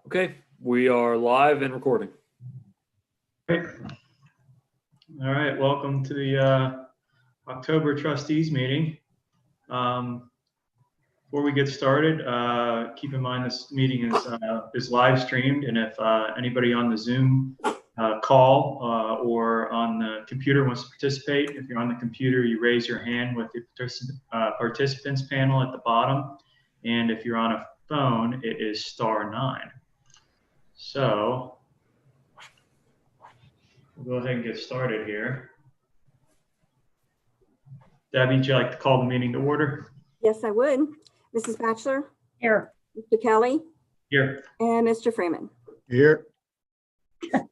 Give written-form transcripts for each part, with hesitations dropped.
Okay, we are live and recording. Great. All right, welcome to the October Trustees meeting. Before we get started, keep in mind this meeting is live streamed, and if anybody on the Zoom call or on the computer wants to participate, if you're on the computer, you raise your hand with the participants panel at the bottom, and if you're on a phone, it is *9. So we'll go ahead and get started here. Debbie, would you like to call the meeting to order? Yes, I would. Mrs. Batchelor? Here. Mr. Kelly? Here. And Mr. Freeman? Here. All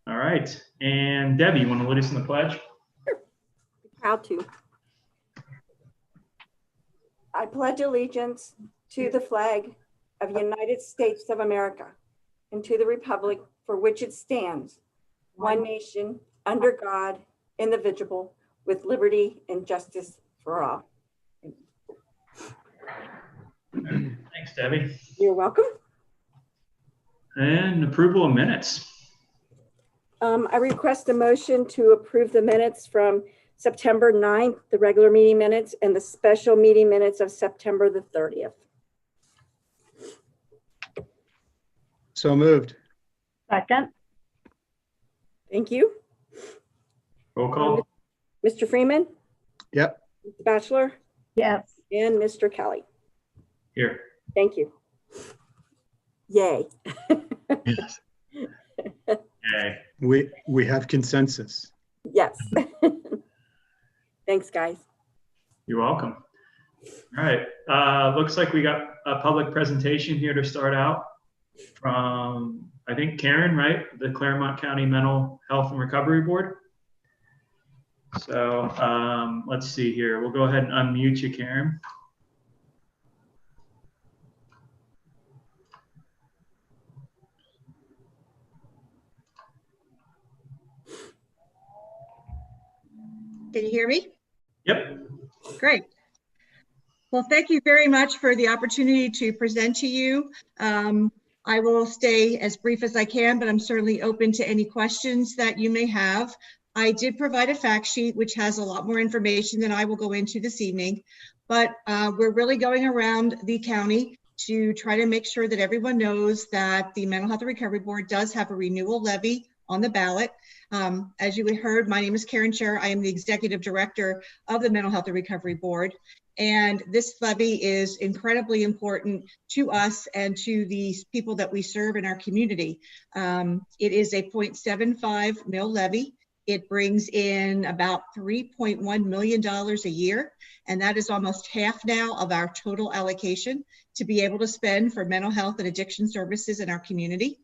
right. And Debbie, you want to lead us in the pledge? Sure. Proud to. I pledge allegiance to the flag of the United States of America and to the republic for which it stands, one nation, under God, indivisible, with liberty and justice for all. Thanks, Debbie. You're welcome. And approval of minutes. I request a motion to approve the minutes from September 9th, the regular meeting minutes, and the special meeting minutes of September the 30th. So moved. Second. Thank you. Roll call. Mr. Freeman? Yep. Mr. Batchelor? Yes. And Mr. Kelly? Here. Thank you. Yay. Yes. Okay. We have consensus. Yes. Thanks, guys. You're welcome. All right. Looks like we got a public presentation here to start out from, I think, Karen, right? The Claremont County Mental Health and Recovery Board. So let's see here. We'll go ahead and unmute you, Karen. Can you hear me? Yep. Great. Well, thank you very much for the opportunity to present to you. I will stay as brief as I can, but I'm certainly open to any questions that you may have. I did provide a fact sheet, which has a lot more information than I will go into this evening, but we're really going around the county to try to make sure that everyone knows that the Mental Health and Recovery Board does have a renewal levy on the ballot. As you heard, my name is Karen Scher. I am the Executive Director of the Mental Health and Recovery Board. And this levy is incredibly important to us and to the people that we serve in our community. It is a 0.75 mil levy. It brings in about $3.1 million a year. And that is almost half now of our total allocation to be able to spend for mental health and addiction services in our community.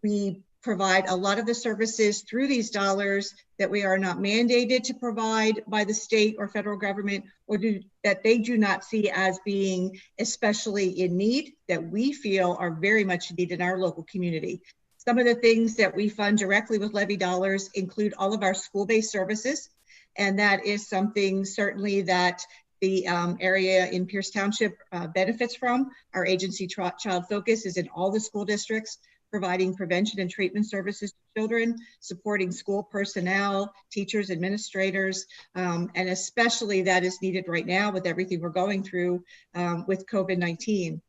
We provide a lot of the services through these dollars that we are not mandated to provide by the state or federal government, or that they do not see as being especially in need, that we feel are very much needed in our local community. Some of the things that we fund directly with levy dollars include all of our school-based services, and that is something certainly that the area in Pierce Township benefits from. Our agency Child Focus is in all the school districts, providing prevention and treatment services to children, supporting school personnel, teachers, administrators, and especially that is needed right now with everything we're going through with COVID-19.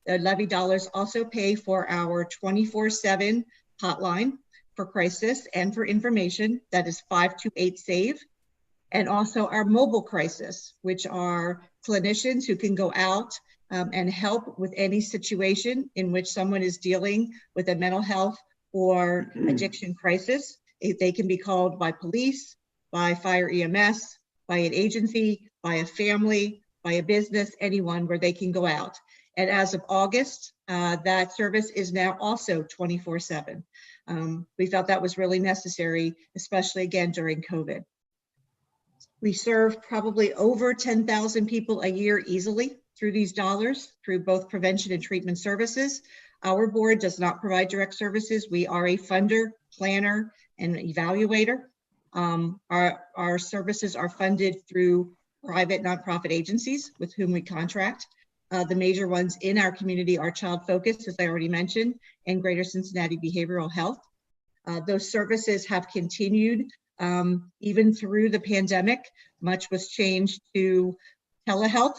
The levy dollars also pay for our 24/7 hotline for crisis and for information, that is 528-SAVE, and also our mobile crisis, which are clinicians who can go out and help with any situation in which someone is dealing with a mental health or addiction crisis. They can be called by police, by fire EMS, by an agency, by a family, by a business, anyone where they can go out. And as of August, that service is now also 24/7. We felt that was really necessary, especially again during COVID. We serve probably over 10,000 people a year easily through these dollars, through both prevention and treatment services. Our board does not provide direct services. We are a funder, planner, and evaluator. Our services are funded through private nonprofit agencies with whom we contract. The major ones in our community are Child Focus, as I already mentioned, and Greater Cincinnati Behavioral Health. Those services have continued even through the pandemic. Much was changed to telehealth,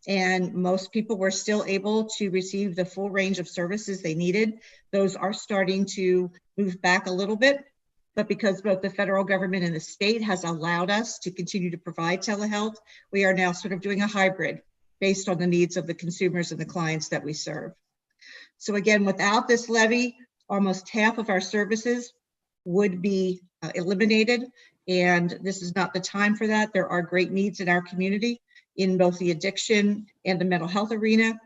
and most people were still able to receive the full range of services they needed. Those are starting to move back a little bit, but because both the federal government and the state has allowed us to continue to provide telehealth, we are now sort of doing a hybrid based on the needs of the consumers and the clients that we serve. So again, without this levy, almost half of our services would be eliminated, and this is not the time for that. There are great needs in our community in both the addiction and the mental health arena.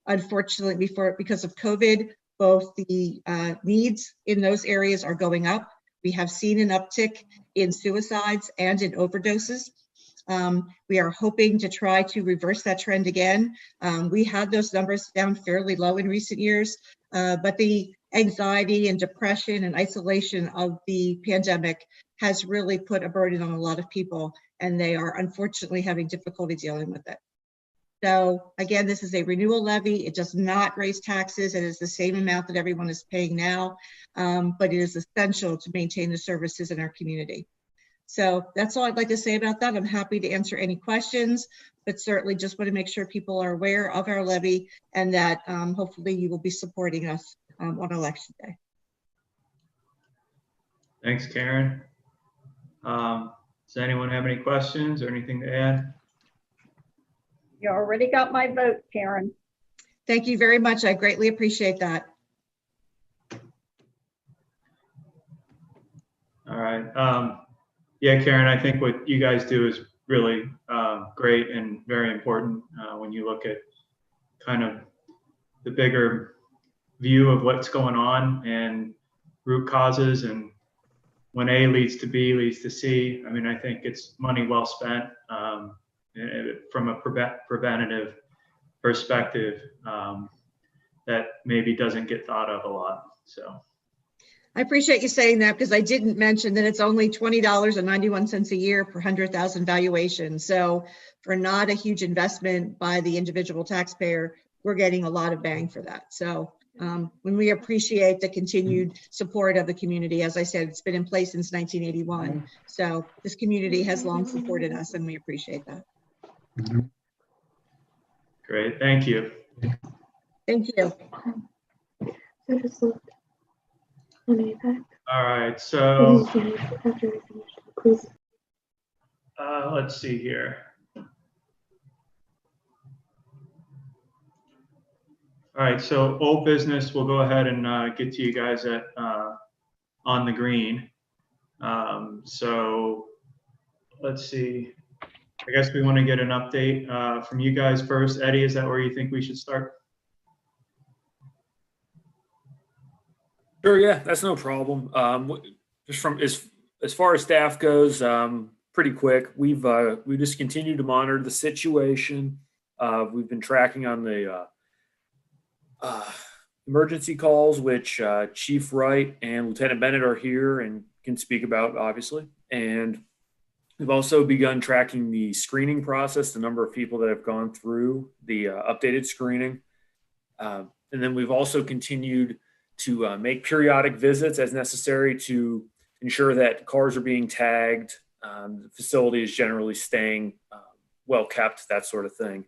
Unfortunately, because of COVID, both the needs in those areas are going up. We have seen an uptick in suicides and in overdoses. We are hoping to try to reverse that trend again. We had those numbers down fairly low in recent years, but the anxiety and depression and isolation of the pandemic has really put a burden on a lot of people, and they are unfortunately having difficulty dealing with it. So again, this is a renewal levy. It does not raise taxes. It is the same amount that everyone is paying now, but it is essential to maintain the services in our community. So that's all I'd like to say about that. I'm happy to answer any questions, but certainly just want to make sure people are aware of our levy and that hopefully you will be supporting us on election day. Thanks, Karen. Does anyone have any questions or anything to add? You already got my vote, Karen. Thank you very much. I greatly appreciate that. All right. Yeah, Karen, I think what you guys do is really great and very important when you look at kind of the bigger view of what's going on and root causes, and when A leads to B leads to C. I mean, I think it's money well spent from a preventative perspective that maybe doesn't get thought of a lot. So I appreciate you saying that, because I didn't mention that it's only $20.91 a year per 100,000 valuation. So for not a huge investment by the individual taxpayer, we're getting a lot of bang for that. So when we appreciate the continued support of the community, as I said, it's been in place since 1981. So this community has long supported us, and we appreciate that. great, thank you. Thank you. So just look on APEC. All right, so After we finish, please. let's see here. All right, so old business, we'll go ahead and get to you guys at on the green. So let's see. I guess we want to get an update from you guys first. Eddie, is that where you think we should start? Sure, yeah, that's no problem. Just from as far as staff goes, pretty quick. We just continue to monitor the situation. We've been tracking on the emergency calls, which Chief Wright and Lieutenant Bennett are here and can speak about, obviously. And we've also begun tracking the screening process, the number of people that have gone through the updated screening. And then we've also continued to make periodic visits as necessary to ensure that cars are being tagged, the facility is generally staying well kept, that sort of thing.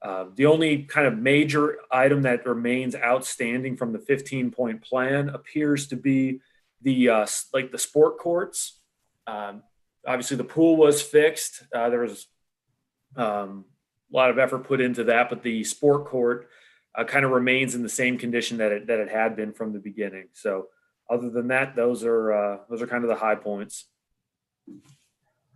The only kind of major item that remains outstanding from the 15-point plan appears to be the like the sport courts. Obviously, the pool was fixed. There was a lot of effort put into that, but the sport court kind of remains in the same condition that it had been from the beginning. So, other than that, those are kind of the high points.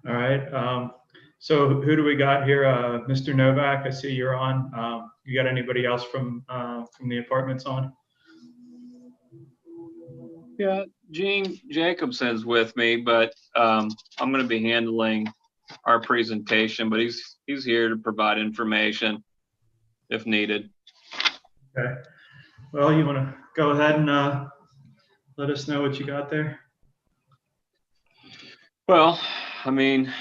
All right. So who do we got here? Mr. Novak, I see you're on. You got anybody else from the apartments on? Yeah, Gene Jacobson's with me, but I'm going to be handling our presentation, but he's here to provide information if needed. Okay. Well, you want to go ahead and let us know what you got there? Well, I mean,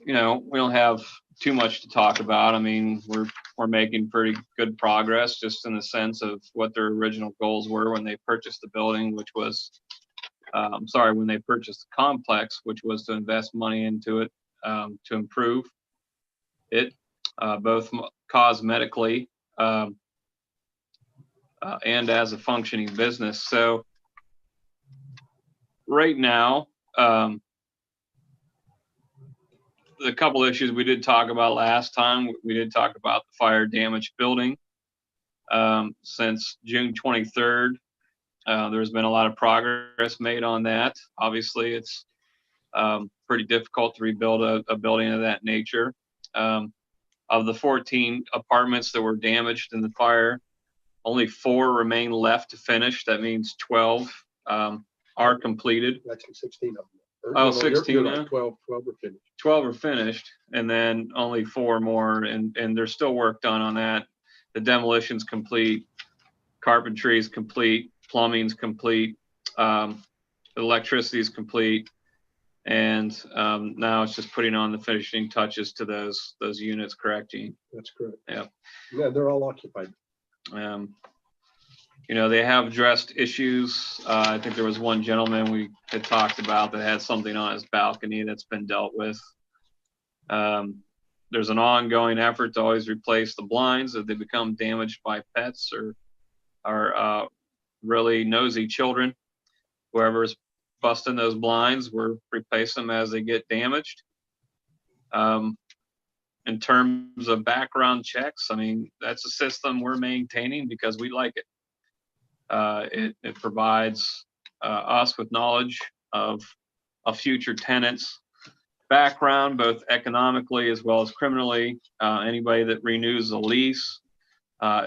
we don't have too much to talk about. I mean, we're we're making pretty good progress, just in the sense of what their original goals were when they purchased the building, which was, when they purchased the complex, which was to invest money into it, to improve it, both cosmetically and as a functioning business. So right now, the couple issues we did talk about last time, we did talk about the fire damaged building. Since June 23rd, there's been a lot of progress made on that. Obviously, it's pretty difficult to rebuild a building of that nature. Of the 14 apartments that were damaged in the fire, only 4 remain left to finish. That means 12 are completed. Actually 16 of them. Oh, 16 you're now? right, 12 are finished. 12 are finished, and then only 4 more, and there's still work done on that. The demolition's complete, carpentry is complete, plumbing's complete, electricity is complete, and now it's just putting on the finishing touches to those units. Correct, Gene? That's correct. Yeah. Yeah, they're all occupied. They have addressed issues. I think there was one gentleman we had talked about that had something on his balcony that's been dealt with. There's an ongoing effort to always replace the blinds if they become damaged by pets or really nosy children. Whoever's busting those blinds, we're replacing them as they get damaged. In terms of background checks, I mean, that's a system we're maintaining because we like it. It provides us with knowledge of a future tenant's background, both economically as well as criminally. Anybody that renews a lease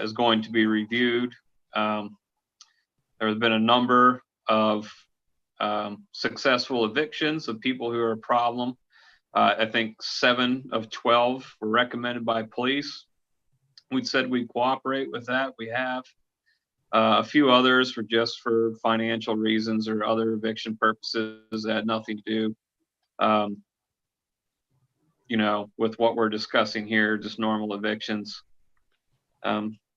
is going to be reviewed. There has been a number of successful evictions of people who are a problem. I think 7 of 12 were recommended by police. We said we'd cooperate with that. We have. A few others were just for financial reasons or other eviction purposes that had nothing to do, with what we're discussing here, just normal evictions.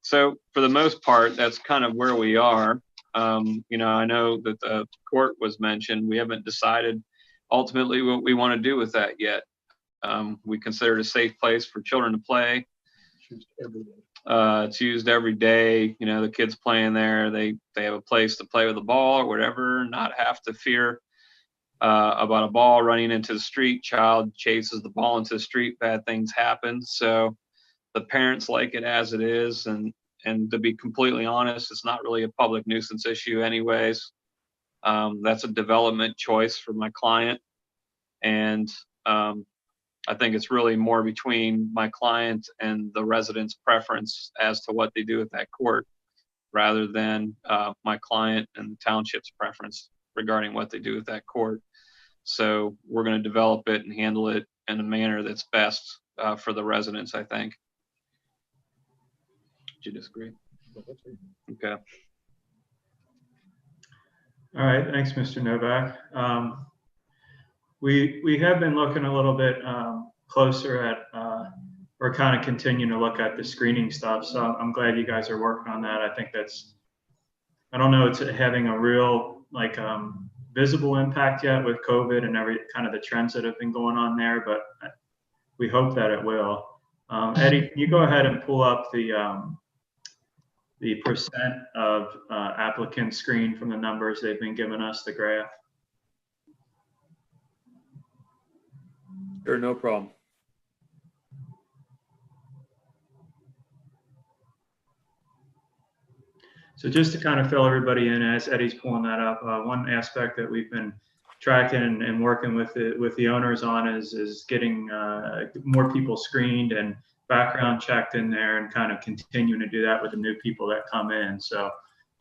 So for the most part, that's kind of where we are. I know that the court was mentioned. We haven't decided ultimately what we want to do with that yet. We consider it a safe place for children to play. It's used every day. The kids playing there, they have a place to play with the ball or whatever, not have to fear about a ball running into the street. Child chases the ball into the street, bad things happen. So the parents like it as it is. And to be completely honest, it's not really a public nuisance issue anyways. That's a development choice for my client. And I think it's really more between my client and the resident's preference as to what they do with that court, rather than my client and the township's preference regarding what they do with that court. So we're going to develop it and handle it in a manner that's best for the residents, I think. Do you disagree? Okay. All right, thanks, Mr. Novak. We have been looking a little bit closer at, we're kind of continuing to look at the screening stuff. So I'm glad you guys are working on that. I think I don't know, it's having a real visible impact yet with COVID and every kind of the trends that have been going on there, but we hope that it will. Eddie, can you go ahead and pull up the percent of applicants screened from the numbers they've been giving us, the graph? Sure, no problem. So just to kind of fill everybody in as Eddie's pulling that up, one aspect that we've been tracking and working with the owners on is getting more people screened and background checked in there, and kind of continuing to do that with the new people that come in. So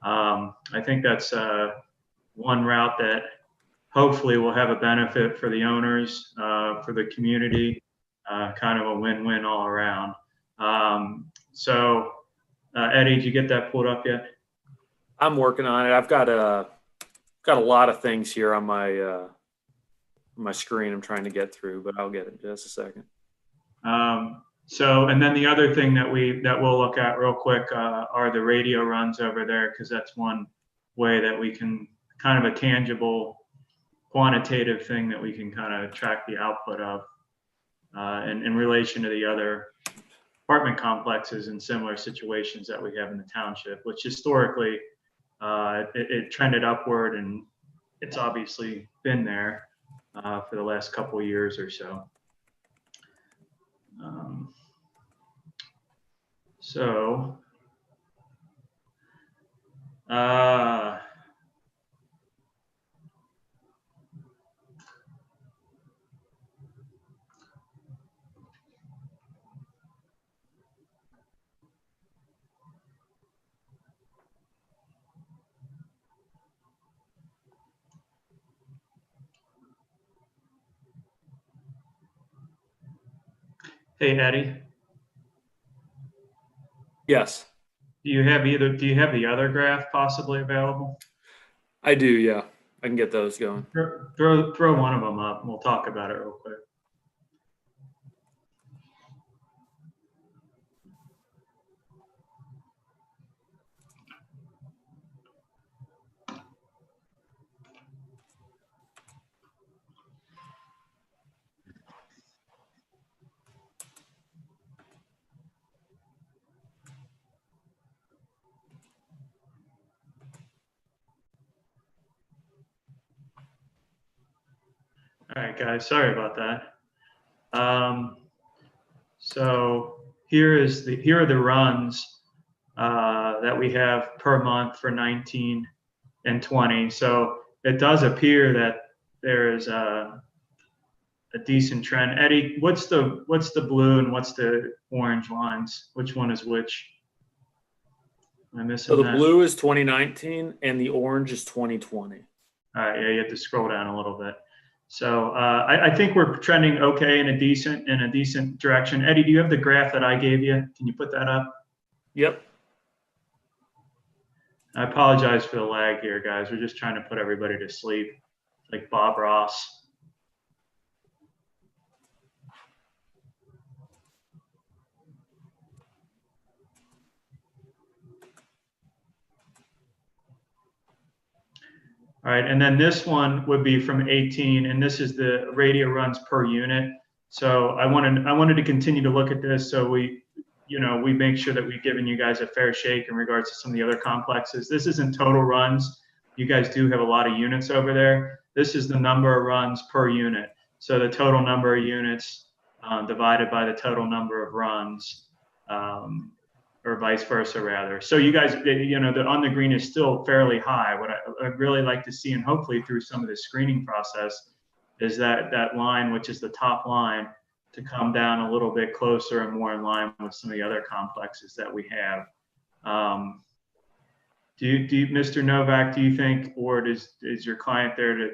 I think that's one route that hopefully will have a benefit for the owners, for the community, kind of a win-win all around. So Eddie, did you get that pulled up yet? I'm working on it. I've got a lot of things here on my screen I'm trying to get through, but I'll get it in just a second. So, and then the other thing that we'll look at real quick are the radio runs over there, because that's one way that we can kind of a tangible, quantitative thing that we can kind of track the output of in relation to the other apartment complexes and similar situations that we have in the township, which historically it trended upward, and it's obviously been there for the last couple of years or so. So, hey, Eddie, Yes, do you have the other graph possibly available? I do. Yeah, I can get those going. Throw one of them up and we'll talk about it real quick. All right, guys, sorry about that. So here are the runs that we have per month for 19 and 20. So it does appear that there is a decent trend. Eddie, what's the blue and what's the orange lines? Which one is which? Am I missing So the that? blue is 2019 and the orange is 2020. All right, yeah, you have to scroll down a little bit. So I think we're trending okay in a decent direction. Eddie, do you have the graph that I gave you? Can you put that up? Yep. I apologize for the lag here, guys. We're just trying to put everybody to sleep, like Bob Ross. All right, and then this one would be from 18, and this is the radio runs per unit. So I wanted to continue to look at this, so we make sure that we've given you guys a fair shake in regards to some of the other complexes. This isn't total runs. You guys do have a lot of units over there. This is the number of runs per unit. So the total number of units divided by the total number of runs. Or vice versa, rather. So you guys, the on the green is still fairly high. What I'd really like to see, and hopefully through some of the screening process, is that line, which is the top line, to come down a little bit closer and more in line with some of the other complexes that we have. Do you, Mr. Novak, do you think, or is your client there to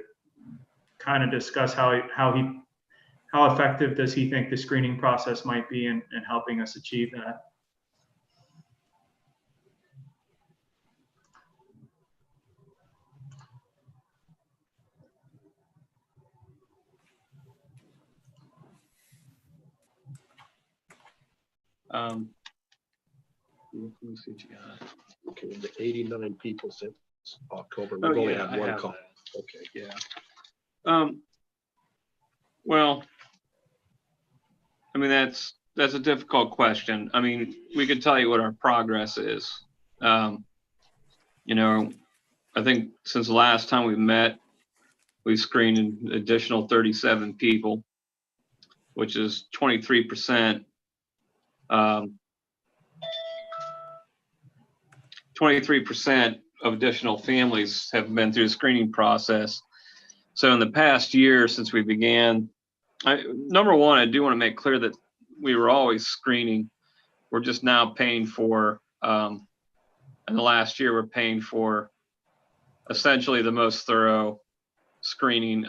kind of discuss how effective does he think the screening process might be in helping us achieve that? Let me see what you got. Okay, the 89 people since October. Oh, We've only yeah, had I one have call. that. Okay. Yeah. Well, I mean, that's a difficult question. I mean, we could tell you what our progress is. I think since the last time we met, we screened an additional 37 people, which is 23%. 23% of additional families have been through the screening process. So in the past year since we began, number one, I do want to make clear that we were always screening. We're just now paying for, in the last year, we're paying for essentially the most thorough screening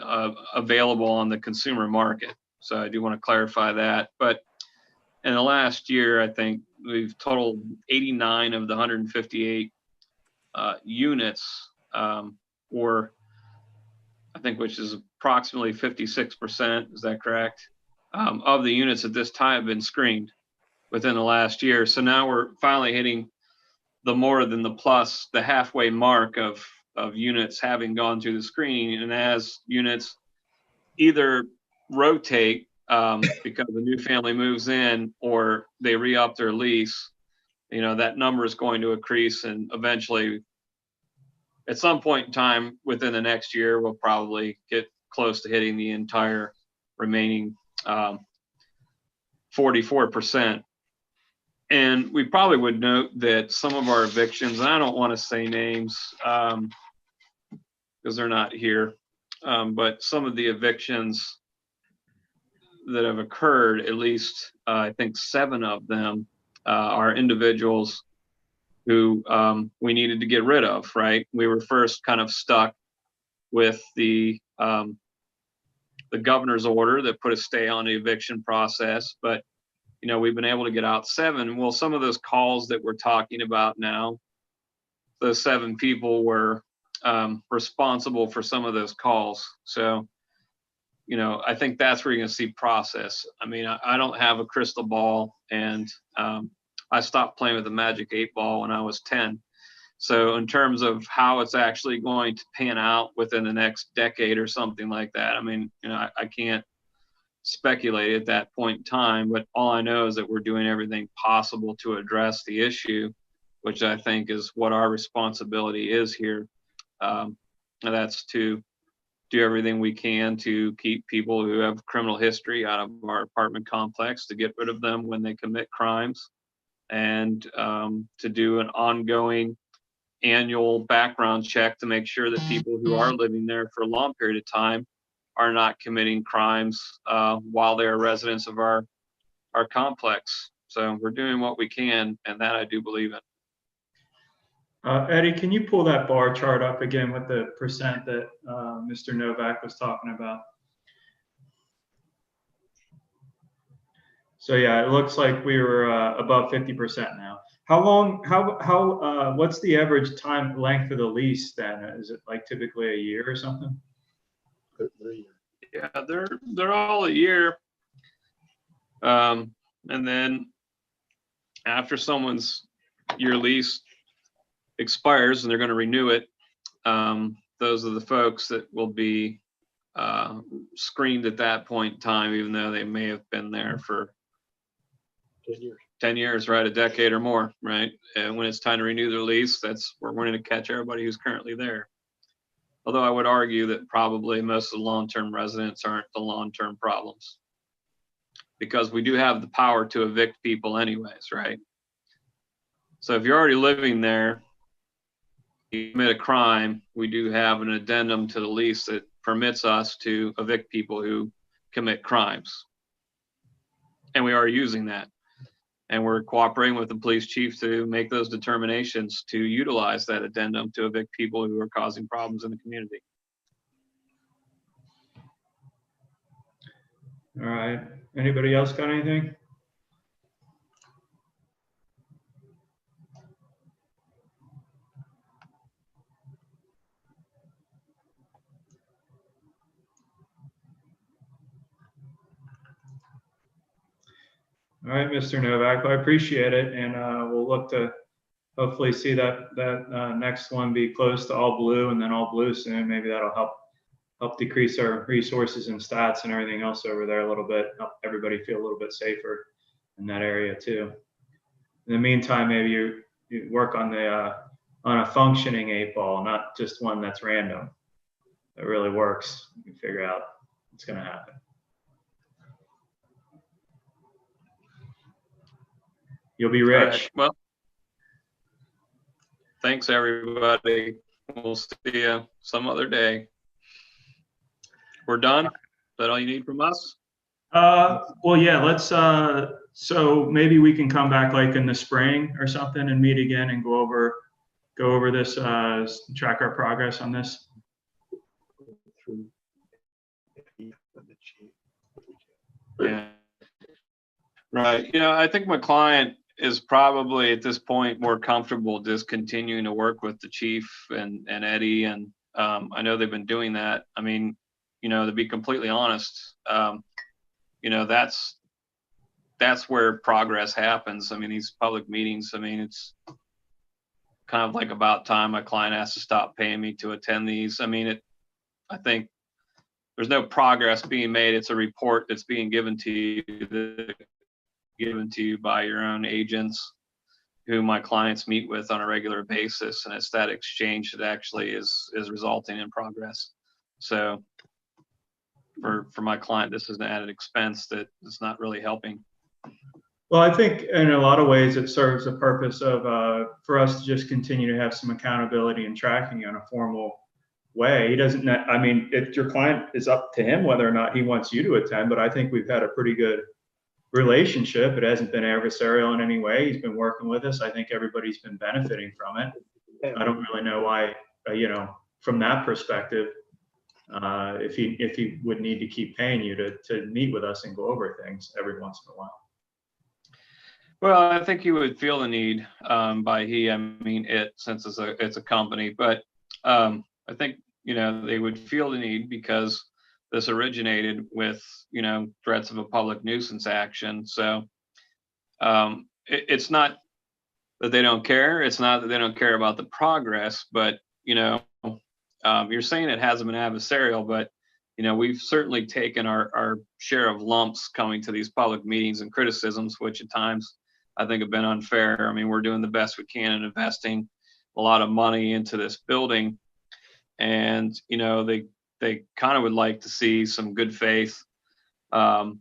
available on the consumer market. So I do want to clarify that. But in the last year, I think we've totaled 89 of the 158 units, or I think which is approximately 56%. Is that correct? Of the units at this time have been screened. within the last year. So now we're finally hitting the more than the plus, the halfway mark of units having gone through the screening. And as units either rotate because the new family moves in or they re-up their lease, that number is going to increase, and eventually at some point in time within the next year, we'll probably get close to hitting the entire remaining 44%. And we probably would note that some of our evictions, and I don't want to say names because they're not here, but some of the evictions that have occurred, at least I think 7 of them are individuals who we needed to get rid of, right? We were first kind of stuck with the governor's order that put a stay on the eviction process, but we've been able to get out 7. Well, some of those calls that we're talking about now, those 7 people were responsible for some of those calls. So, I think that's where you're going to see process. I mean, I don't have a crystal ball, and I stopped playing with the magic 8-ball when I was 10. So in terms of how it's actually going to pan out within the next decade or something like that, I mean, I can't speculate at that point in time, but all I know is that we're doing everything possible to address the issue, which I think is what our responsibility is here. And that's to do everything we can to keep people who have criminal history out of our apartment complex, to get rid of them when they commit crimes, and to do an ongoing annual background check to make sure that people who are living there for a long period of time are not committing crimes while they're residents of our complex. So we're doing what we can, and that I do believe in. Eddie, can you pull that bar chart up again with the percent that Mr. Novak was talking about? So yeah, it looks like we were above 50% now. What's the average time length of the lease then? Is it like typically a year or something? Yeah, they're all a year. And then after someone's year lease expires and they're going to renew it, those are the folks that will be screened at that point in time, even though they may have been there for 10 years, right? A decade or more, right? And when it's time to renew their lease, that's where we're going to catch everybody who's currently there. Although I would argue that probably most of the long-term residents aren't the long-term problems, because we do have the power to evict people anyways, right? So if you're already living there, you commit a crime, we do have an addendum to the lease that permits us to evict people who commit crimes. And we are using that. And we're cooperating with the police chief to make those determinations to utilize that addendum to evict people who are causing problems in the community. All right. Anybody else got anything? All right, Mr. Novak, I appreciate it, and we'll look to hopefully see that next one be close to all blue, and then all blue soon. Maybe that'll help decrease our resources and stats and everything else over there a little bit, help everybody feel a little bit safer in that area too. In the meantime, maybe you work on a functioning 8-ball, not just one that's random. That really works. You can figure out what's going to happen. You'll be rich. Right. Well, thanks everybody. We'll see you some other day. We're done. Is that all you need from us? Well, yeah, let's, so maybe we can come back like in the spring or something and meet again and go over this, track our progress on this. Yeah. Right. I think my client is probably at this point more comfortable just continuing to work with the chief and Eddie. And I know they've been doing that. I mean, to be completely honest, that's that's where progress happens. I mean, these public meetings, I mean, it's kind of like about time my client has to stop paying me to attend these. I mean, I think there's no progress being made. It's a report that's being given to you by your own agents who my clients meet with on a regular basis. And it's that exchange that actually is resulting in progress. So for my client, this is an added expense that is not really helping. Well, I think in a lot of ways it serves the purpose of for us to just continue to have some accountability and tracking in a formal way. He doesn't, I mean, if your client is up to him whether or not he wants you to attend, but I think we've had a pretty good relationship. It hasn't been adversarial in any way. He's been working with us. I think everybody's been benefiting from it. I don't really know why, you know, from that perspective, if he would need to keep paying you to meet with us and go over things every once in a while. Well, I think you would feel the need, by he, I mean it, since it's a company, but I think, you know, they would feel the need because this originated with, you know, threats of a public nuisance action. So it's not that they don't care. It's not that they don't care about the progress, but, you know, you're saying it hasn't been adversarial, but, you know, we've certainly taken our share of lumps coming to these public meetings and criticisms, which at times I think have been unfair. I mean, we're doing the best we can in investing a lot of money into this building. And, you know, they kind of would like to see some good faith, you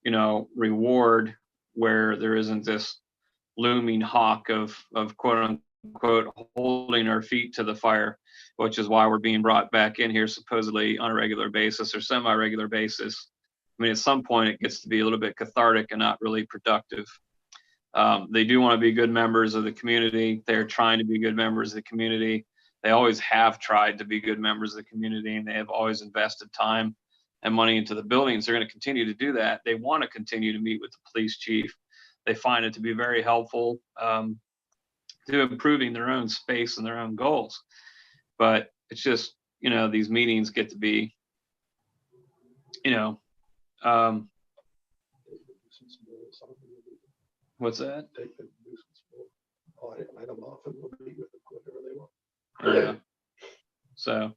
know, reward where there isn't this looming hawk of quote unquote holding our feet to the fire, which is why we're being brought back in here supposedly on a regular basis or semi-regular basis. I mean, at some point it gets to be a little bit cathartic and not really productive. They do want to be good members of the community. They're trying to be good members of the community. They always have tried to be good members of the community, and they have always invested time and money into the buildings. They're going to continue to do that. They want to continue to meet with the police chief. They find it to be very helpful to improving their own space and their own goals. But it's just, you know, these meetings get to be, you know, what's that? Take the nuisance board, audit item off, and we'll meet with them whenever they want. Yeah. So,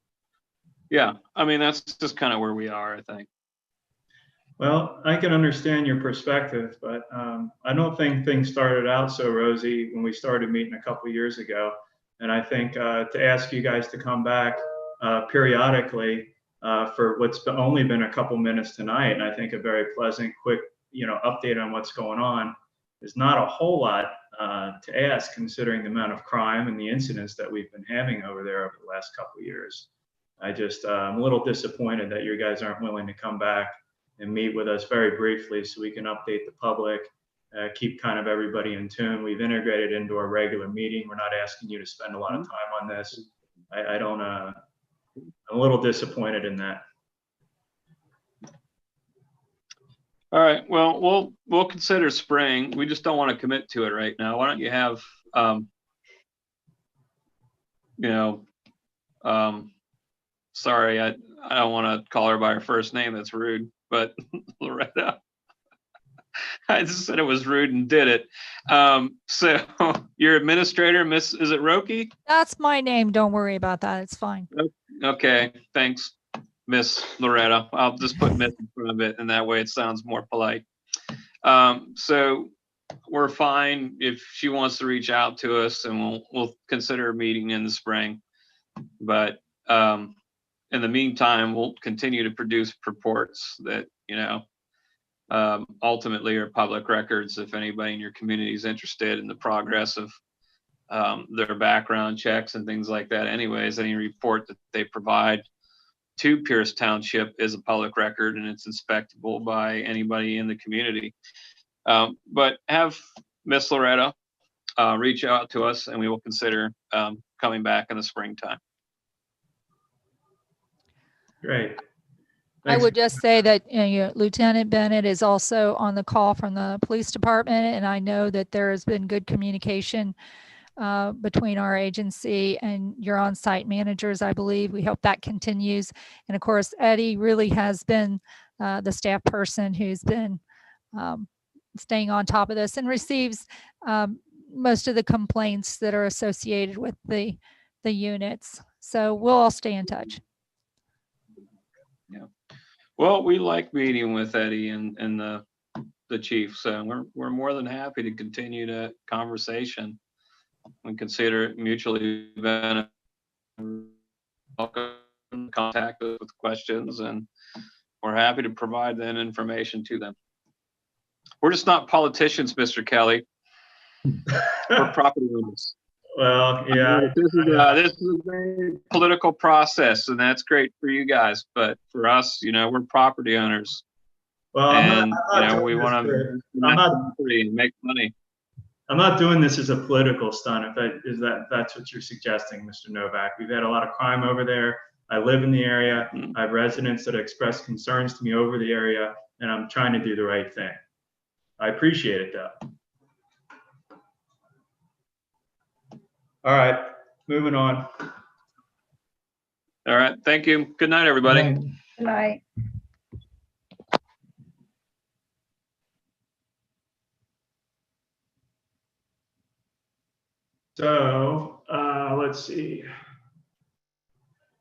yeah, I mean, that's just kind of where we are, I think. Well, I can understand your perspective, but I don't think things started out so rosy when we started meeting a couple of years ago. And I think to ask you guys to come back periodically for what's only been a couple minutes tonight, and I think a very pleasant, quick, you know, update on what's going on, is not a whole lot to ask considering the amount of crime and the incidents that we've been having over there over the last couple of years. I'm a little disappointed that you guys aren't willing to come back and meet with us very briefly so we can update the public, keep kind of everybody in tune. We've integrated into our regular meeting. We're not asking you to spend a lot of time on this. I'm a little disappointed in that. All right. Well, we'll consider spring. We just don't want to commit to it right now. Why don't you have, you know, sorry, I don't want to call her by her first name. That's rude. But Loretta, I just said it was rude and did it. So your administrator, Miss, is it Roki? That's my name. Don't worry about that. It's fine. Okay. Thanks, Miss Loretta. I'll just put Miss in front of it, and that way it sounds more polite. So we're fine if she wants to reach out to us, and we'll consider a meeting in the spring. But in the meantime, we'll continue to produce reports that, you know, ultimately are public records if anybody in your community is interested in the progress of their background checks and things like that. Anyways, any report that they provide to Pierce Township is a public record and it's inspectable by anybody in the community. But have Miss Loretta reach out to us and we will consider coming back in the springtime. Great. I would just say that Lieutenant Bennett is also on the call from the police department, and I know that there has been good communication between our agency and your on-site managers, I believe. We hope that continues. And of course, Eddie really has been the staff person who's been staying on top of this and receives most of the complaints that are associated with the units. So we'll all stay in touch. Yeah. Well, we like meeting with Eddie and the chief, so we're more than happy to continue that conversation and consider it mutually beneficial. Welcome to contact us with questions, and we're happy to provide that information to them. We're just not politicians, Mr. Kelly. We're property owners. Well, yeah. This is a very political process, and that's great for you guys. But for us, we're property owners, Well, and I'm not we want to make money. I'm not doing this as a political stunt. That's what you're suggesting, Mr. Novak. We've had a lot of crime over there. I live in the area. I have residents that express concerns to me over the area, and I'm trying to do the right thing. I appreciate it, though. All right, moving on. All right, thank you. Good night, everybody. Good night. So let's see.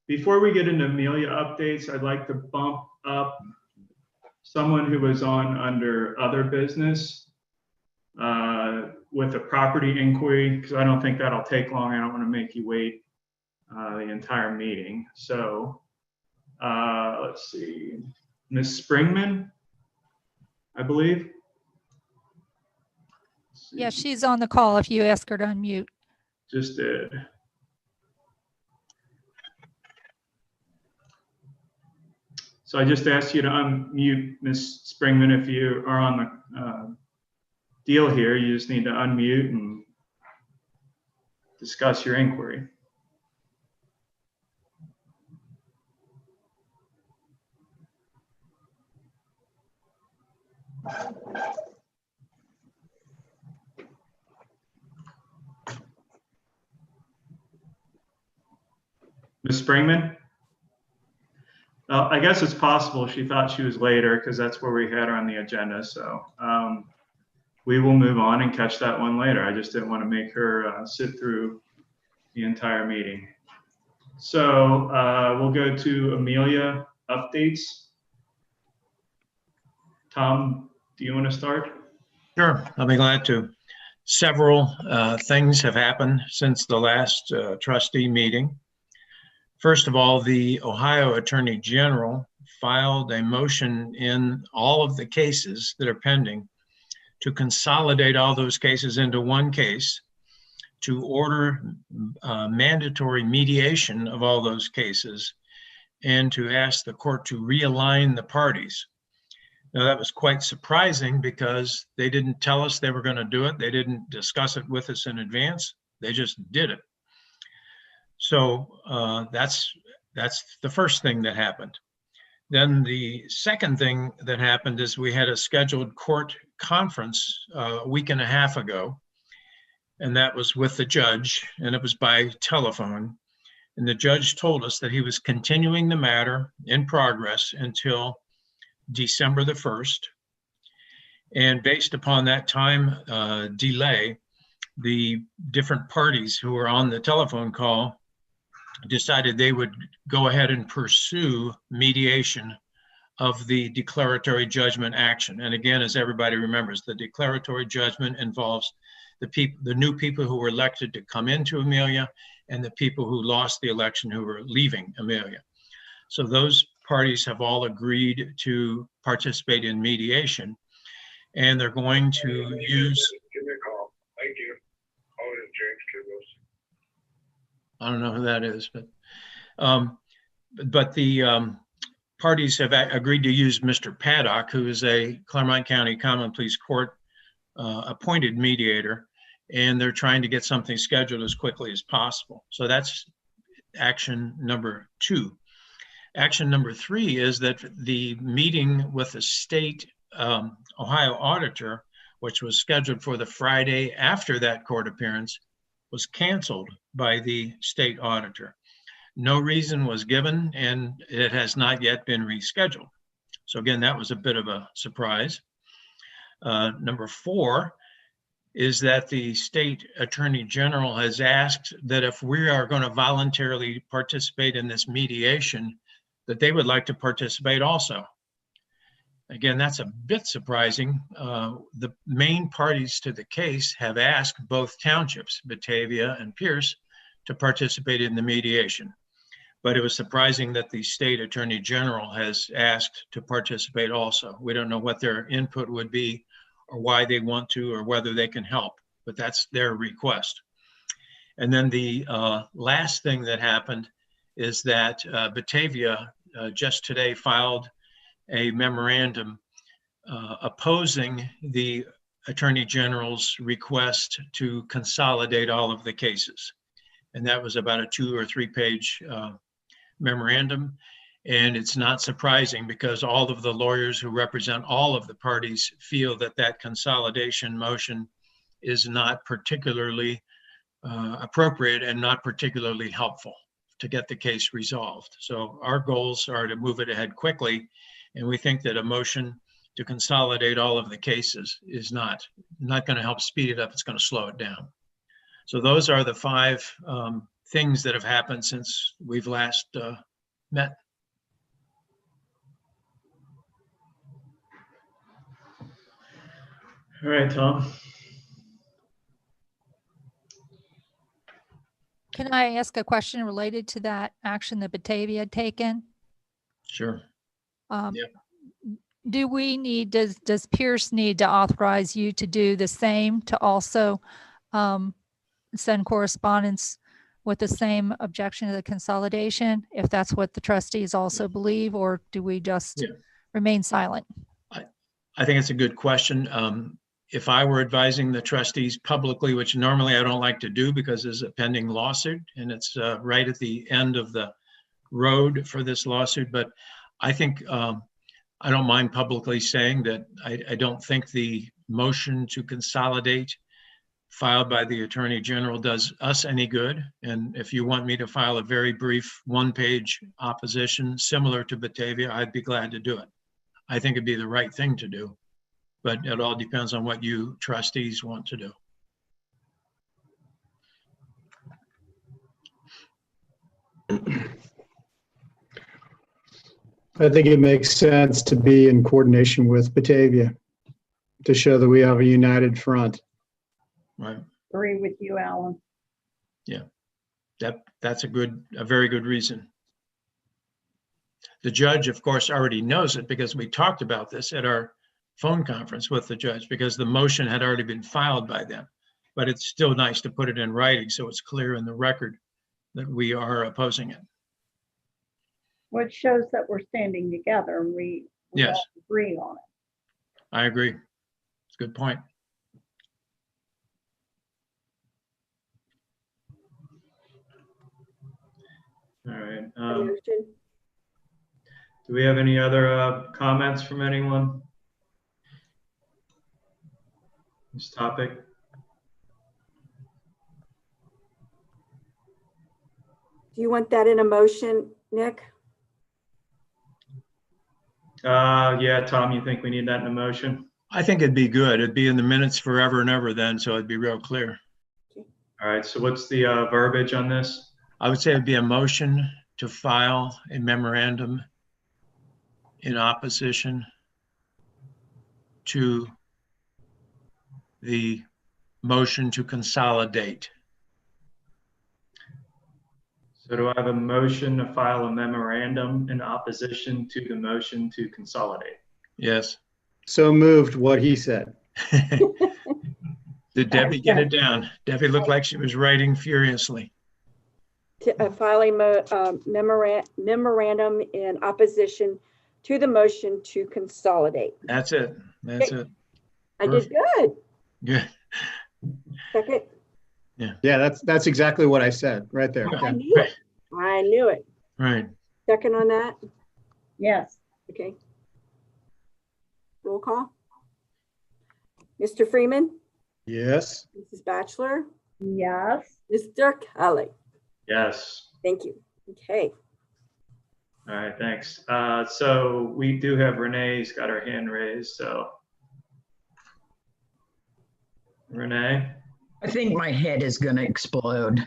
Before we get into Amelia updates, I'd like to bump up someone who was on under other business with a property inquiry, because I don't think that'll take long. I don't want to make you wait the entire meeting. So let's see. Ms. Springman, I believe. Yeah, she's on the call if you ask her to unmute. Just did. So I just asked you to unmute, Ms. Springman, if you are on the deal here. You just need to unmute and discuss your inquiry. Ms. Springman? I guess it's possible she thought she was later because that's where we had her on the agenda. So we will move on and catch that one later. I just didn't want to make her sit through the entire meeting. So we'll go to Amelia Updates. Tom, do you want to start? Sure, I'll be glad to. Several things have happened since the last trustee meeting. First of all, the Ohio Attorney General filed a motion in all of the cases that are pending to consolidate all those cases into one case, to order mandatory mediation of all those cases, and to ask the court to realign the parties. Now, that was quite surprising because they didn't tell us they were going to do it. They didn't discuss it with us in advance. They just did it. So that's the first thing that happened. Then the second thing that happened is we had a scheduled court conference a week and a half ago, and that was with the judge, and it was by telephone. And the judge told us that he was continuing the matter in progress until December the 1st. And based upon that time delay, the different parties who were on the telephone call decided they would go ahead and pursue mediation of the declaratory judgment action. And again, as everybody remembers, the declaratory judgment involves the new people who were elected to come into Amelia and the people who lost the election who were leaving Amelia. So those parties have all agreed to participate in mediation, and they're going to use. Give me a call. Thank you. Oh, it's James Kibbles. I don't know who that is, but the parties have agreed to use Mr. Paddock, who is a Claremont County Common Pleas Court appointed mediator, and they're trying to get something scheduled as quickly as possible. So that's action number 2. Action number 3 is that the meeting with the state Ohio auditor, which was scheduled for the Friday after that court appearance, was canceled by the state auditor. No reason was given, and it has not yet been rescheduled. So again, that was a bit of a surprise. Number 4 is that the state attorney general has asked that if we are going to voluntarily participate in this mediation, that they would like to participate also. Again, that's a bit surprising. The main parties to the case have asked both townships, Batavia and Pierce, to participate in the mediation. But it was surprising that the state attorney general has asked to participate also. We don't know what their input would be or why they want to or whether they can help, but that's their request. And then the last thing that happened is that Batavia just today filed a memorandum opposing the attorney general's request to consolidate all of the cases. And that was about a 2 or 3 page memorandum. And it's not surprising because all of the lawyers who represent all of the parties feel that that consolidation motion is not particularly appropriate and not particularly helpful to get the case resolved. So our goals are to move it ahead quickly. And we think that a motion to consolidate all of the cases is not going to help speed it up. It's going to slow it down. So those are the 5 things that have happened since we've last met. All right, Tom. Can I ask a question related to that action that Batavia had taken? Sure. Yeah. Do we need, does Pierce need to authorize you to do the same, to also send correspondence with the same objection to the consolidation, if that's what the trustees also believe, or do we just remain silent? I think it's a good question. If I were advising the trustees publicly, which normally I don't like to do because there's a pending lawsuit and it's right at the end of the road for this lawsuit, but I think I don't mind publicly saying that I don't think the motion to consolidate filed by the Attorney General does us any good. And if you want me to file a very brief 1-page opposition similar to Batavia, I'd be glad to do it. I think it'd be the right thing to do, but it all depends on what you trustees want to do. I think it makes sense to be in coordination with Batavia to show that we have a united front. Right. Agree with you, Alan. Yeah, that's a very good reason. The judge, of course, already knows it because we talked about this at our phone conference with the judge because the motion had already been filed by them. But it's still nice to put it in writing so it's clear in the record that we are opposing it. Which shows that we're standing together and we Yes, all agree on it. I agree. It's a good point. All right. Do we have any other comments from anyone? This topic? Do you want that in a motion, Nick? Yeah, Tom, you think we need that in a motion? I think it'd be good. It'd be in the minutes forever and ever then, so it'd be real clear. All right, so what's the verbiage on this? I would say it'd be a motion to file a memorandum in opposition to the motion to consolidate. So do I have a motion to file a memorandum in opposition to the motion to consolidate? Yes. So moved, what he said. Did Debbie get it down? Debbie looked like she was writing furiously. Filing memorandum in opposition to the motion to consolidate. That's it. That's it. I did good. Good. Second. Yeah, that's exactly what I said right there. I knew it. I knew it. Right. Second on that? Yes. Okay. Roll call. Mr. Freeman? Yes. Mrs. Batchelor? Yes. Mr. Kelly? Yes. Thank you. Okay. All right, thanks. So we do have Renee's got her hand raised, so Renee? I think my head is going to explode.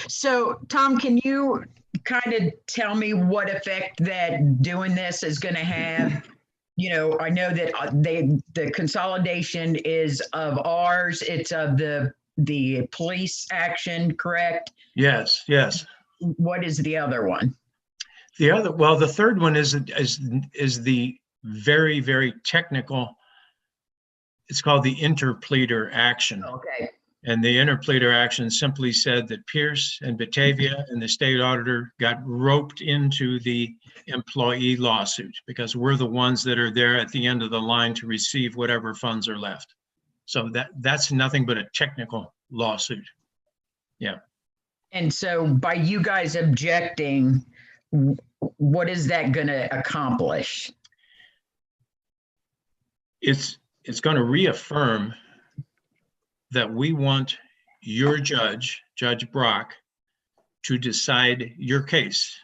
So, Tom, can you kind of tell me what effect that doing this is going to have? You know, I know that the consolidation is of ours. It's of the police action, correct? Yes, yes. What is the other one? The third one is the very, very technical. It's called the interpleader action. Okay. And the interpleader action simply said that Pierce and Batavia and the state auditor got roped into the employee lawsuit because we're the ones that are there at the end of the line to receive whatever funds are left. So that's nothing but a technical lawsuit. Yeah. And so by you guys objecting, what is that going to accomplish? It's going to reaffirm that we want your judge, Judge Brock, to decide your case,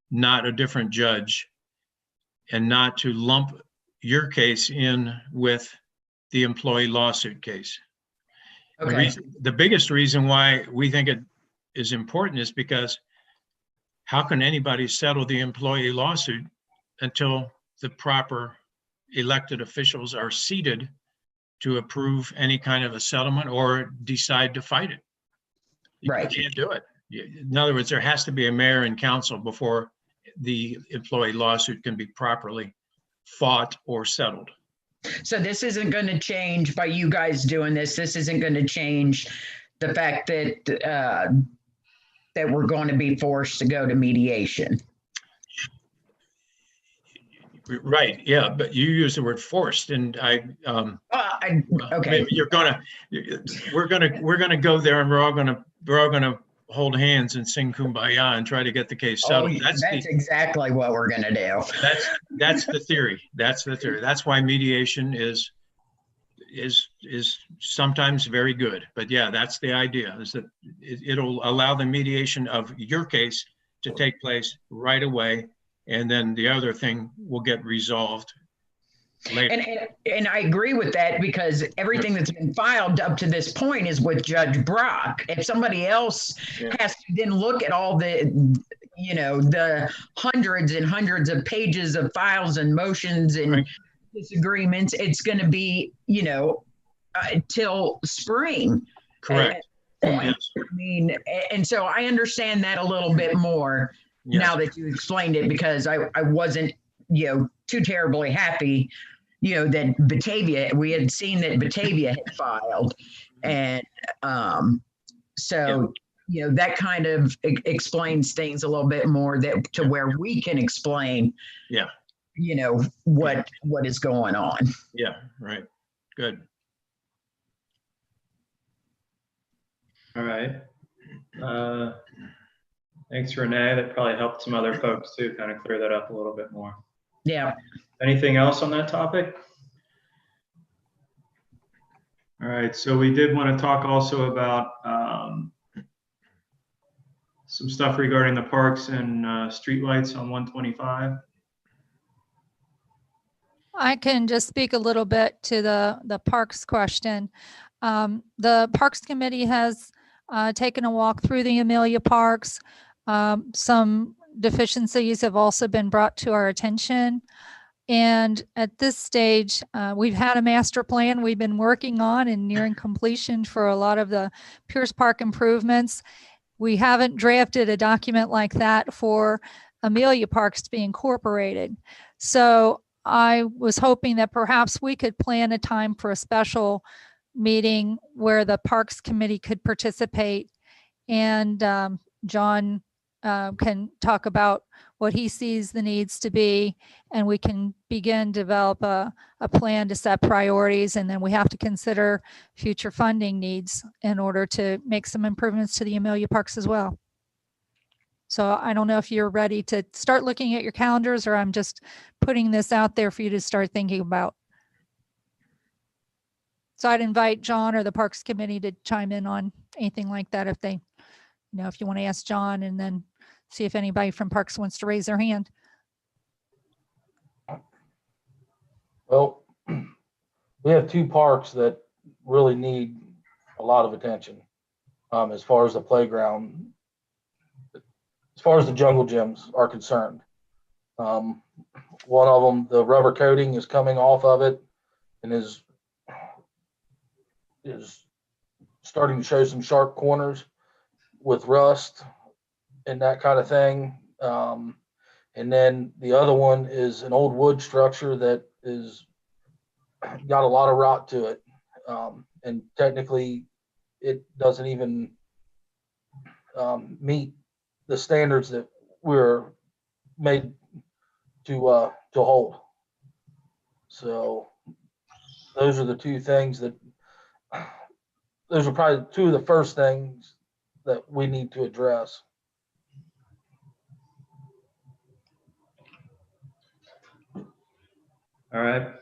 not a different judge, and not to lump your case in with the employee lawsuit case. Okay. The biggest reason why we think it is important is because how can anybody settle the employee lawsuit until the proper elected officials are seated to approve any kind of a settlement or decide to fight it? Right. You can't do it. In other words, there has to be a mayor and council before the employee lawsuit can be properly fought or settled. So this isn't going to change by you guys doing this. This isn't going to change the fact that that we're going to be forced to go to mediation. Right. Yeah, but you use the word forced, and okay. We're gonna go there, and we're all gonna hold hands and sing Kumbaya and try to get the case settled. That's exactly what we're gonna do. That's the theory. That's the theory. That's why mediation is sometimes very good. But yeah, that's the idea, is that it'll allow the mediation of your case to take place right away, and then the other thing will get resolved later. And I agree with that, because everything that's been filed up to this point is with Judge Brock. If somebody else has to then look at all the, the hundreds and hundreds of pages of files and motions and disagreements, it's going to be, till spring. Correct. Yes. I mean, and so I understand that a little bit more now that you explained it, because I wasn't, too terribly happy, that Batavia, we had seen that Batavia had filed. And that kind of explains things a little bit more, that to where we can explain, what is going on. Yeah, right. Good. All right. Thanks, Renee. That probably helped some other folks too, kind of clear that up a little bit more. Yeah. Anything else on that topic? All right. So we did want to talk also about some stuff regarding the parks and streetlights on 125. I can just speak a little bit to the parks question. The Parks Committee has taken a walk through the Amelia Parks. Some deficiencies have also been brought to our attention. And at this stage, we've had a master plan we've been working on and nearing completion for a lot of the Pierce Park improvements. We haven't drafted a document like that for Amelia Parks to be incorporated. So I was hoping that perhaps we could plan a time for a special meeting where the Parks Committee could participate, and John can talk about what he sees the needs to be, and we can begin to develop a plan to set priorities, and then we have to consider future funding needs in order to make some improvements to the Amelia Parks as well. So I don't know if you're ready to start looking at your calendars, or I'm just putting this out there for you to start thinking about. So I'd invite John or the Parks Committee to chime in on anything like that if they, if you want to ask John, and then see if anybody from Parks wants to raise their hand. Well, we have two parks that really need a lot of attention. As far as the playground, as far as the jungle gyms are concerned. One of them, the rubber coating is coming off of it and is starting to show some sharp corners with rust and that kind of thing. And then the other one is an old wood structure that is got a lot of rot to it. And technically it doesn't even meet the standards that we're made to hold. So those are the two things that, those are probably two of the first things that we need to address. All right.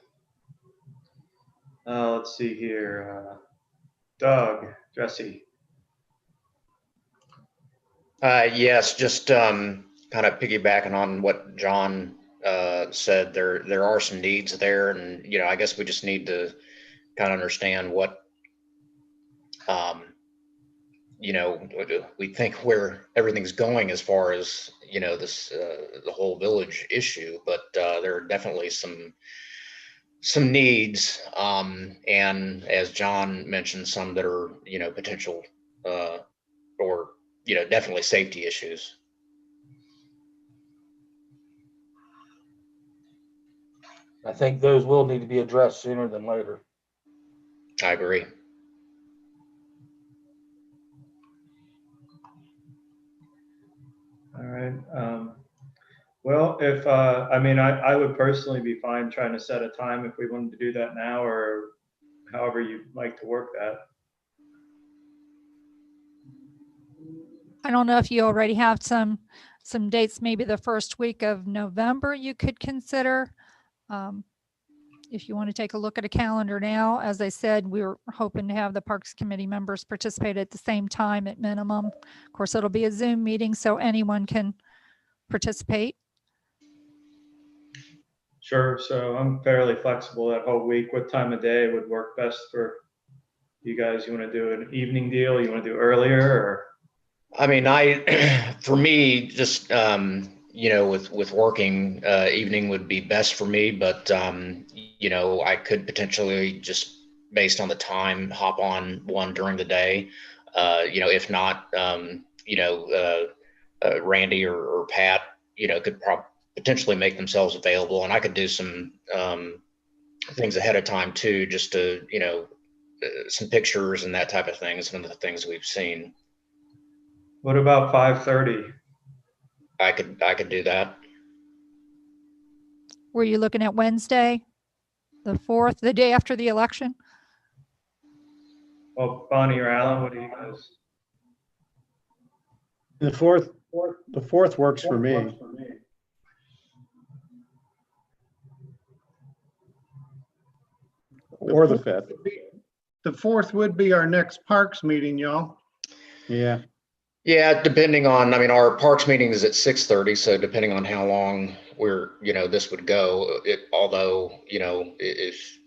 Let's see here. Doug, Jesse. Yes, just kind of piggybacking on what John said, there are some needs there, and I guess we just need to kind of understand what we think where everything's going as far as this the whole village issue, but there are definitely some needs, and as John mentioned, some that are potential or definitely safety issues. I think those will need to be addressed sooner than later. I agree. All right. Well, if I would personally be fine trying to set a time if we wanted to do that now, or however you'd like to work that. I don't know if you already have some dates, maybe the first week of November you could consider. If you want to take a look at a calendar now, as I said, we were hoping to have the Parks Committee members participate at the same time at minimum. Of course, it'll be a Zoom meeting, so anyone can participate. Sure. So I'm fairly flexible that whole week. What time of day would work best for you guys? You want to do an evening deal? You want to do earlier? Or? I mean, for me, just with working, evening would be best for me, but I could potentially, just based on the time, hop on one during the day. If not, Randy or Pat, could potentially make themselves available, and I could do some things ahead of time too, just to some pictures and that type of thing. Some of the things we've seen. What about 5:30? I could do that. Were you looking at Wednesday, the 4th, the day after the election? Well, Bonnie or Alan, what do you guys? The fourth works for me. Or the 5th. The 4th would be our next Parks meeting, y'all. Yeah. Yeah, depending on, our Parks meeting is at 6:30, so depending on how long this would go, although, if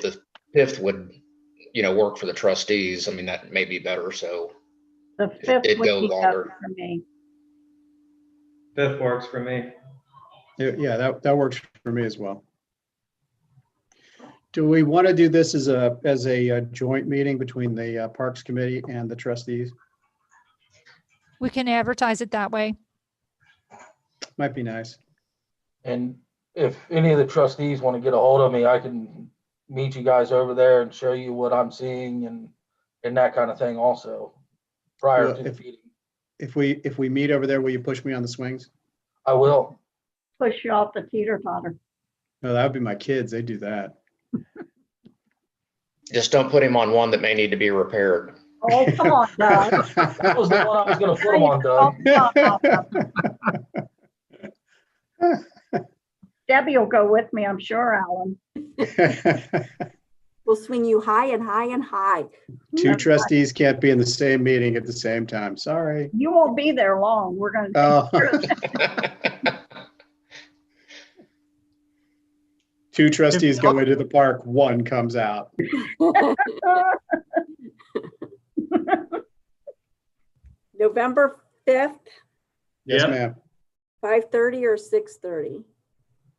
the 5th would, work for the trustees, that may be better, so The 5th it'd would go be longer. better for me. 5th works for me. Yeah, that works for me as well. Do we want to do this as a joint meeting between the Parks Committee and the trustees? We can advertise it that way. Might be nice. And if any of the trustees want to get a hold of me, I can meet you guys over there and show you what I'm seeing and that kind of thing also prior to the meeting. If we meet over there, will you push me on the swings? I will. Push you off the teeter-totter. No, that would be my kids. They do that. Just don't put him on one that may need to be repaired. Oh, come on, Doug. That was the one I was going to put them on, Doug. Debbie will go with me, I'm sure, Alan. We'll swing you high and high and high. Two trustees can't be in the same meeting at the same time. Sorry. You won't be there long. We're going to take care of that. 2 trustees go into the park, 1 comes out. November 5th, Yes, Yep. ma'am. 5:30 or 6:30?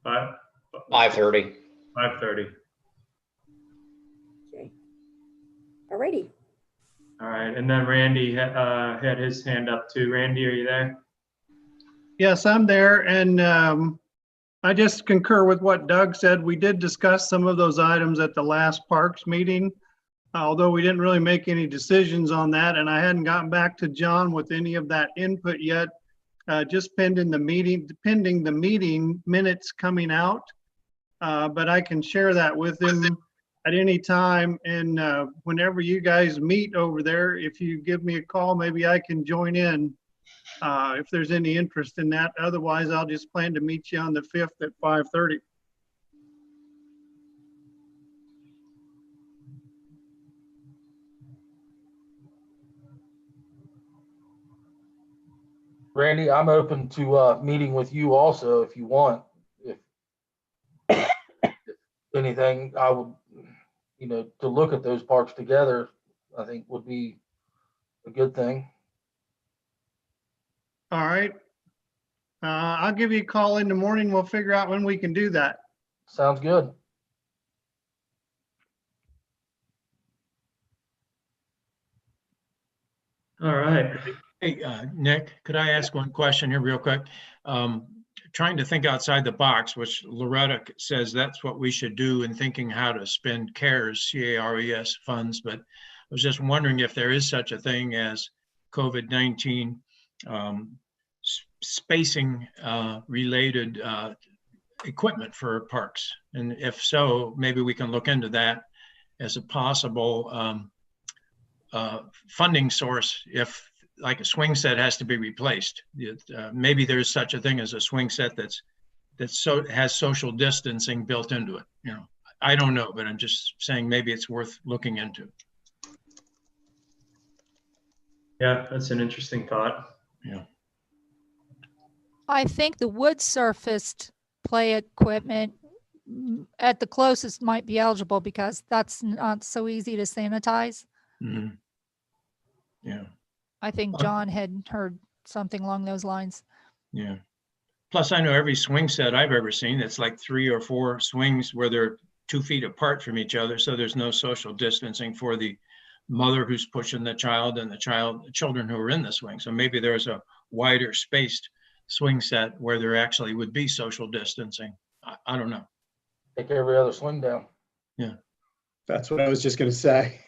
5:30. 5:30. Okay. Alrighty. All right, and then Randy had his hand up too. Randy, are you there? Yes, I'm there, and I just concur with what Doug said. We did discuss some of those items at the last Parks meeting, although we didn't really make any decisions on that, and I hadn't gotten back to John with any of that input yet. Just pending the meeting minutes coming out. But I can share that with him at any time, and whenever you guys meet over there, if you give me a call, maybe I can join in if there's any interest in that. Otherwise, I'll just plan to meet you on the 5th at 5:30. Randy, I'm open to meeting with you also if you want. If anything, I would, to look at those parks together, I think would be a good thing. All right. I'll give you a call in the morning. We'll figure out when we can do that. Sounds good. All right. Hey, Nick, could I ask one question here real quick? Trying to think outside the box, which Loretta says that's what we should do in thinking how to spend CARES, C-A-R-E-S funds. But I was just wondering if there is such a thing as COVID-19 spacing related equipment for parks. And if so, maybe we can look into that as a possible funding source if like a swing set has to be replaced. Maybe there's such a thing as a swing set has social distancing built into it. I don't know, but I'm just saying maybe it's worth looking into. Yeah, that's an interesting thought. Yeah. I think the wood surfaced play equipment at the closest might be eligible because that's not so easy to sanitize. Mm-hmm. Yeah. I think John had heard something along those lines. Yeah. Plus, I know every swing set I've ever seen, it's like 3 or 4 swings where they're 2 feet apart from each other. So there's no social distancing for the mother who's pushing the child and the children who are in the swing. So maybe there's a wider spaced swing set where there actually would be social distancing. I don't know. Take every other swing down. Yeah. That's what I was just going to say.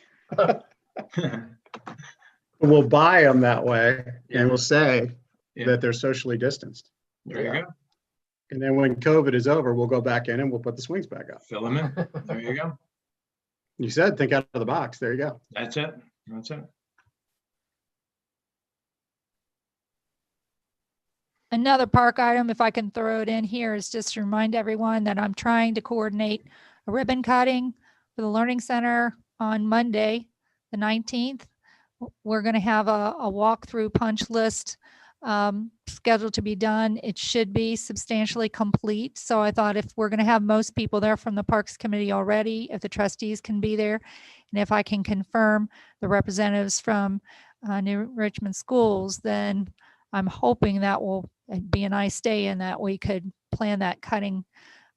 We'll buy them that way, and we'll say that they're socially distanced. There you go. And then when COVID is over, we'll go back in and we'll put the swings back up. Fill them in. There you go. You said think out of the box. There you go. That's it. That's it. Another park item, if I can throw it in here, is just to remind everyone that I'm trying to coordinate a ribbon cutting for the Learning Center on Monday, the 19th. We're going to have a walkthrough punch list scheduled to be done. It should be substantially complete. So I thought if we're going to have most people there from the Parks Committee already, if the trustees can be there, and if I can confirm the representatives from New Richmond Schools, then I'm hoping that will be a nice day and that we could plan that cutting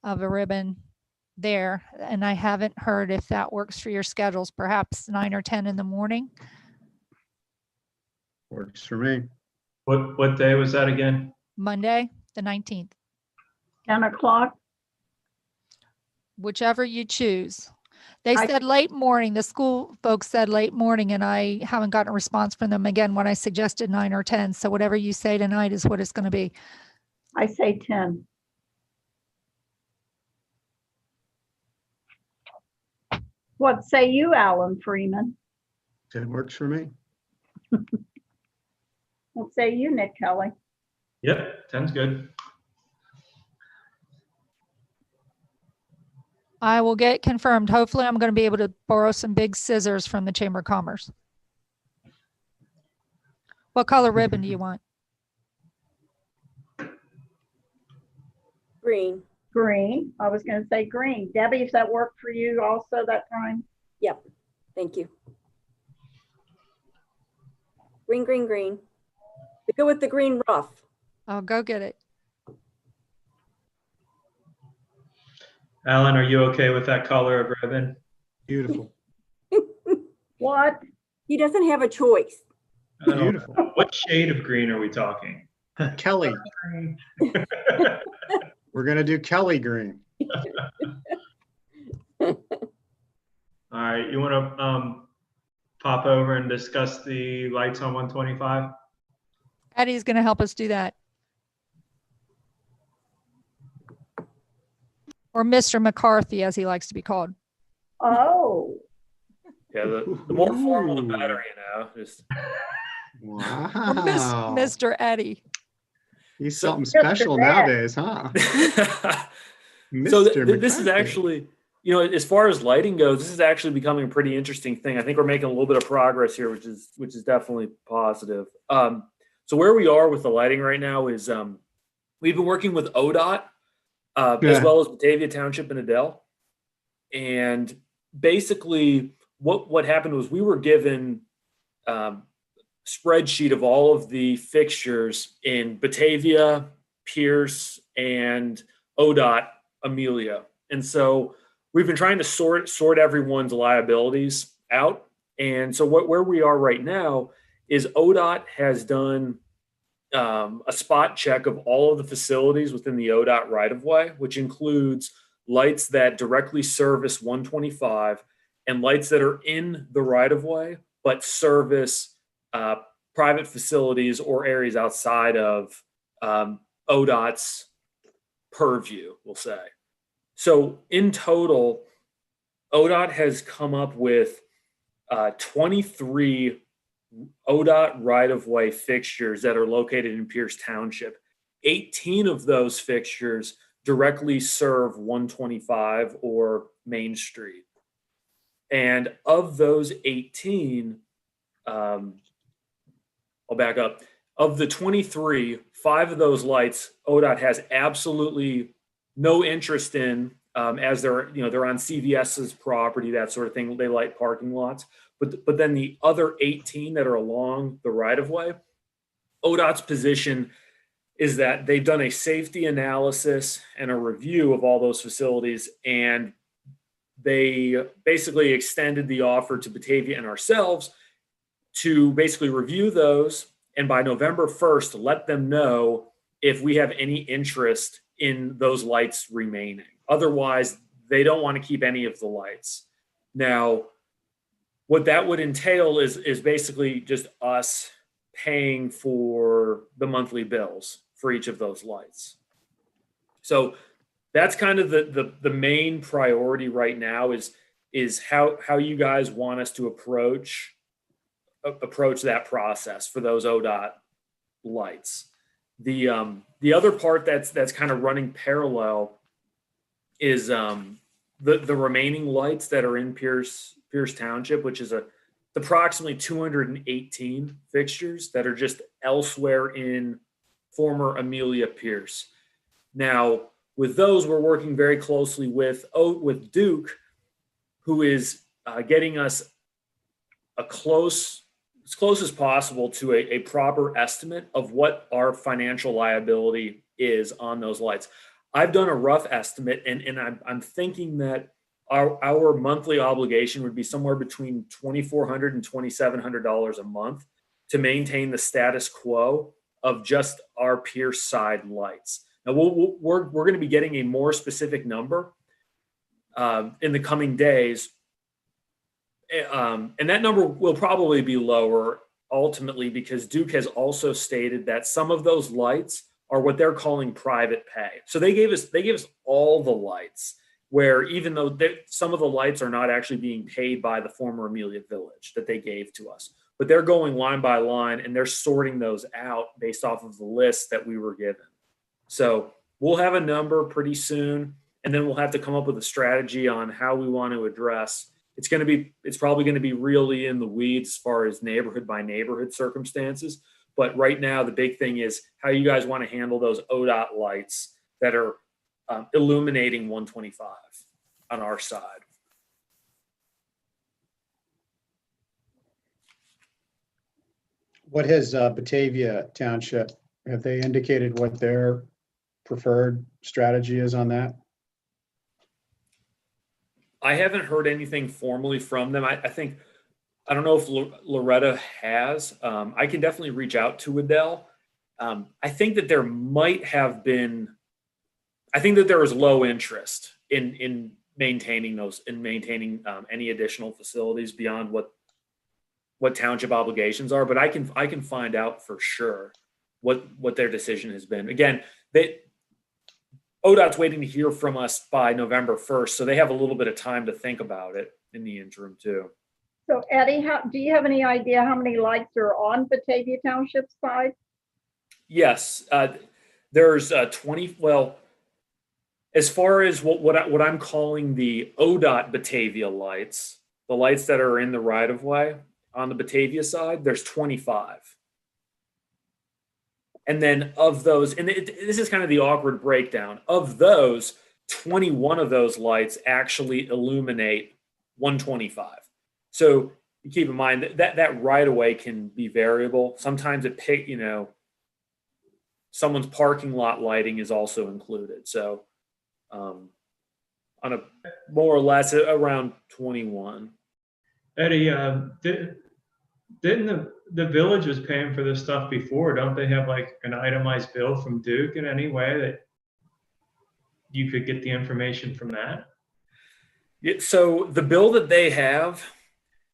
of a ribbon there. And I haven't heard if that works for your schedules, perhaps 9 or 10 in the morning. Works for me. What day was that again? Monday, the 19th. 10 o'clock. Whichever you choose. They said late morning. The school folks said late morning, and I haven't gotten a response from them again when I suggested 9 or 10. So whatever you say tonight is what it's going to be. I say 10. What say you, Alan Freeman? It works for me. What say you, Nick Kelly? Yep, 10's good. I will get confirmed. Hopefully I'm going to be able to borrow some big scissors from the Chamber of Commerce. What color ribbon do you want? Green. Green. I was going to say green. Debbie, does that work for you also that time? Yep, thank you. Green, green, green. To go with the green rough. I'll go get it. Alan, are you okay with that color of ribbon? Beautiful. What? He doesn't have a choice. Beautiful. What shade of green are we talking? Kelly. We're going to do Kelly green. All right, you want to pop over and discuss the lights on 125? Eddie's going to help us do that. Or Mr. McCarthy, as he likes to be called. Oh. Yeah, the more formal, the better, you know. Just Wow. Or Mr. Eddie. He's something special nowadays, huh? So Mr. this is McCarthy. actually, you know, as far as lighting goes, this is actually becoming a pretty interesting thing. I think we're making a little bit of progress here, which is definitely positive. So where we are with the lighting right now is we've been working with ODOT as well as Batavia Township and Adele. And basically what happened was we were given spreadsheet of all of the fixtures in Batavia, Pierce, and ODOT Amelia. And so we've been trying to sort everyone's liabilities out. And so where we are right now is ODOT has done a spot check of all of the facilities within the ODOT right-of-way, which includes lights that directly service 125 and lights that are in the right-of-way but service private facilities or areas outside of ODOT's purview, we'll say. So in total, ODOT has come up with 23 ODOT right-of-way fixtures that are located in Pierce Township. 18 of those fixtures directly serve 125 or Main Street. And of those 18, I'll back up. Of the 23, 5 of those lights, ODOT has absolutely no interest in, as they're on CVS's property, that sort of thing. They light parking lots. But then the other 18 that are along the right-of-way, ODOT's position is that they've done a safety analysis and a review of all those facilities, and they basically extended the offer to Batavia and ourselves to basically review those, and by November 1st, let them know if we have any interest in those lights remaining. Otherwise, they don't want to keep any of the lights. Now, what that would entail is basically just us paying for the monthly bills for each of those lights. So that's kind of the main priority right now is how you guys want us to approach that process for those ODOT lights. The other part that's kind of running parallel is the remaining lights that are in Pierce Township, which is approximately 218 fixtures that are just elsewhere in former Amelia Pierce. Now, with those, we're working very closely with Duke, who is getting us as close as possible to a proper estimate of what our financial liability is on those lights. I've done a rough estimate, and I'm thinking that our monthly obligation would be somewhere between $2,400 and $2,700 a month to maintain the status quo of just our Pierce side lights. Now we're going to be getting a more specific number in the coming days, and that number will probably be lower ultimately because Duke has also stated that some of those lights are what they're calling private pay. So they gave us all the lights, where even though some of the lights are not actually being paid by the former Amelia Village that they gave to us, but they're going line by line and they're sorting those out based off of the list that we were given. So we'll have a number pretty soon, and then we'll have to come up with a strategy on how we want to address. It's probably going to be really in the weeds as far as neighborhood by neighborhood circumstances. But right now, the big thing is how you guys want to handle those ODOT lights that are illuminating 125 on our side. What has Batavia Township, have they indicated what their preferred strategy is on that? I haven't heard anything formally from them. I think, I don't know if Loretta has. I can definitely reach out to Adele. I think that there might have been, I think that there was low interest in maintaining any additional facilities beyond what township obligations are. But I can find out for sure what their decision has been. Again, ODOT's waiting to hear from us by November 1st, so they have a little bit of time to think about it in the interim too. So Eddie, do you have any idea how many lights are on Batavia Township side? Yes, there's 20. Well, as far as what I'm calling the ODOT Batavia lights, the lights that are in the right of way on the Batavia side, there's 25. And then of those, and this is kind of the awkward breakdown, of those, 21 of those lights actually illuminate 125. So you keep in mind that right of way can be variable. Sometimes someone's parking lot lighting is also included. So on a more or less around 21. Eddie, didn't the village was paying for this stuff before? Don't they have like an itemized bill from Duke in any way that you could get the information from that? Yeah, so the bill that they have,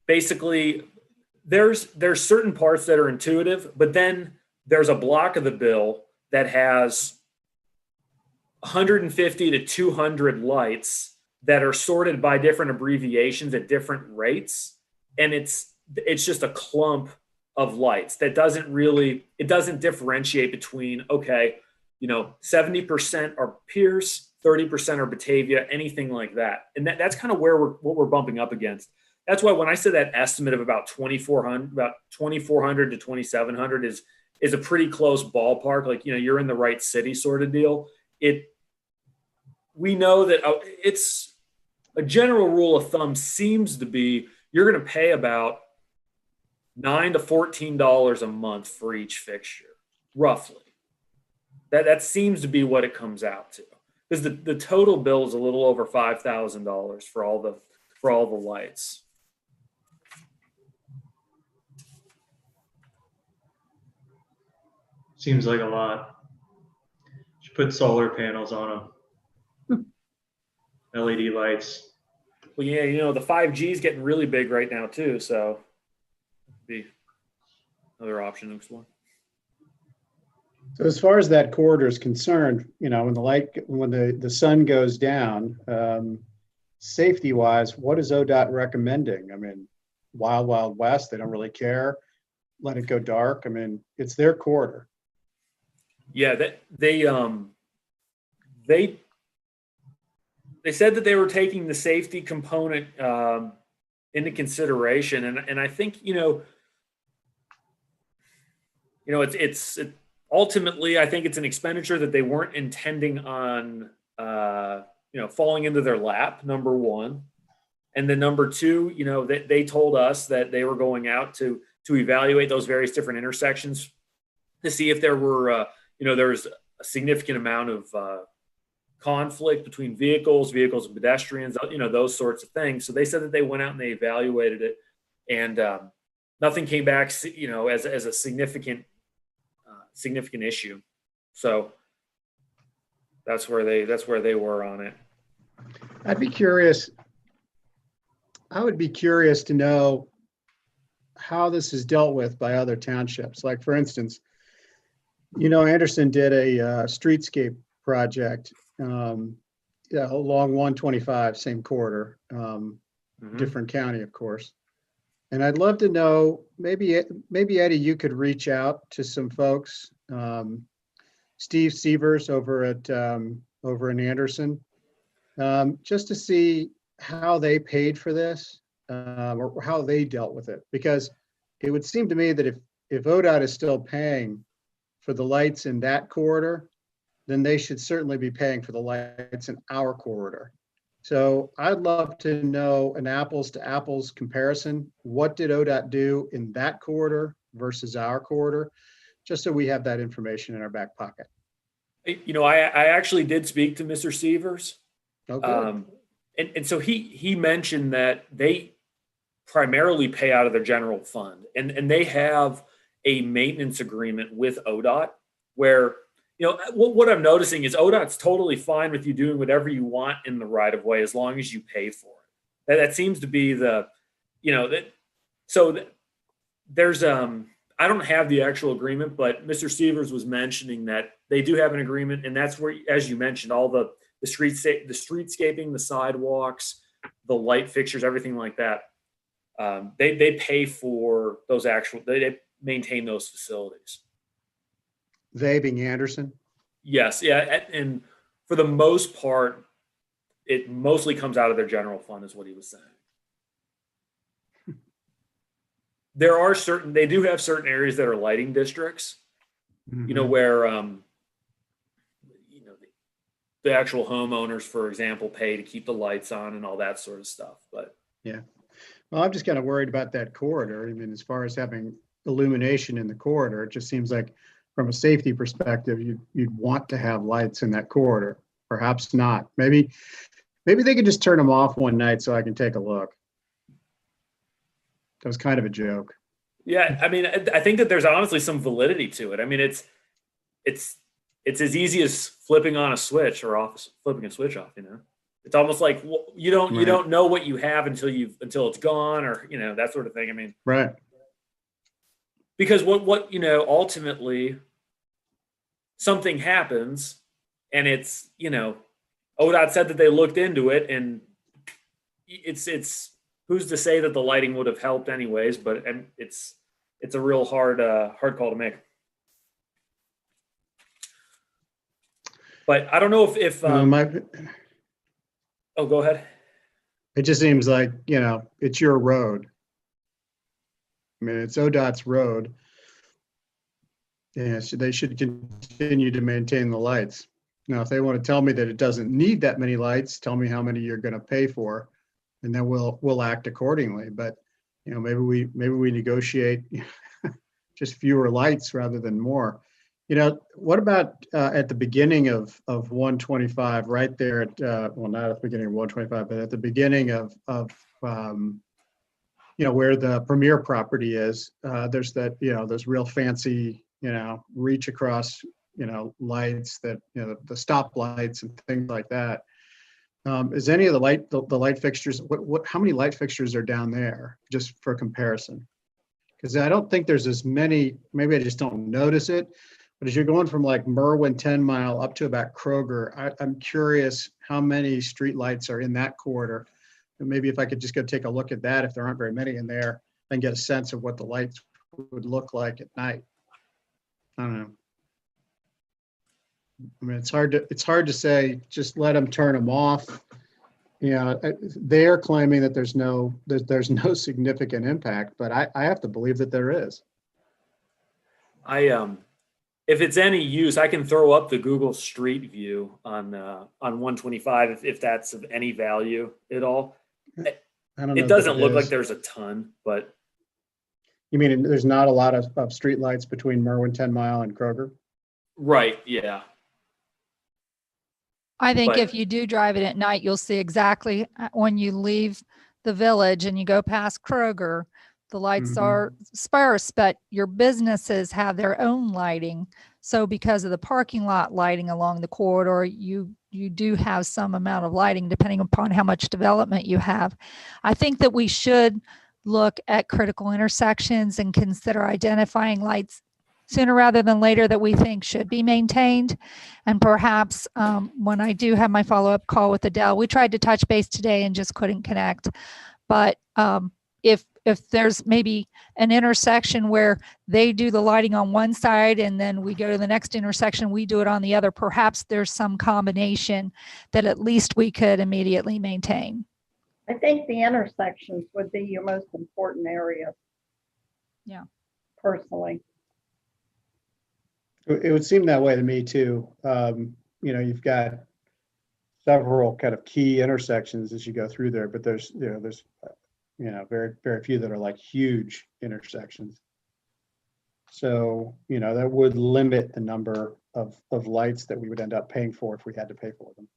basically, there's certain parts that are intuitive, but then there's a block of the bill that has 150 to 200 lights that are sorted by different abbreviations at different rates, and it's just a clump of lights that doesn't differentiate between, okay, 70% are Pierce, 30% are Batavia, anything like that. And that's kind of what we're bumping up against. That's why when I said that estimate of about 2,400 to 2,700 is a pretty close ballpark. Like, you're in the right city sort of deal. We know that it's a general rule of thumb seems to be you're going to pay about $9 to $14 a month for each fixture, roughly. That seems to be what it comes out to, because the total bill is a little over $5,000 for all the lights. Seems like a lot. Should put solar panels on them. LED lights. Well, yeah, the 5G is getting really big right now too, so be another option to explore. So as far as that corridor is concerned, when the sun goes down, safety wise, what is ODOT recommending? I mean, Wild West, they don't really care. Let it go dark. I mean, it's their corridor. Yeah, they said that they were taking the safety component into consideration, and I think it's ultimately, I think it's an expenditure that they weren't intending on falling into their lap, number one. And then number two, they told us that they were going out to evaluate those various different intersections to see if there were there's a significant amount of conflict between vehicles and pedestrians, those sorts of things. So they said that they went out and they evaluated it, and nothing came back, as a significant issue. So that's where they were on it. I would be curious to know how this is dealt with by other townships. Like, for instance, Anderson did a streetscape project along 125, same corridor, different county, of course. And I'd love to know, maybe Eddie, you could reach out to some folks, Steve Sievers over in Anderson, just to see how they paid for this, or how they dealt with it. Because it would seem to me that if ODOT is still paying for the lights in that corridor, then they should certainly be paying for the lights in our corridor. So I'd love to know an apples to apples comparison. What did ODOT do in that corridor versus our corridor? Just so we have that information in our back pocket. You know, I actually did speak to Mr. Sievers. Oh, good. And so he mentioned that they primarily pay out of their general fund, and they have a maintenance agreement with ODOT where, you know, what I'm noticing is ODOT's totally fine with you doing whatever you want in the right of way as long as you pay for it. That seems to be the, you know, that. So there's I don't have the actual agreement, but Mr. Sievers was mentioning that they do have an agreement, and that's where, as you mentioned, all the streetscaping, the sidewalks, the light fixtures, everything like that. They pay for those they maintain those facilities. They being Anderson? Yes, yeah, and for the most part, it mostly comes out of their general fund, is what he was saying. There are they do have certain areas that are lighting districts, you know, where, you know, the actual homeowners, for example, pay to keep the lights on and all that sort of stuff. But yeah, well, I'm just kind of worried about that corridor. I mean, as far as having illumination in the corridor, it just seems like from a safety perspective, you'd want to have lights in that corridor. Perhaps not. Maybe they could just turn them off one night so I can take a look. That was kind of a joke. Yeah, I mean, I think that there's honestly some validity to it. I mean, it's as easy as flipping on a switch or flipping a switch off. You know, it's almost like you don't know what you have until it's gone, or, you know, that sort of thing. I mean, right. Because what you know, ultimately, something happens, and it's, you know, ODOT said that they looked into it, and it's who's to say that the lighting would have helped anyways, but it's a real hard call to make. But I don't know if oh, go ahead. It just seems like, you know, it's your road. I mean, it's ODOT's road. Yeah, so they should continue to maintain the lights. Now, if they want to tell me that it doesn't need that many lights, tell me how many you're going to pay for, and then we'll act accordingly. But, you know, maybe we negotiate just fewer lights rather than more. You know, what about at the beginning of 125, right there at well, not at the beginning of 125, but at the beginning of you know, where the Premier property is, there's that, you know, those real fancy, you know, reach across, you know, lights that, you know, the stop lights and things like that. Is any of the light fixtures, how many light fixtures are down there, just for comparison? Because I don't think there's as many, maybe I just don't notice it, but as you're going from like Merwin 10 Mile up to about Kroger, I'm curious how many street lights are in that corridor. And maybe if I could just go take a look at that, if there aren't very many in there, and get a sense of what the lights would look like at night. I don't know. I mean, it's hard to say, just let them turn them off. You know, they're claiming that there's no significant impact, but I have to believe that there is. If it's any use, I can throw up the Google Street View on 125 if that's of any value at all. It doesn't look like there's a ton, but. You mean there's not a lot of street lights between Merwin 10 Mile and Kroger? Right, yeah. I think if you do drive it at night, you'll see exactly when you leave the village and you go past Kroger, the lights are sparse, but your businesses have their own lighting. So because of the parking lot lighting along the corridor, you do have some amount of lighting depending upon how much development you have. I think that we should look at critical intersections and consider identifying lights sooner rather than later that we think should be maintained. And perhaps when I do have my follow-up call with Adele, we tried to touch base today and just couldn't connect. But if there's maybe an intersection where they do the lighting on one side and then we go to the next intersection, we do it on the other, perhaps there's some combination that at least we could immediately maintain. I think the intersections would be your most important area. Yeah. Personally. It would seem that way to me too. You've got several kind of key intersections as you go through there, but there's very, very few that are like huge intersections. So, that would limit the number of lights that we would end up paying for if we had to pay for them.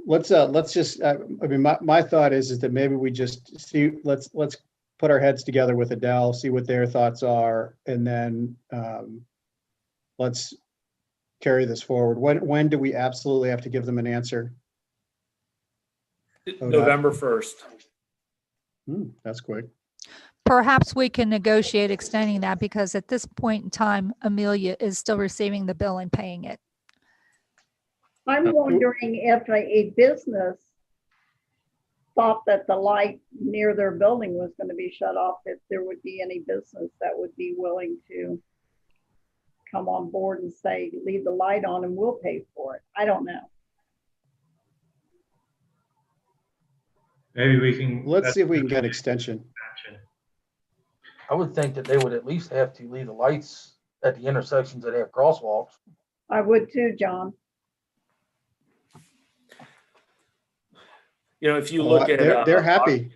Let's just, my thought is that maybe we just see, let's put our heads together with Adele, see what their thoughts are, and then let's carry this forward. When do we absolutely have to give them an answer? November 1st. That's quick. Perhaps we can negotiate extending that, because at this point in time, Amelia is still receiving the bill and paying it. I'm wondering if a business thought that the light near their building was going to be shut off, if there would be any business that would be willing to come on board and say, leave the light on and we'll pay for it. I don't know. Maybe we can. Let's see if we can get extension. I would think that they would at least have to leave the lights at the intersections that have crosswalks. I would too, John. If you look at they're happy.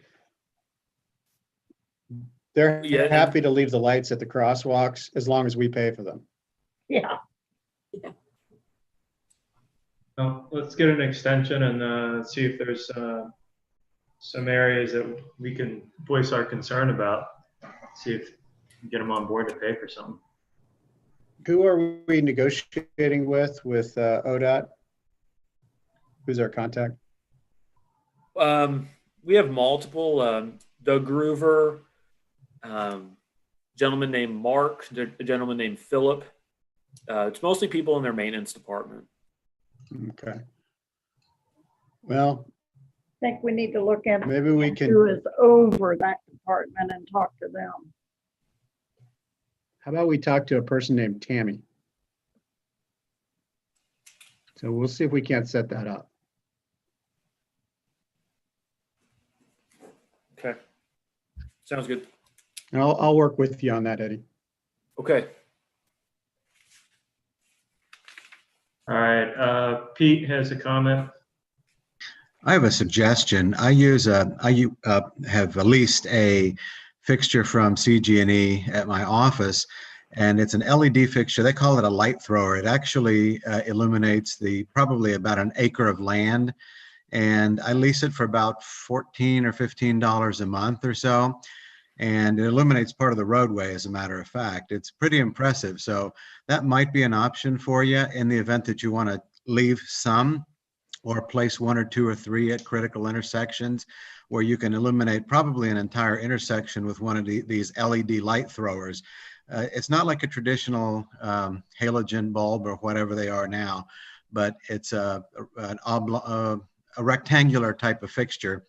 They're happy to leave the lights at the crosswalks as long as we pay for them. Yeah. Well, let's get an extension and see if there's some areas that we can voice our concern about. See if we can get them on board to pay for something. Who are we negotiating with ODOT? Who's our contact? We have multiple. Doug Groover, gentleman named Mark, a gentleman named Philip. It's mostly people in their maintenance department. Okay. Well, I think we need to look at maybe we can. Who is over that department and talk to them. How about we talk to a person named Tammy? So we'll see if we can't set that up. Okay. Sounds good. And I'll work with you on that, Eddie. Okay. All right. Pete has a comment. I have a suggestion. I have leased a fixture from CG&E at my office, and it's an LED fixture. They call it a light thrower. It actually illuminates probably about an acre of land, and I lease it for about $14 or $15 a month or so, and it illuminates part of the roadway, as a matter of fact. It's pretty impressive. So that might be an option for you in the event that you want to leave some or place 1 or 2 or 3 at critical intersections where you can illuminate probably an entire intersection with one of these LED light throwers. It's not like a traditional halogen bulb or whatever they are now, but it's a rectangular type of fixture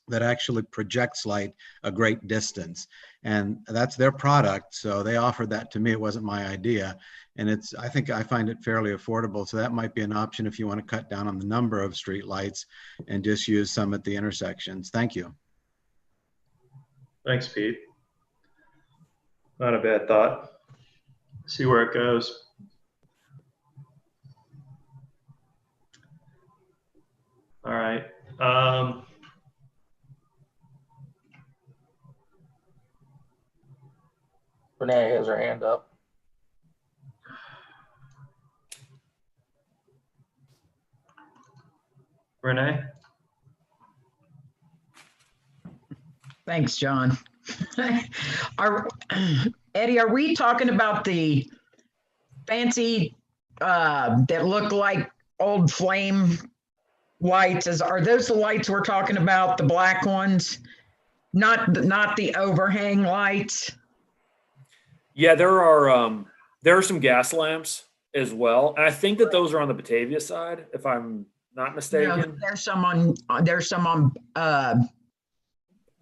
that actually projects light a great distance. And that's their product. So they offered that to me. It wasn't my idea. And I think I find it fairly affordable. So that might be an option if you want to cut down on the number of street lights and just use some at the intersections. Thank you. Thanks, Pete. Not a bad thought. See where it goes. All right. Renee has her hand up. Renee? Thanks, John. Eddie, are we talking about the fancy that look like old flame lights? Are those the lights we're talking about, the black ones? Not the overhang lights? Yeah, there are some gas lamps as well. And I think that those are on the Batavia side, if I'm not mistaken. No, there's some on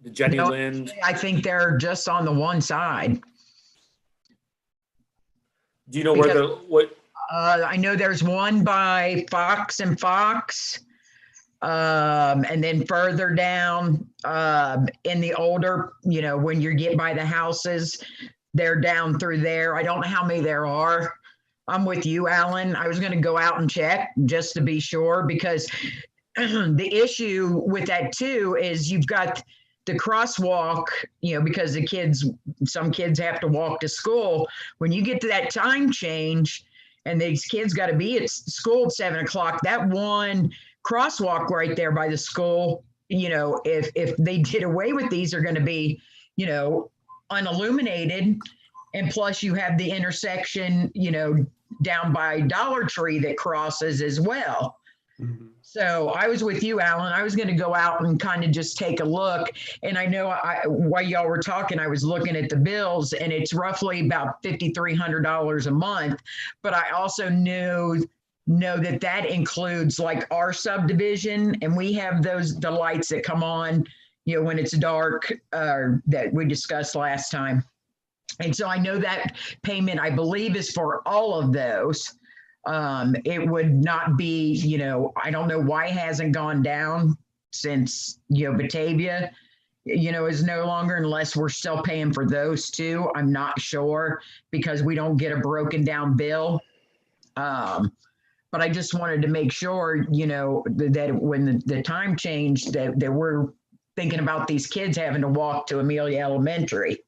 the Jenny no, Lind. I think they're just on the one side. Do you know where what? I know there's one by Fox and Fox, and then further down in the older, when you get by the houses, they're down through there. I don't know how many there are. I'm with you, Alan. I was going to go out and check just to be sure, because the issue with that too is you've got the crosswalk, because some kids have to walk to school. When you get to that time change and these kids got to be at school at 7 o'clock, that one crosswalk right there by the school, if they did away with these, are going to be, unilluminated. And plus you have the intersection, down by Dollar Tree that crosses as well. Mhm. So I was with you, Alan. I was going to go out and kind of just take a look. And I know while y'all were talking, I was looking at the bills, and it's roughly about $5,300 a month. But I also know that includes like our subdivision, and we have the lights that come on, when it's dark, that we discussed last time. And so I know that payment, I believe, is for all of those. It would not be, I don't know why it hasn't gone down since, Batavia, is no longer, unless we're still paying for those two. I'm not sure, because we don't get a broken down bill. But I just wanted to make sure, that when the time changed, that we're thinking about these kids having to walk to Amelia Elementary.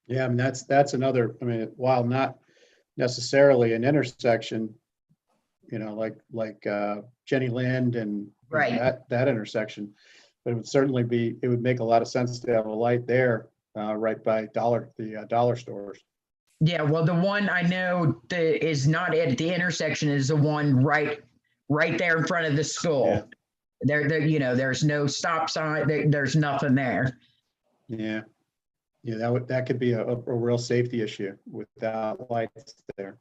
Yeah, I mean, that's another, while not necessarily an intersection, like Jenny Lind and Right. that intersection, but it would certainly it would make a lot of sense to have a light there, right by the dollar stores. Yeah, well, the one I know that is not at the intersection is the one right there in front of the school. Yeah. There's no stop sign. There's nothing there. Yeah. Yeah, that could be a real safety issue without lights there.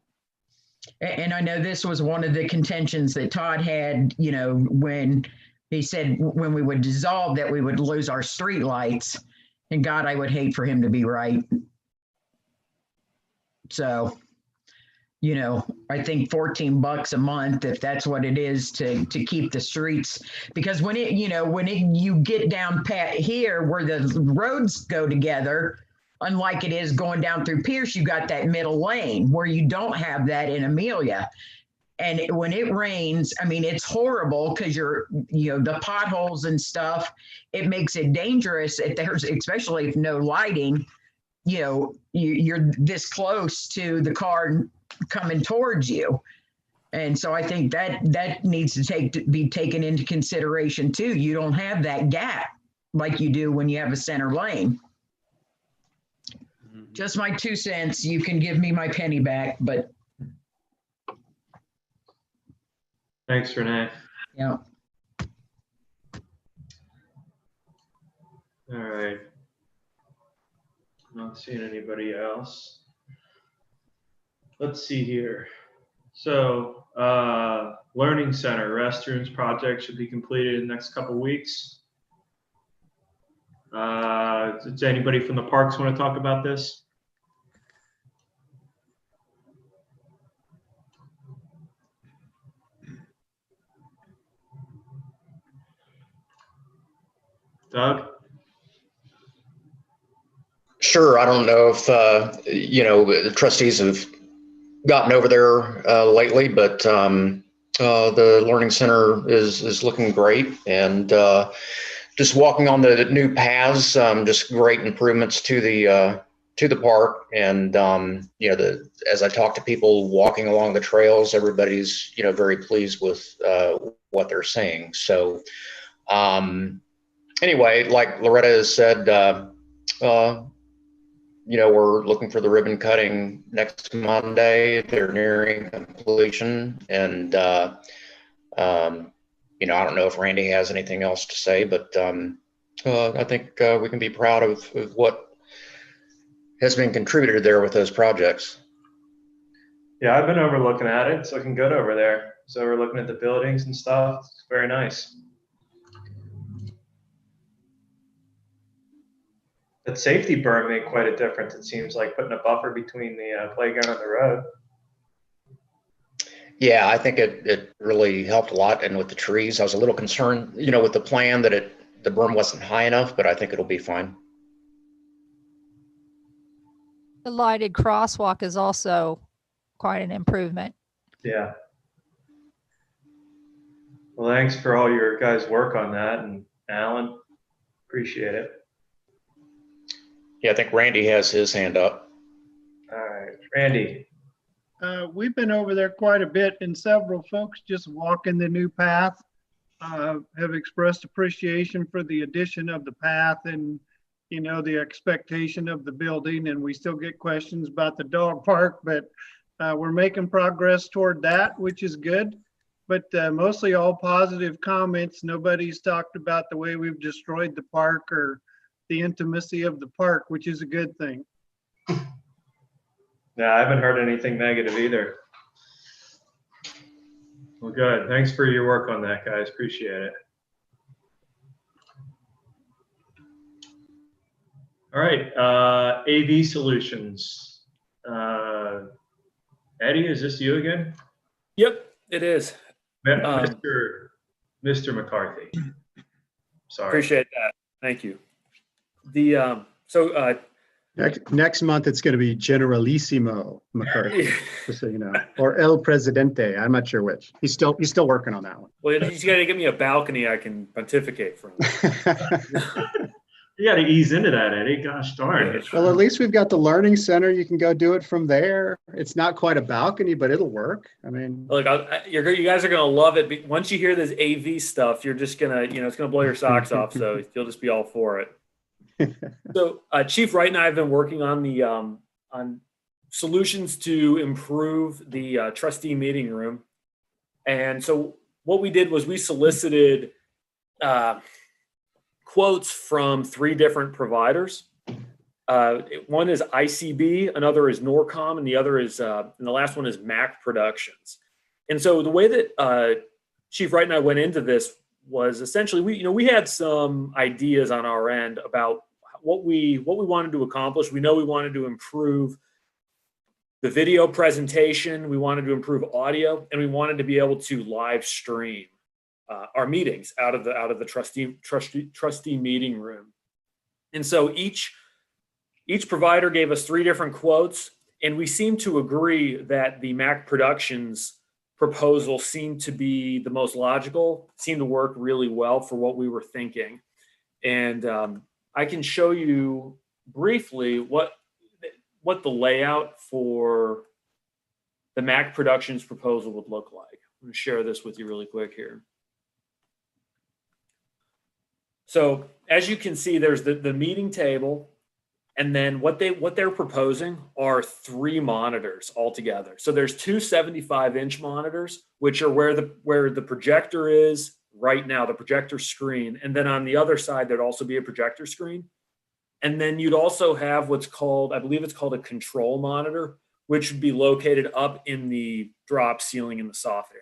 And I know this was one of the contentions that Todd had, when he said when we would dissolve that we would lose our street lights. And God, I would hate for him to be right. So, I think $14 a month, if that's what it is to keep the streets, because when you get down here where the roads go together, unlike it is going down through Pierce, you got that middle lane where you don't have that in Amelia. And when it rains, it's horrible, because the potholes and stuff, it makes it dangerous if there's, especially if no lighting, you're this close to the car coming towards you. And so I think that needs to be taken into consideration too. You don't have that gap like you do when you have a center lane. Just my 2 cents. You can give me my penny back, but. Thanks, Renee. Yeah. All right. Not seeing anybody else. Let's see here. So, Learning Center restrooms project should be completed in the next couple weeks. Does anybody from the parks want to talk about this? Doug? Sure. I don't know if, the trustees have gotten over there lately, but the Learning Center is looking great, and just walking on the new paths, just great improvements to the park. And as I talk to people walking along the trails, everybody's very pleased with what they're saying. So anyway, like Loretta has said, we're looking for the ribbon cutting next Monday. They're nearing completion, and I don't know if Randy has anything else to say, but I think we can be proud of what has been contributed there with those projects. Yeah, I've been over looking at it. It's looking good over there. So we're looking at the buildings and stuff. It's very nice. That safety berm made quite a difference. It seems like putting a buffer between the playground and the road. Yeah, I think it really helped a lot. And with the trees, I was a little concerned, with the plan that the berm wasn't high enough, but I think it'll be fine. The lighted crosswalk is also quite an improvement. Yeah. Well, thanks for all your guys' work on that, and Alan, appreciate it. Yeah, I think Randy has his hand up. All right, Randy. We've been over there quite a bit, and several folks just walking the new path have expressed appreciation for the addition of the path and, you know, the expectation of the building. And we still get questions about the dog park, but we're making progress toward that, which is good. But mostly all positive comments. Nobody's talked about the way we've destroyed the park or the intimacy of the park, which is a good thing. Yeah, I haven't heard anything negative either. Well, good. Thanks for your work on that, guys. Appreciate it. All right, AV Solutions. Eddie, is this you again? Yep, it is. Mr. McCarthy. Sorry. Appreciate that. Thank you. Next month, it's going to be Generalissimo McCarthy, just so you know, or El Presidente. I'm not sure which. He's still working on that one. Well, he's got to give me a balcony I can pontificate from. You got to ease into that, Eddie. Gosh darn. Well, at least we've got the learning center. You can go do it from there. It's not quite a balcony, but it'll work. I mean, look, you guys are going to love it. Once you hear this AV stuff, you're just going to, it's going to blow your socks off. So you'll just be all for it. So Chief Wright and I have been working on the on solutions to improve the trustee meeting room. And so what we did was we solicited quotes from 3 different providers. One is ICB, another is Norcom, and the other is, and the last one is Mac Productions. And so the way that Chief Wright and I went into this was essentially we had some ideas on our end about what we wanted to accomplish. We know we wanted to improve the video presentation, we wanted to improve audio, and we wanted to be able to live stream our meetings out of the trustee meeting room. And so each provider gave us 3 different quotes, and we seemed to agree that the Mac Productions proposal seemed to be the most logical, seemed to work really well for what we were thinking. And I can show you briefly what the layout for the Mac Productions proposal would look like. I'm going to share this with you really quick here. So as you can see, there's the meeting table, and then what they're proposing are 3 monitors altogether. So there's 2 75-inch monitors, which are where the projector is right now, the projector screen. And then on the other side, there'd also be a projector screen. And then you'd also have what's called, I believe it's called a control monitor, which would be located up in the drop ceiling in the soffit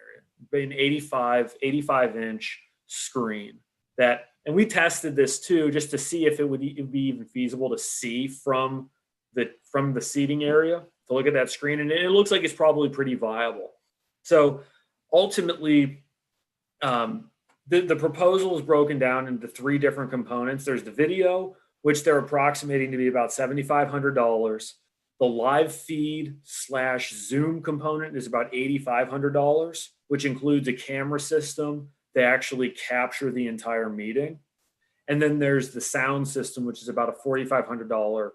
area, an 85-inch screen that. And we tested this too, just to see if it would be even feasible to see from the seating area, to look at that screen. And it looks like it's probably pretty viable. So ultimately, the proposal is broken down into 3 different components. There's the video, which they're approximating to be about $7,500. The live feed / Zoom component is about $8,500, which includes a camera system. They actually capture the entire meeting. And then there's the sound system, which is about a $4,500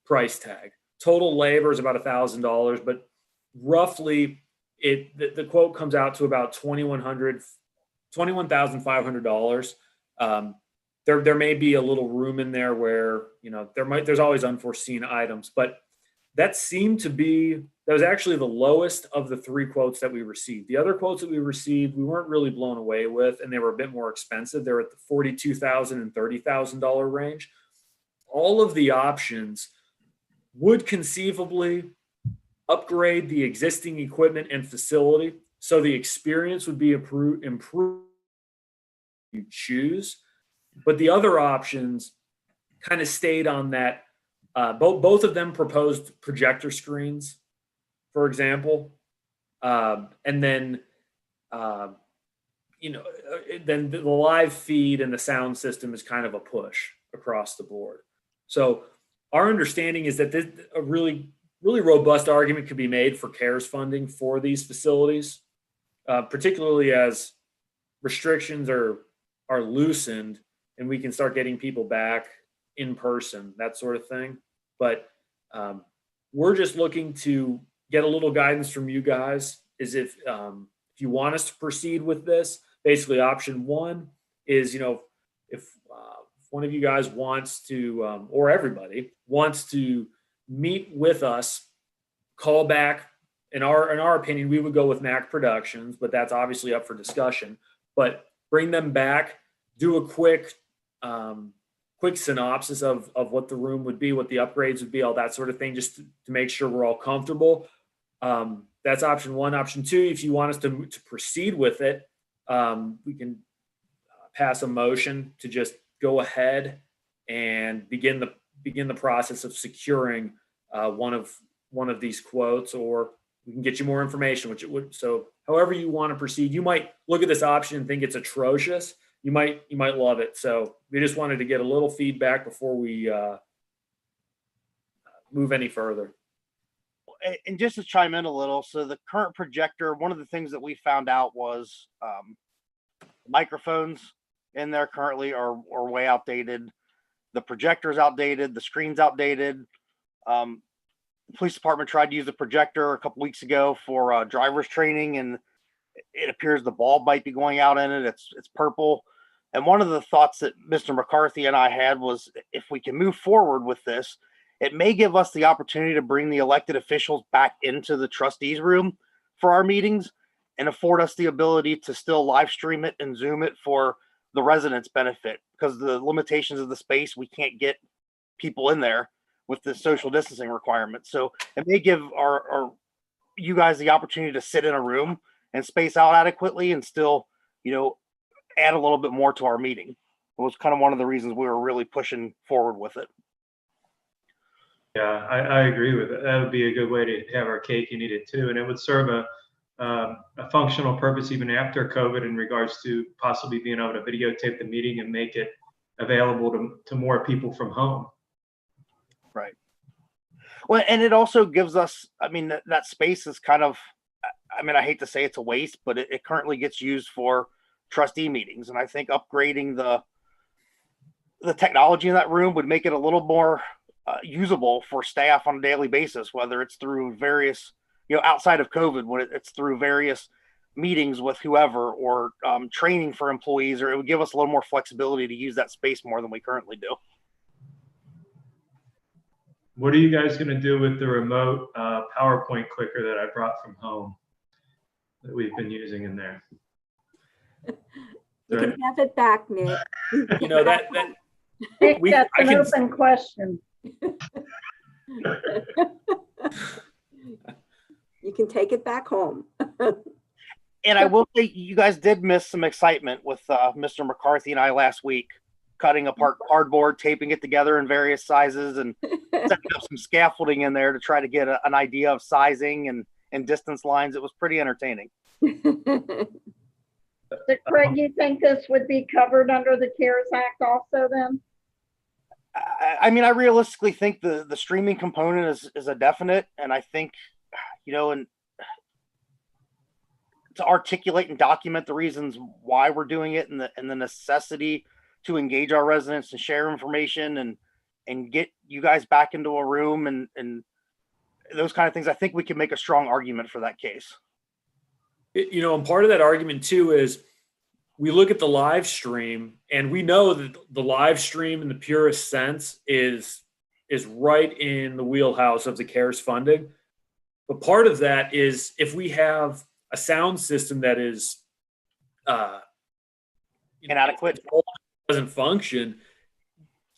price tag. Total labor is about $1,000, but roughly the quote comes out to about $21,500. There may be a little room in there where, there's always unforeseen items, but that was actually the lowest of the 3 quotes that we received. The other quotes that we received, we weren't really blown away with, and they were a bit more expensive. They were at the $42,000 and $30,000 range. All of the options would conceivably upgrade the existing equipment and facility, so the experience would be improved you choose. But the other options kind of stayed on that. Both of them proposed projector screens, for example, and then then the live feed and the sound system is kind of a push across the board. So our understanding is that this a really robust argument could be made for CARES funding for these facilities, particularly as restrictions are loosened and we can start getting people back in person, that sort of thing. But we're just looking to get a little guidance from you guys. Is if you want us to proceed with this, basically option one is, if one of you guys wants to, or everybody wants to meet with us, call back. In our opinion, we would go with Mac Productions, but that's obviously up for discussion. But bring them back, do a quick synopsis of what the room would be, what the upgrades would be, all that sort of thing, just to make sure we're all comfortable. That's option one. Option two, if you want us to proceed with it, we can pass a motion to just go ahead and begin the process of securing one of these quotes, or we can get you more information, which it would. So however you want to proceed, you might look at this option and think it's atrocious. You might love it. So we just wanted to get a little feedback before we move any further. And just to chime in a little, so the current projector, one of the things that we found out was microphones in there currently are way outdated. The projector is outdated. The screen's outdated. The police department tried to use the projector a couple weeks ago for driver's training, and it appears the bulb might be going out in it. It's purple. And one of the thoughts that Mr. McCarthy and I had was, if we can move forward with this, it may give us the opportunity to bring the elected officials back into the trustees room for our meetings and afford us the ability to still live stream it and Zoom it for the residents' benefit, because the limitations of the space, we can't get people in there with the social distancing requirements. So it may give our you guys the opportunity to sit in a room and space out adequately and still, add a little bit more to our meeting. It was kind of one of the reasons we were really pushing forward with it. Yeah, I agree with it. That would be a good way to have our cake and eat it too. And it would serve a functional purpose even after COVID, in regards to possibly being able to videotape the meeting and make it available to more people from home. Right. Well, and it also gives us, that space is kind of, I hate to say it's a waste, but it currently gets used for trustee meetings. And I think upgrading the technology in that room would make it a little more usable for staff on a daily basis, whether it's through various, outside of COVID, when it's through various meetings with whoever, or training for employees, or it would give us a little more flexibility to use that space more than we currently do. What are you guys going to do with the remote PowerPoint clicker that I brought from home that we've been using in there? You can have it back, Nick. That's an open question. You can take it back home. And I will say, you guys did miss some excitement with Mr. McCarthy and I last week, cutting apart cardboard, taping it together in various sizes, and setting up some scaffolding in there to try to get an idea of sizing and distance lines. It was pretty entertaining. So Craig, you think this would be covered under the CARES Act also then? I realistically think the streaming component is a definite, and I think, and to articulate and document the reasons why we're doing it, and the necessity to engage our residents and share information and get you guys back into a room and those kind of things, I think we can make a strong argument for that case. And part of that argument too is we look at the live stream, and we know that the live stream in the purest sense is right in the wheelhouse of the CARES funding. But part of that is, if we have a sound system that is inadequate, doesn't function,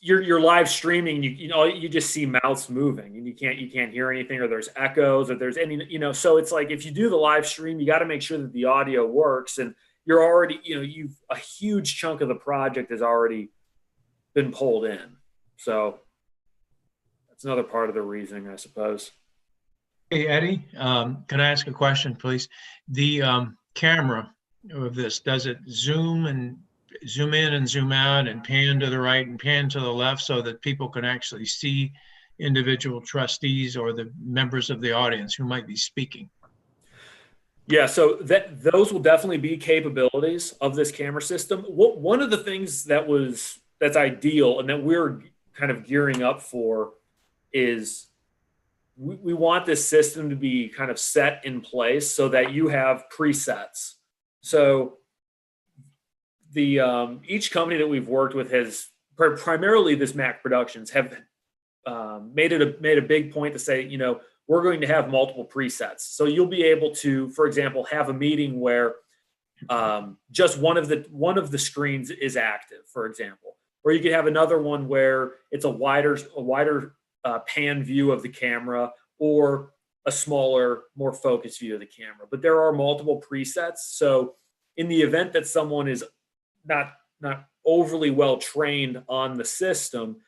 you're live streaming, you just see mouths moving, and you can't hear anything, or there's echoes, or there's any, so it's like, if you do the live stream, you got to make sure that the audio works, and you're already, you've a huge chunk of the project has already been pulled in. So that's another part of the reasoning, I suppose. Hey, Eddie, can I ask a question, please? The camera of this, does it zoom in and zoom out and pan to the right and pan to the left so that people can actually see individual trustees or the members of the audience who might be speaking? Yeah, so those will definitely be capabilities of this camera system. One of the things that's ideal and that we're kind of gearing up for is we want this system to be kind of set in place so that you have presets. So the each company that we've worked with has primarily this Mac Productions have made a big point to say, you know, we're going to have multiple presets. So you'll be able to, for example, have a meeting where just one of the screens is active, for example, or you could have another one where it's a wider pan view of the camera, or a smaller, more focused view of the camera. But there are multiple presets. So in the event that someone is not overly well trained on the system,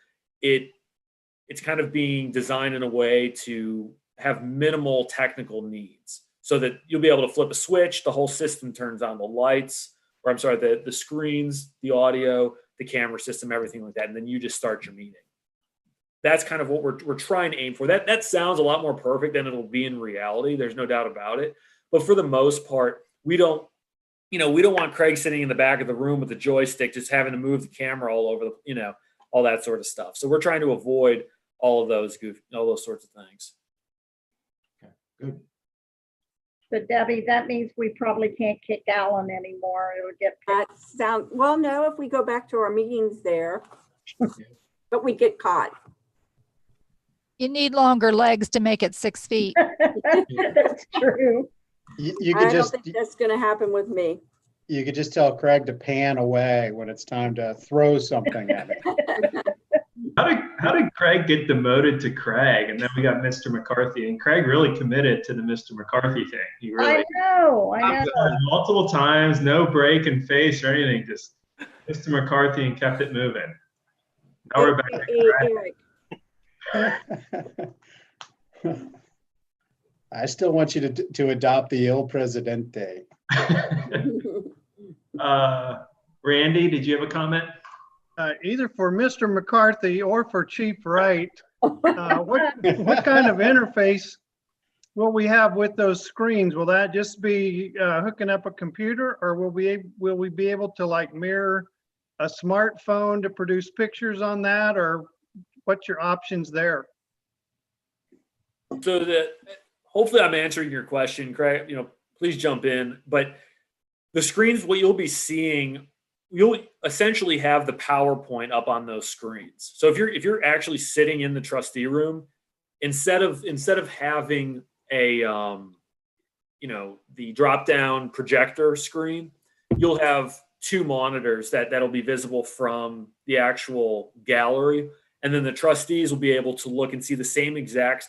it's kind of being designed in a way to have minimal technical needs, so that you'll be able to flip a switch, the whole system turns on, the lights, or I'm sorry, the screens, the audio, the camera system, everything like that, and then you just start your meeting. That's kind of what we're trying to aim for. That sounds a lot more perfect than it'll be in reality. There's no doubt about it. But for the most part, we don't want Craig sitting in the back of the room with the joystick, just having to move the camera all over all that sort of stuff. So we're trying to avoid all those sorts of things. Okay, good. But Debbie, that means we probably can't kick Alan anymore. It'll get well, no, if we go back to our meetings there, but we get caught. You need longer legs to make it 6 feet. That's true. You I could don't just, think that's going to happen with me. you could just tell Craig to pan away when it's time to throw something at him. How did Craig get demoted to Craig, and then we got Mr. McCarthy? And Craig really committed to the Mr. McCarthy thing. He really I know. multiple times, no break in face or anything, just Mr. McCarthy, and kept it moving. Now we're back to Craig. I still want you to adopt the Il Presidente. Randy, did you have a comment? Either for Mr. McCarthy or for Chief Wright, what kind of interface will we have with those screens? Will that just be hooking up a computer, or will we be able to like mirror a smartphone to produce pictures on that, or what's your options there? So hopefully I'm answering your question, Craig. Please jump in. But the screens, what you'll be seeing, you'll essentially have the PowerPoint up on those screens. So if you're actually sitting in the trustee room, instead of having a the drop down projector screen, you'll have two monitors that'll be visible from the actual gallery, and then the trustees will be able to look and see the same exact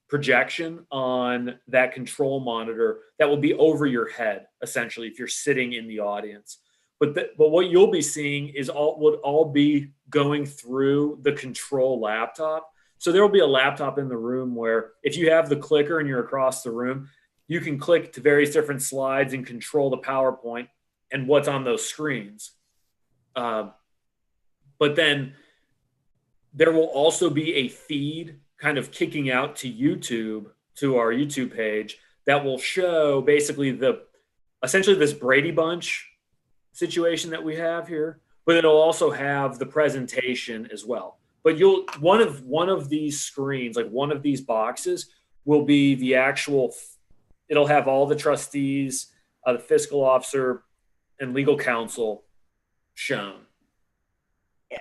projection on that control monitor that will be over your head, essentially, if you're sitting in the audience. But what you'll be seeing would all be going through the control laptop. So there will be a laptop in the room where if you have the clicker and you're across the room, you can click to various different slides and control the PowerPoint and what's on those screens. But then there will also be a feed kind of kicking out to YouTube, to our YouTube page, that will show basically essentially this Brady Bunch situation that we have here, but it'll also have the presentation as well. But one of these screens, like one of these boxes, will be the actual. It'll have all the trustees, the fiscal officer, and legal counsel shown.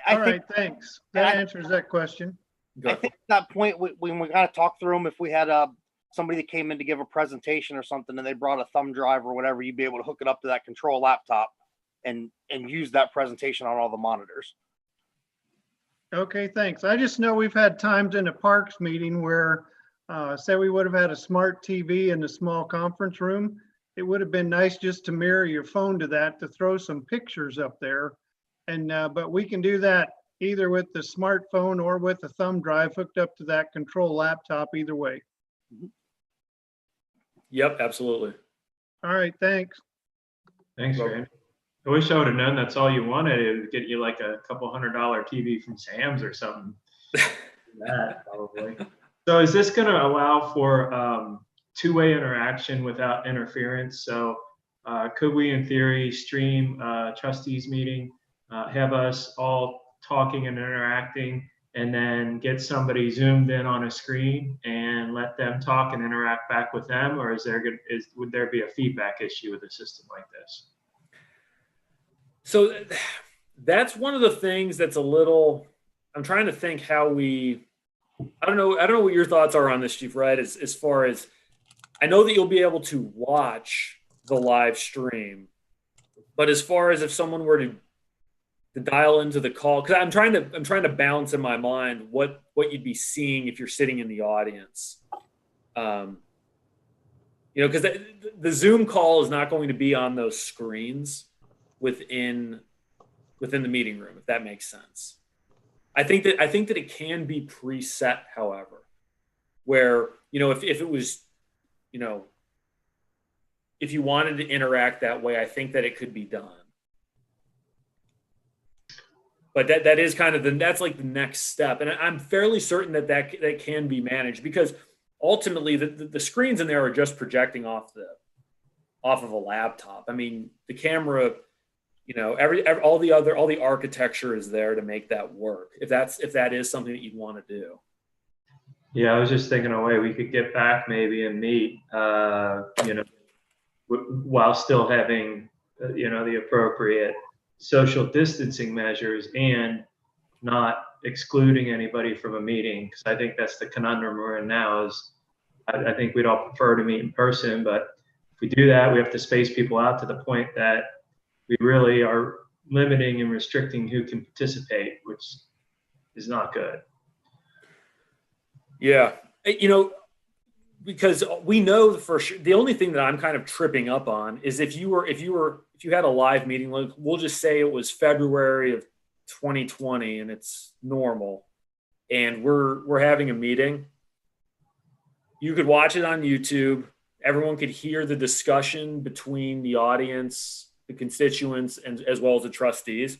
All right, thanks. That answers that question. I think at that point, when we kind of talked through them, if we had somebody that came in to give a presentation or something and they brought a thumb drive or whatever, you'd be able to hook it up to that control laptop and use that presentation on all the monitors. Okay, thanks. I just know we've had times in a parks meeting where, say we would have had a smart TV in the small conference room. It would have been nice just to mirror your phone to that, to throw some pictures up there. And but we can do that either with the smartphone or with a thumb drive hooked up to that control laptop, either way. Yep, absolutely. All right, thanks. Thanks, Randy. I wish I would have known that's all you wanted. It would get you like a couple $100 TV from Sam's or something. that probably. So is this going to allow for two-way interaction without interference? So could we, in theory, stream trustees meeting, have us all talking and interacting, and then get somebody zoomed in on a screen and let them talk and interact back with them? Or would there be a feedback issue with a system like this? So that's one of the things that's a little, I'm trying to think how we, I don't know what your thoughts are on this, Chief Wright, as far as, I know that you'll be able to watch the live stream, but as far as if someone were to dial into the call, because I'm trying to balance in my mind what you'd be seeing if you're sitting in the audience. Because the Zoom call is not going to be on those screens within the meeting room, if that makes sense. I think that it can be preset, however, where, if it was, if you wanted to interact that way, I think that it could be done. But that is kind of that's like the next step. And I'm fairly certain that can be managed, because ultimately the screens in there are just projecting off of a laptop. I mean, the camera, all the architecture is there to make that work. If that is something that you'd want to do. Yeah, I was just thinking a way we could get back maybe and meet, while still having, the appropriate social distancing measures and not excluding anybody from a meeting. Because I think that's the conundrum we're in now. Is I think we'd all prefer to meet in person, but if we do that, we have to space people out to the point that we really are limiting and restricting who can participate, which is not good. Yeah. Because we know for sure, the only thing that I'm kind of tripping up on is if you had a live meeting, like we'll just say it was February of 2020 and it's normal and we're having a meeting, you could watch it on YouTube. Everyone could hear the discussion between the audience, the constituents, and as well as the trustees.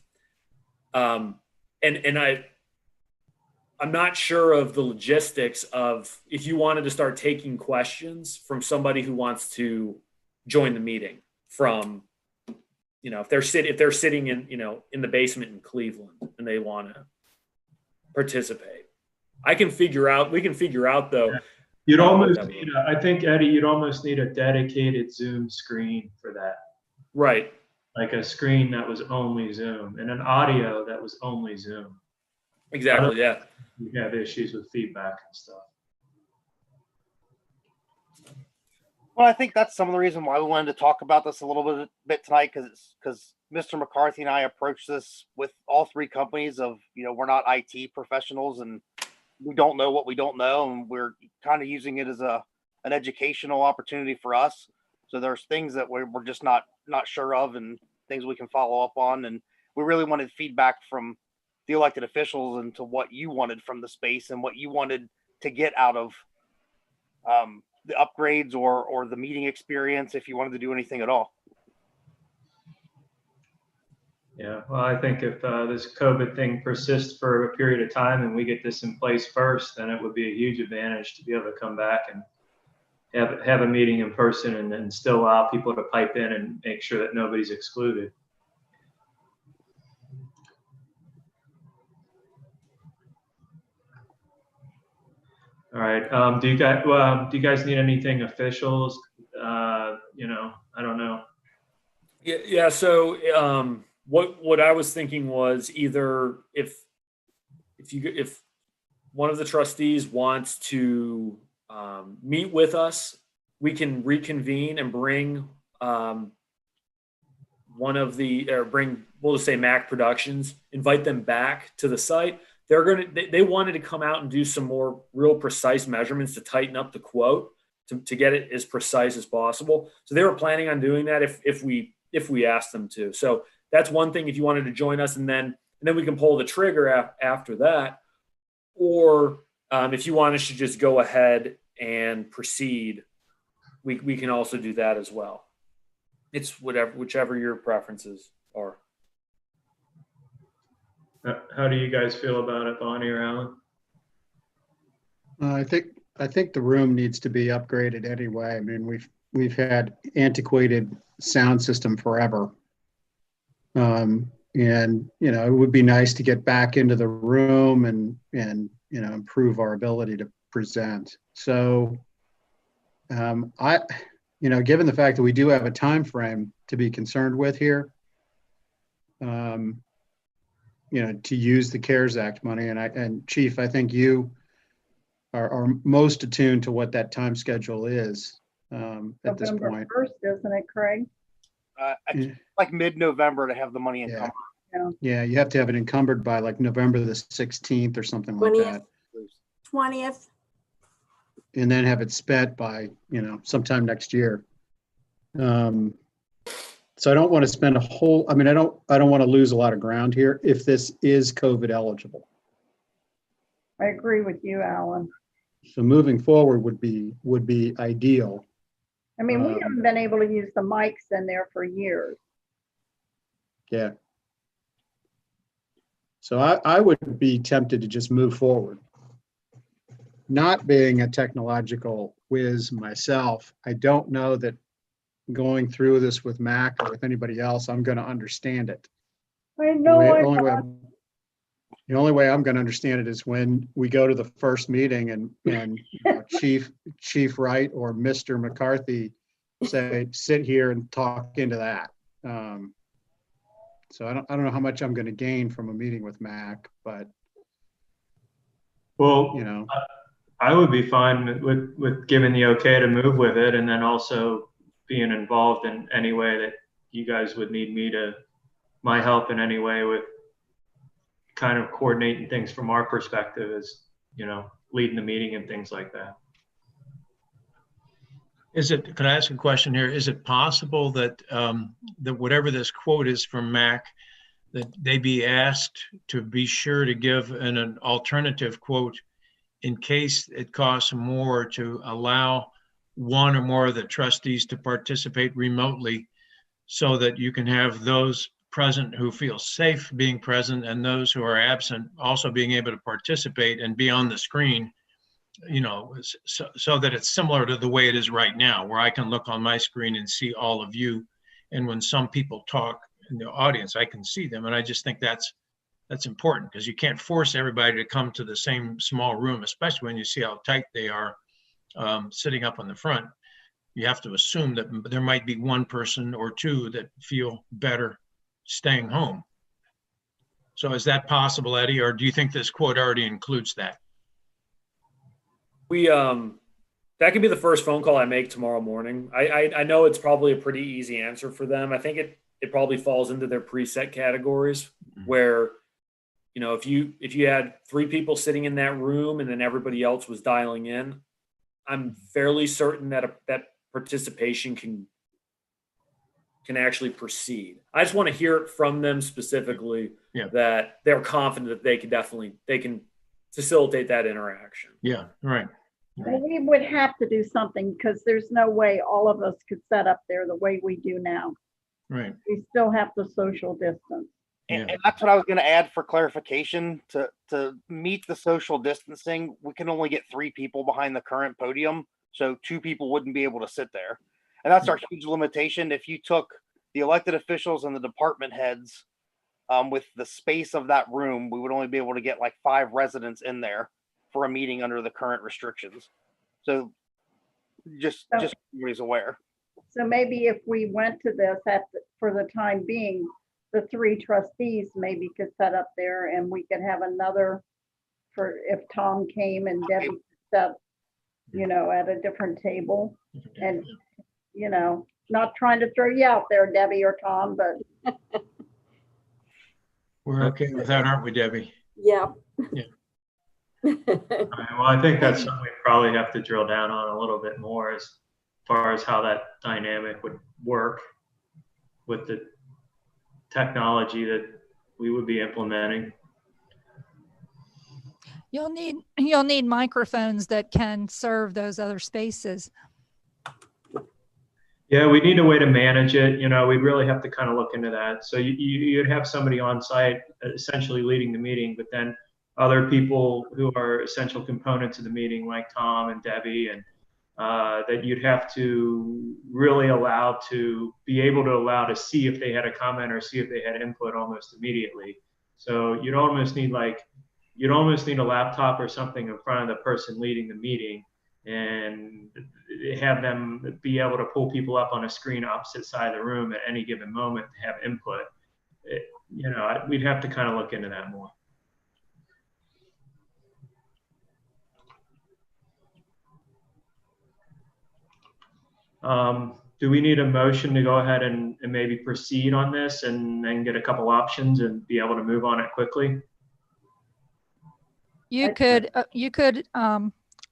I'm not sure of the logistics of if you wanted to start taking questions from somebody who wants to join the meeting from, if they're sitting in, in the basement in Cleveland and they want to participate. We can figure out though. You'd almost need I think, Eddie, you'd almost need a dedicated Zoom screen for that. Right. Like a screen that was only Zoom and an audio that was only Zoom. Exactly. Yeah. We have issues with feedback and stuff. Well, I think that's some of the reason why we wanted to talk about this a little bit tonight, because Mr. McCarthy and I approached this with all three companies of, we're not IT professionals and we don't know what we don't know, and we're kind of using it as an educational opportunity for us. So there's things that we're just not sure of and things we can follow up on, and we really wanted feedback from the elected officials into what you wanted from the space and what you wanted to get out of the upgrades or the meeting experience, if you wanted to do anything at all. Yeah, well, I think if this COVID thing persists for a period of time and we get this in place first, then it would be a huge advantage to be able to come back and have a meeting in person and then still allow people to pipe in and make sure that nobody's excluded. All right. Do you guys need anything officials? I don't know. Yeah. So what I was thinking was either if one of the trustees wants to meet with us, we can reconvene and bring we'll just say Mac Productions, invite them back to the site. They wanted to come out and do some more real precise measurements to tighten up the quote to get it as precise as possible. So they were planning on doing that if we asked them to. So that's one thing if you wanted to join us, and then we can pull the trigger after that. Or if you want us to just go ahead and proceed, we can also do that as well. It's whichever your preferences are. How do you guys feel about it, Bonnie or Alan? I think the room needs to be upgraded anyway. I mean, we've had antiquated sound system forever. And it would be nice to get back into the room and improve our ability to present. So given the fact that we do have a time frame to be concerned with here, to use the CARES Act money, and Chief, I think you are most attuned to what that time schedule is at this November point. 1st, isn't it, Craig? Like mid-November to have the money encumbered. Yeah, you have to have it encumbered by like November the 16th or something like that. 20th. And then have it spent by, sometime next year. So I don't want to spend I don't want to lose a lot of ground here if this is COVID eligible. I agree with you, Alan. So moving forward would be ideal. I mean, we haven't been able to use the mics in there for years. Yeah. So I would be tempted to just move forward. Not being a technological whiz myself, I don't know that going through this with Mac or with anybody else, I'm going to understand it. I know. The only way I'm going to understand it is when we go to the first meeting and Chief Wright or Mr. McCarthy say, sit here and talk into that. So I don't know how much I'm going to gain from a meeting with Mac, but I would be fine with giving the okay to move with it, and then also being involved in any way that you guys would need my help in any way with kind of coordinating things from our perspective as, leading the meeting and things like that. Can I ask a question here? Is it possible that that whatever this quote is from Mac, that they be asked to be sure to give an alternative quote in case it costs more to allow one or more of the trustees to participate remotely, so that you can have those present who feel safe being present and those who are absent also being able to participate and be on the screen, so that it's similar to the way it is right now, where I can look on my screen and see all of you. And when some people talk in the audience, I can see them. And I just think that's important, because you can't force everybody to come to the same small room, especially when you see how tight they are sitting up on the front. You have to assume that there might be one person or two that feel better staying home. So is that possible, Eddie, or do you think this quote already includes that? That could be the first phone call I make tomorrow morning. I know it's probably a pretty easy answer for them. I think it probably falls into their preset categories where, if you had 3 people sitting in that room and then everybody else was dialing in, I'm fairly certain that that participation can actually proceed. I just want to hear it from them specifically that they're confident that they can facilitate that interaction. Yeah, right. Well, we would have to do something, because there's no way all of us could set up there the way we do now. Right. We still have to social distance. And that's what I was going to add for clarification. To meet the social distancing, we can only get 3 people behind the current podium. So 2 people wouldn't be able to sit there. And that's our huge limitation. If you took the elected officials and the department heads with the space of that room, we would only be able to get like 5 residents in there for a meeting under the current restrictions. So just everybody's aware. So maybe if we went to this for the time being, the 3 trustees maybe could set up there, and we could have another for if Tom came and Debbie could set, at a different table. And, not trying to throw you out there, Debbie or Tom, but. We're okay with that, aren't we, Debbie? Yeah. Yeah. Well, I think that's something we probably have to drill down on a little bit more as far as how that dynamic would work with the technology that we would be implementing. You'll need microphones that can serve those other spaces. Yeah, we need a way to manage it. We'd really have to kind of look into that. So you'd have somebody on site essentially leading the meeting, but then other people who are essential components of the meeting, like Tom and Debbie, and that you'd have to really be able to allow to see if they had a comment or see if they had input almost immediately. So you'd almost need a laptop or something in front of the person leading the meeting, and have them be able to pull people up on a screen opposite side of the room at any given moment to have input. We'd have to kind of look into that more. Do we need a motion to go ahead and maybe proceed on this and then get a couple options and be able to move on it quickly? You could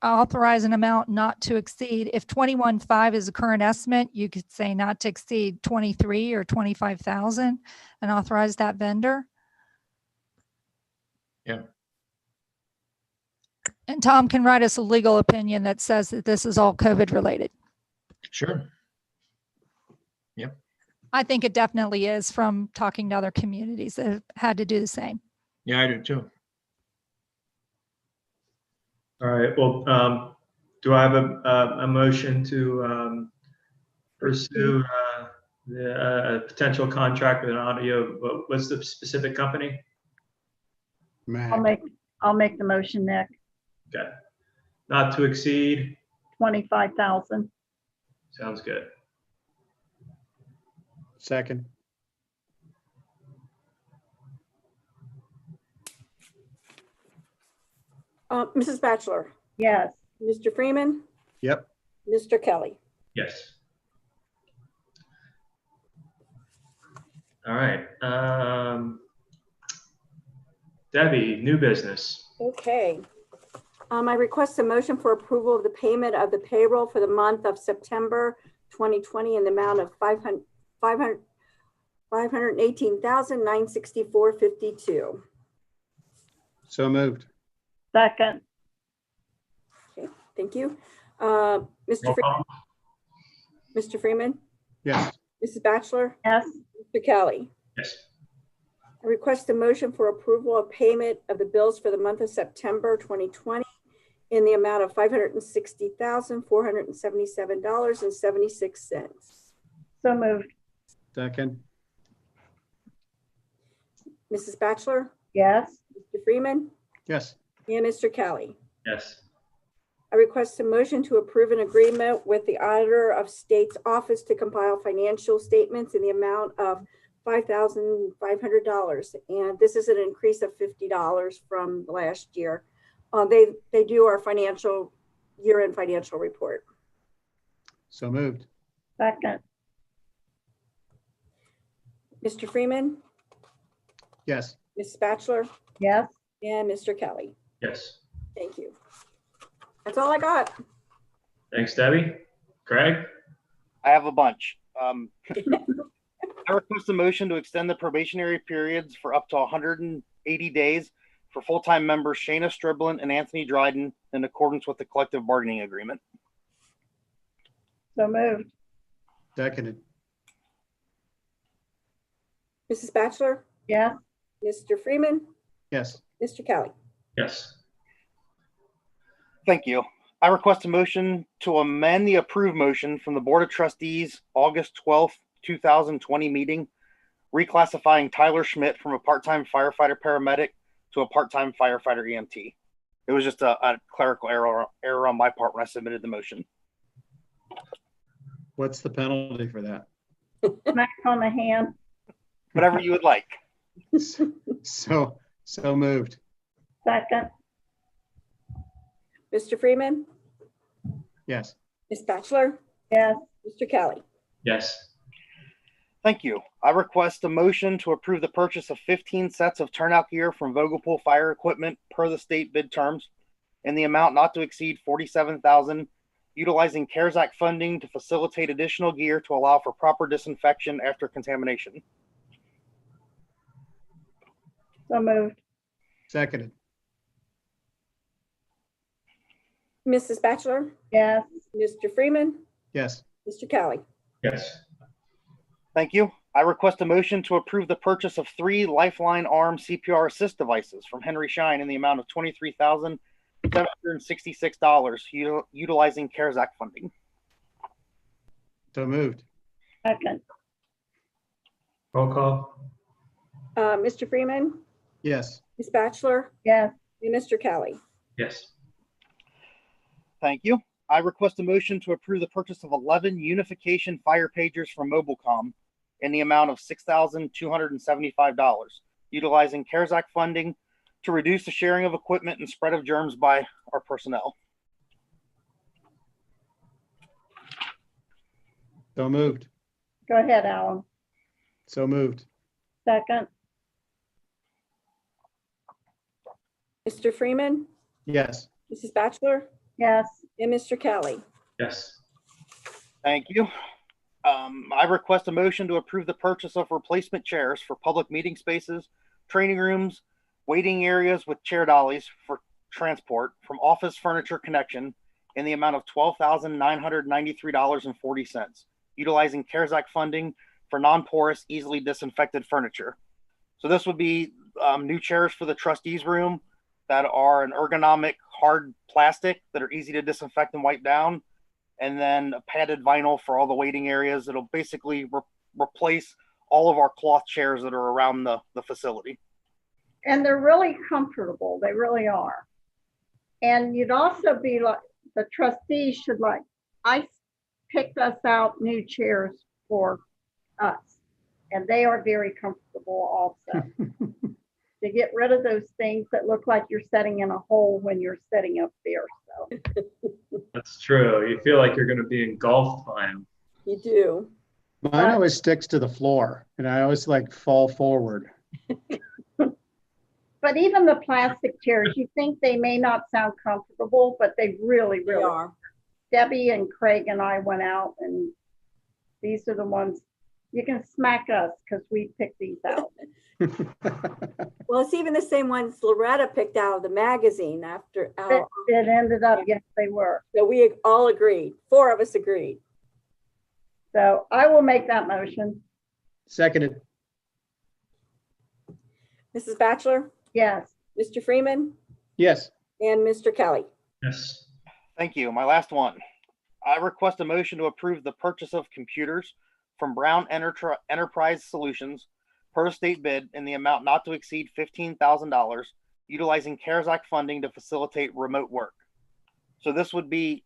authorize an amount not to exceed, if 21.5 is the current estimate, you could say not to exceed 23 or 25,000 and authorize that vendor. Yeah. And Tom can write us a legal opinion that says that this is all COVID related. Sure. Yep. I think it definitely is, from talking to other communities that have had to do the same. Yeah, I do too. All right. Well, do I have a motion to pursue a potential contract with an audio? What's the specific company? I'll make the motion, Nick. Okay. Not to exceed 25,000. Sounds good. Second. Mrs. Batchelor, Yes. Mr. Freeman, Yep. Mr. Kelly. Yes. All right. Debbie, new business. Okay. I request a motion for approval of the payment of the payroll for the month of September 2020 in the amount of $518,964.52. So moved. Second. Okay, thank you. Mr. Freeman, Yes. Mrs. Batchelor, Yes. Mr. Kelly. Yes. I request a motion for approval of payment of the bills for the month of September 2020 in the amount of $560,477.76. So moved. Second. Mrs. Batchelor, Yes. Mr. Freeman, Yes. and Mr. Kelly. Yes. I request a motion to approve an agreement with the Auditor of State's Office to compile financial statements in the amount of $5,500. And this is an increase of $50 from last year. They do our year-end financial report. So moved. Second. Mr. Freeman, Yes. Ms. Batchelor, Yes. and Mr. Kelly. Yes. Thank you. That's all I got. Thanks, Debbie. Craig? I have a bunch. I request a motion to extend the probationary periods for up to 180 days for full-time members Shayna Striblin and Anthony Dryden in accordance with the collective bargaining agreement. So moved. Seconded. Mrs. Batchelor, Yes. Mr. Freeman, Yes. Mr. Kelly. Yes. Thank you. I request a motion to amend the approved motion from the Board of Trustees August 12th, 2020 meeting, reclassifying Tyler Schmidt from a part-time firefighter paramedic to a part-time firefighter EMT. It was just a clerical error on my part when I submitted the motion. What's the penalty for that? Smack on the hand. Whatever you would like. So moved. Second. Mr. Freeman, Yes. Ms. Batchelor, Yes. Mr. Kelly. Yes. Thank you. I request a motion to approve the purchase of 15 sets of turnout gear from Vogelpool Fire Equipment per the state bid terms in the amount not to exceed $47,000, utilizing CARES Act funding to facilitate additional gear to allow for proper disinfection after contamination. So moved. Seconded. Mrs. Batchelor, Yes. Mr. Freeman, Yes. Mr. Kelly. Yes. Thank you. I request a motion to approve the purchase of 3 Lifeline Arm CPR assist devices from Henry Schein in the amount of $23,766, utilizing CARES Act funding. So moved. Second, Roll call. Mr. Freeman, Yes. Ms. Bachelor, yes, and Mr. Kelly. Yes. Thank you. I request a motion to approve the purchase of 11 unification fire pagers from Mobilecom in the amount of $6,275, utilizing CARES Act funding to reduce the sharing of equipment and spread of germs by our personnel. So moved. go ahead, Alan. So moved. Second, Mr. Freeman, Yes. Mrs. Bachelor, yes, and Mr. Kelly. Yes. Thank you. I request a motion to approve the purchase of replacement chairs for public meeting spaces, training rooms, waiting areas with chair dollies for transport from Office Furniture Connection in the amount of $12,993.40, utilizing CARES Act funding for non-porous, easily disinfected furniture. So this would be new chairs for the trustees room that are an ergonomic hard plastic that are easy to disinfect and wipe down, and then a padded vinyl for all the waiting areas. It'll basically replace all of our cloth chairs that are around the facility. and they're really comfortable. They really are. And you'd also be like, the trustees should like, I picked us out new chairs for us, and they are very comfortable also. To get rid of those things that look like you're sitting in a hole when you're sitting up there, so. That's true. You feel like you're going to be engulfed by them. You do. Mine always sticks to the floor and I always like fall forward. But even the plastic chairs, you think they may not sound comfortable, but they really, They really are. Debbie and Craig and I went out, and these are the ones, you can smack us because we picked these out. Well, it's even the same ones Loretta picked out of the magazine after. It ended up, yes, they were. So we all agreed. 4 of us agreed. So I will make that motion. Seconded. Mrs. Bachelor, Yes, Mr. Freeman, Yes. and Mr. Kelly. Yes. Thank you. My last one. I request a motion to approve the purchase of computers from Brown Enterprise Solutions per state bid in the amount not to exceed $15,000, utilizing CARES Act funding to facilitate remote work. So this would be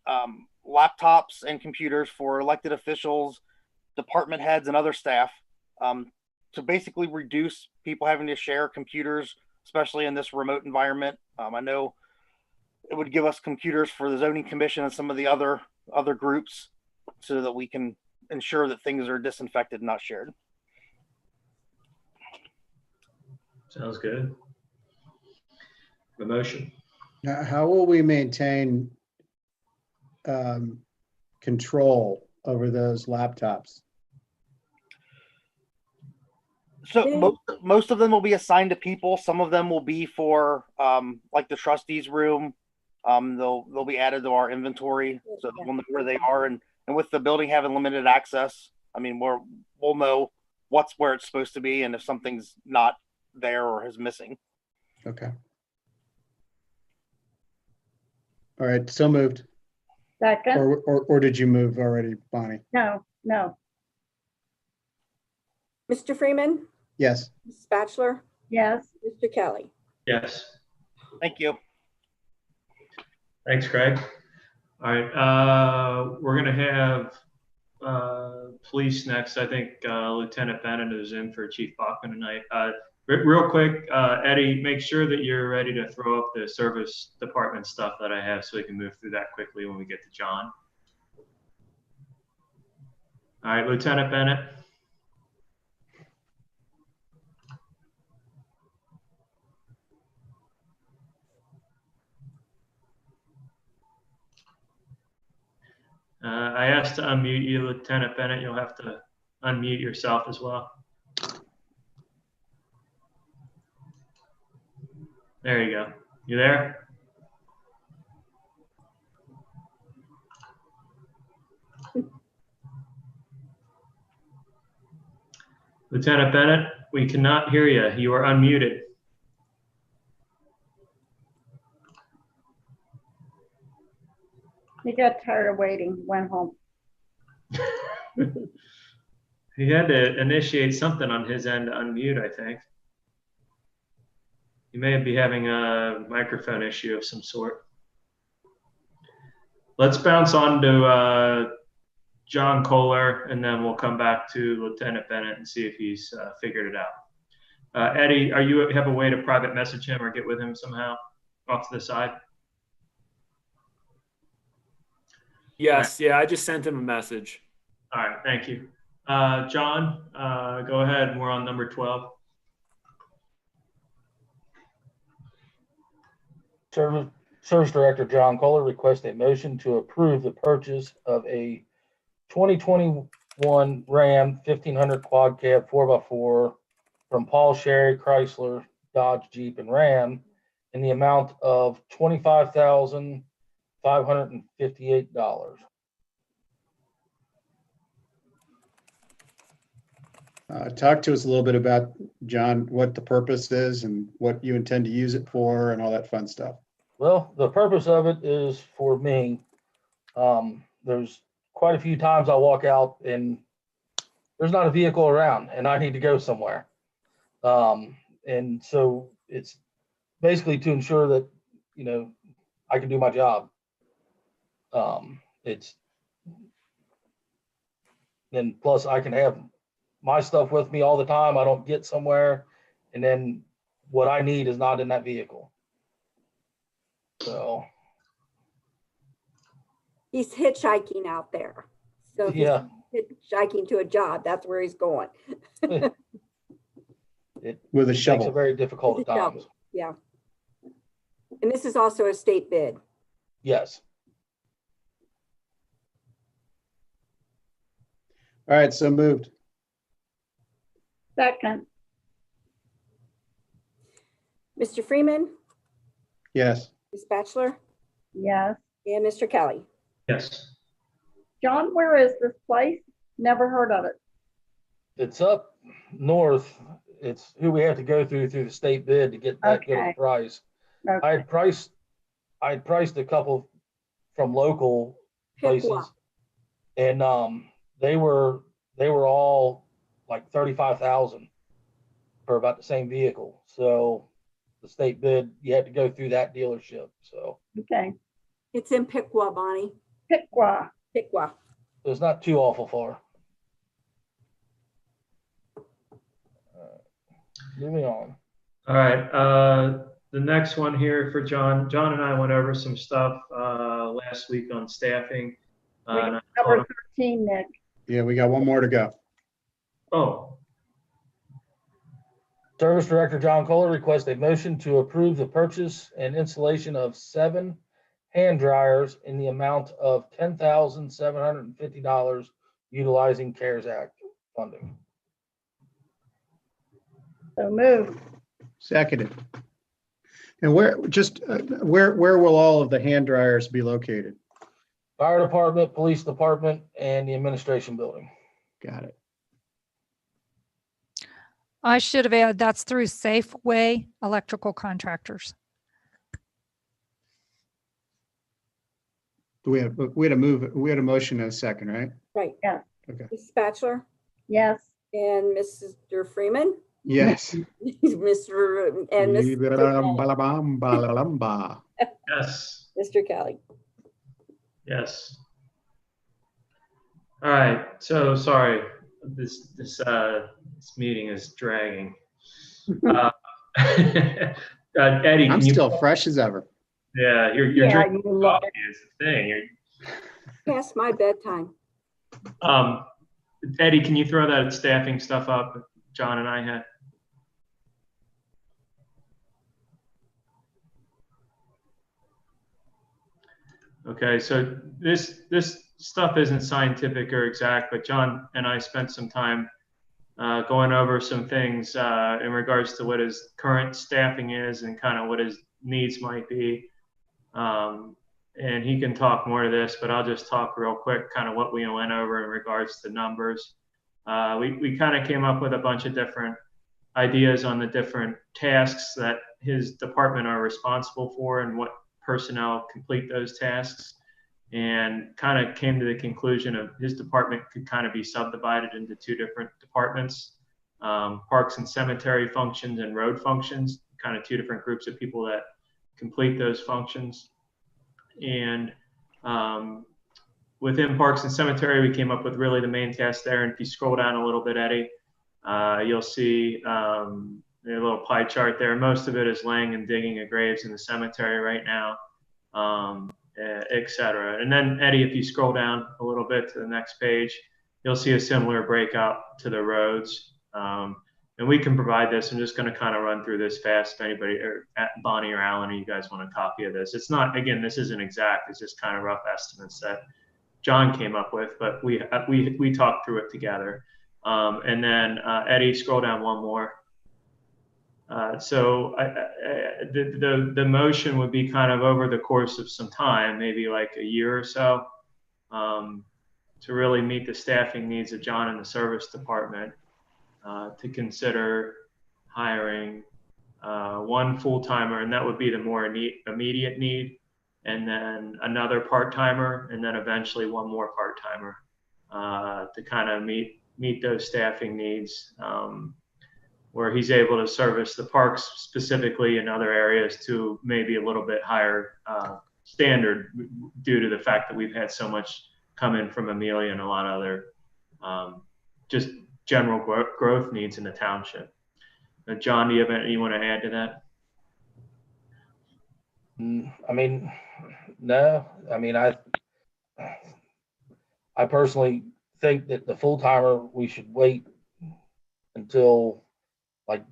laptops and computers for elected officials, department heads, and other staff to basically reduce people having to share computers, especially in this remote environment. I know it would give us computers for the zoning commission and some of the other groups so that we can ensure that things are disinfected and not shared. Sounds good. The motion. Now, how will we maintain control over those laptops? So most of them will be assigned to people. Some of them will be for like the trustees room. They'll be added to our inventory so that we'll know where they are. And with the building having limited access, I mean, we'll know where it's supposed to be and if something's not there or is missing. Okay. All right, so moved. second, Or did you move already, Bonnie? no, Mr. Freeman, Yes. Mrs. Bachelor, yes, Mr. Kelly. Yes. Thank you. Thanks, Craig. All right. We're going to have police next. I think Lieutenant Bennett is in for Chief Bachman tonight. Real quick, Eddie, make sure that you're ready to throw up the service department stuff that I have so we can move through that quickly when we get to John. All right, Lieutenant Bennett. I asked to unmute you, Lieutenant Bennett. You'll have to unmute yourself as well. There you go. You there? Lieutenant Bennett, we cannot hear you. You are unmuted. He got tired of waiting, went home. He had to initiate something on his end to unmute, I think. He may be having a microphone issue of some sort. Let's bounce on to John Kohler, and then we'll come back to Lieutenant Bennett and see if he's figured it out. Eddie, have a way to private message him or get with him somehow off to the side? Yes, yeah, I just sent him a message. All right, thank you. John, go ahead. We're on number 12. Service Director John Kohler requests a motion to approve the purchase of a 2021 Ram 1500 quad cab 4x4 from Paul Sherry Chrysler, Dodge, Jeep, and Ram in the amount of $25,558. Talk to us a little bit about, John, what the purpose is and what you intend to use it for and all that fun stuff. Well, the purpose of it is for me. There's quite a few times I walk out and there's not a vehicle around and I need to go somewhere. And so it's basically to ensure that, you know, I can do my job. Then plus I can have my stuff with me all the time. I don't get somewhere and then what I need is not in that vehicle. So He's hitchhiking out there. So if yeah, he's hitchhiking to a job, that's where he's going. it with a makes shovel. it very difficult at With a times. shovel, yeah. And this is also a state bid. Yes. All right, so moved. Second, Mr. Freeman, Yes. Ms. Batchelor, yes. and Mr. Kelly. Yes. John, where is this place? Never heard of it. It's up north. It's who we have to go through the state bid to get that good of a Okay. price. Okay. I had priced a couple from local Pick one. places, and they were all like 35,000 for about the same vehicle. So the state bid, you had to go through that dealership. So Okay. It's in Piqua, Bonnie. Piqua. Piqua. it's not too awful far. Moving on. All right. The next one here for John. John and I went over some stuff last week on staffing. And I told Number him- 13, Nick. Yeah, we got one more to go. oh, Service Director John Kohler requests a motion to approve the purchase and installation of 7 hand dryers in the amount of $10,750 utilizing CARES Act funding. So moved. Seconded. And where will all of the hand dryers be located? Fire Department, Police Department, and the Administration Building. Got it. I should have added that's through Safeway Electrical Contractors. We had a motion and a second, right? Right. Yeah. Okay. Ms. Batchelor Yes. and Mr. Freeman. Yes. Mr. and Mr. yes. Mr. Kelly. Yes. All right. So sorry. This meeting is dragging. Eddie, I'm can you? still fresh as ever. Yeah, you're Yeah, drinking you love coffee is the thing. Past my bedtime. Eddie, can you throw that staffing stuff up John and I had? Okay, so this stuff isn't scientific or exact, but John and I spent some time going over some things in regards to what his current staffing is and kind of what his needs might be. And he can talk more to this, but I'll just talk real quick, kind of what we went over in regards to numbers. We kind of came up with a bunch of different ideas on the different tasks that his department are responsible for and what personnel complete those tasks, and kind of came to the conclusion of his department could kind of be subdivided into two different departments, parks and cemetery functions and road functions, kind of two different groups of people that complete those functions. And within parks and cemetery, we came up with really the main task there. And if you scroll down a little bit, Eddie, you'll see a little pie chart there. Most of it is laying and digging of graves in the cemetery right now, et cetera. And then, Eddie, if you scroll down a little bit to the next page, you'll see a similar breakout to the roads. And we can provide this. I'm just going to kind of run through this fast. If anybody, or Bonnie or Alan, you guys want a copy of this? It's not, again, this isn't exact. It's just kind of rough estimates that John came up with, but we talked through it together. And then Eddie, scroll down one more. So the motion would be kind of over the course of some time, maybe like a year or so, to really meet the staffing needs of John and the service department, to consider hiring one full-timer, and that would be the more immediate need, and then another part-timer, and then eventually one more part-timer, to kind of meet those staffing needs, where he's able to service the parks specifically in other areas to maybe a little bit higher standard, due to the fact that we've had so much come in from Amelia and a lot of other just general growth needs in the township. John, do you have anything you want to add to that? I mean, no. I mean, I personally think that the full timer, we should wait until like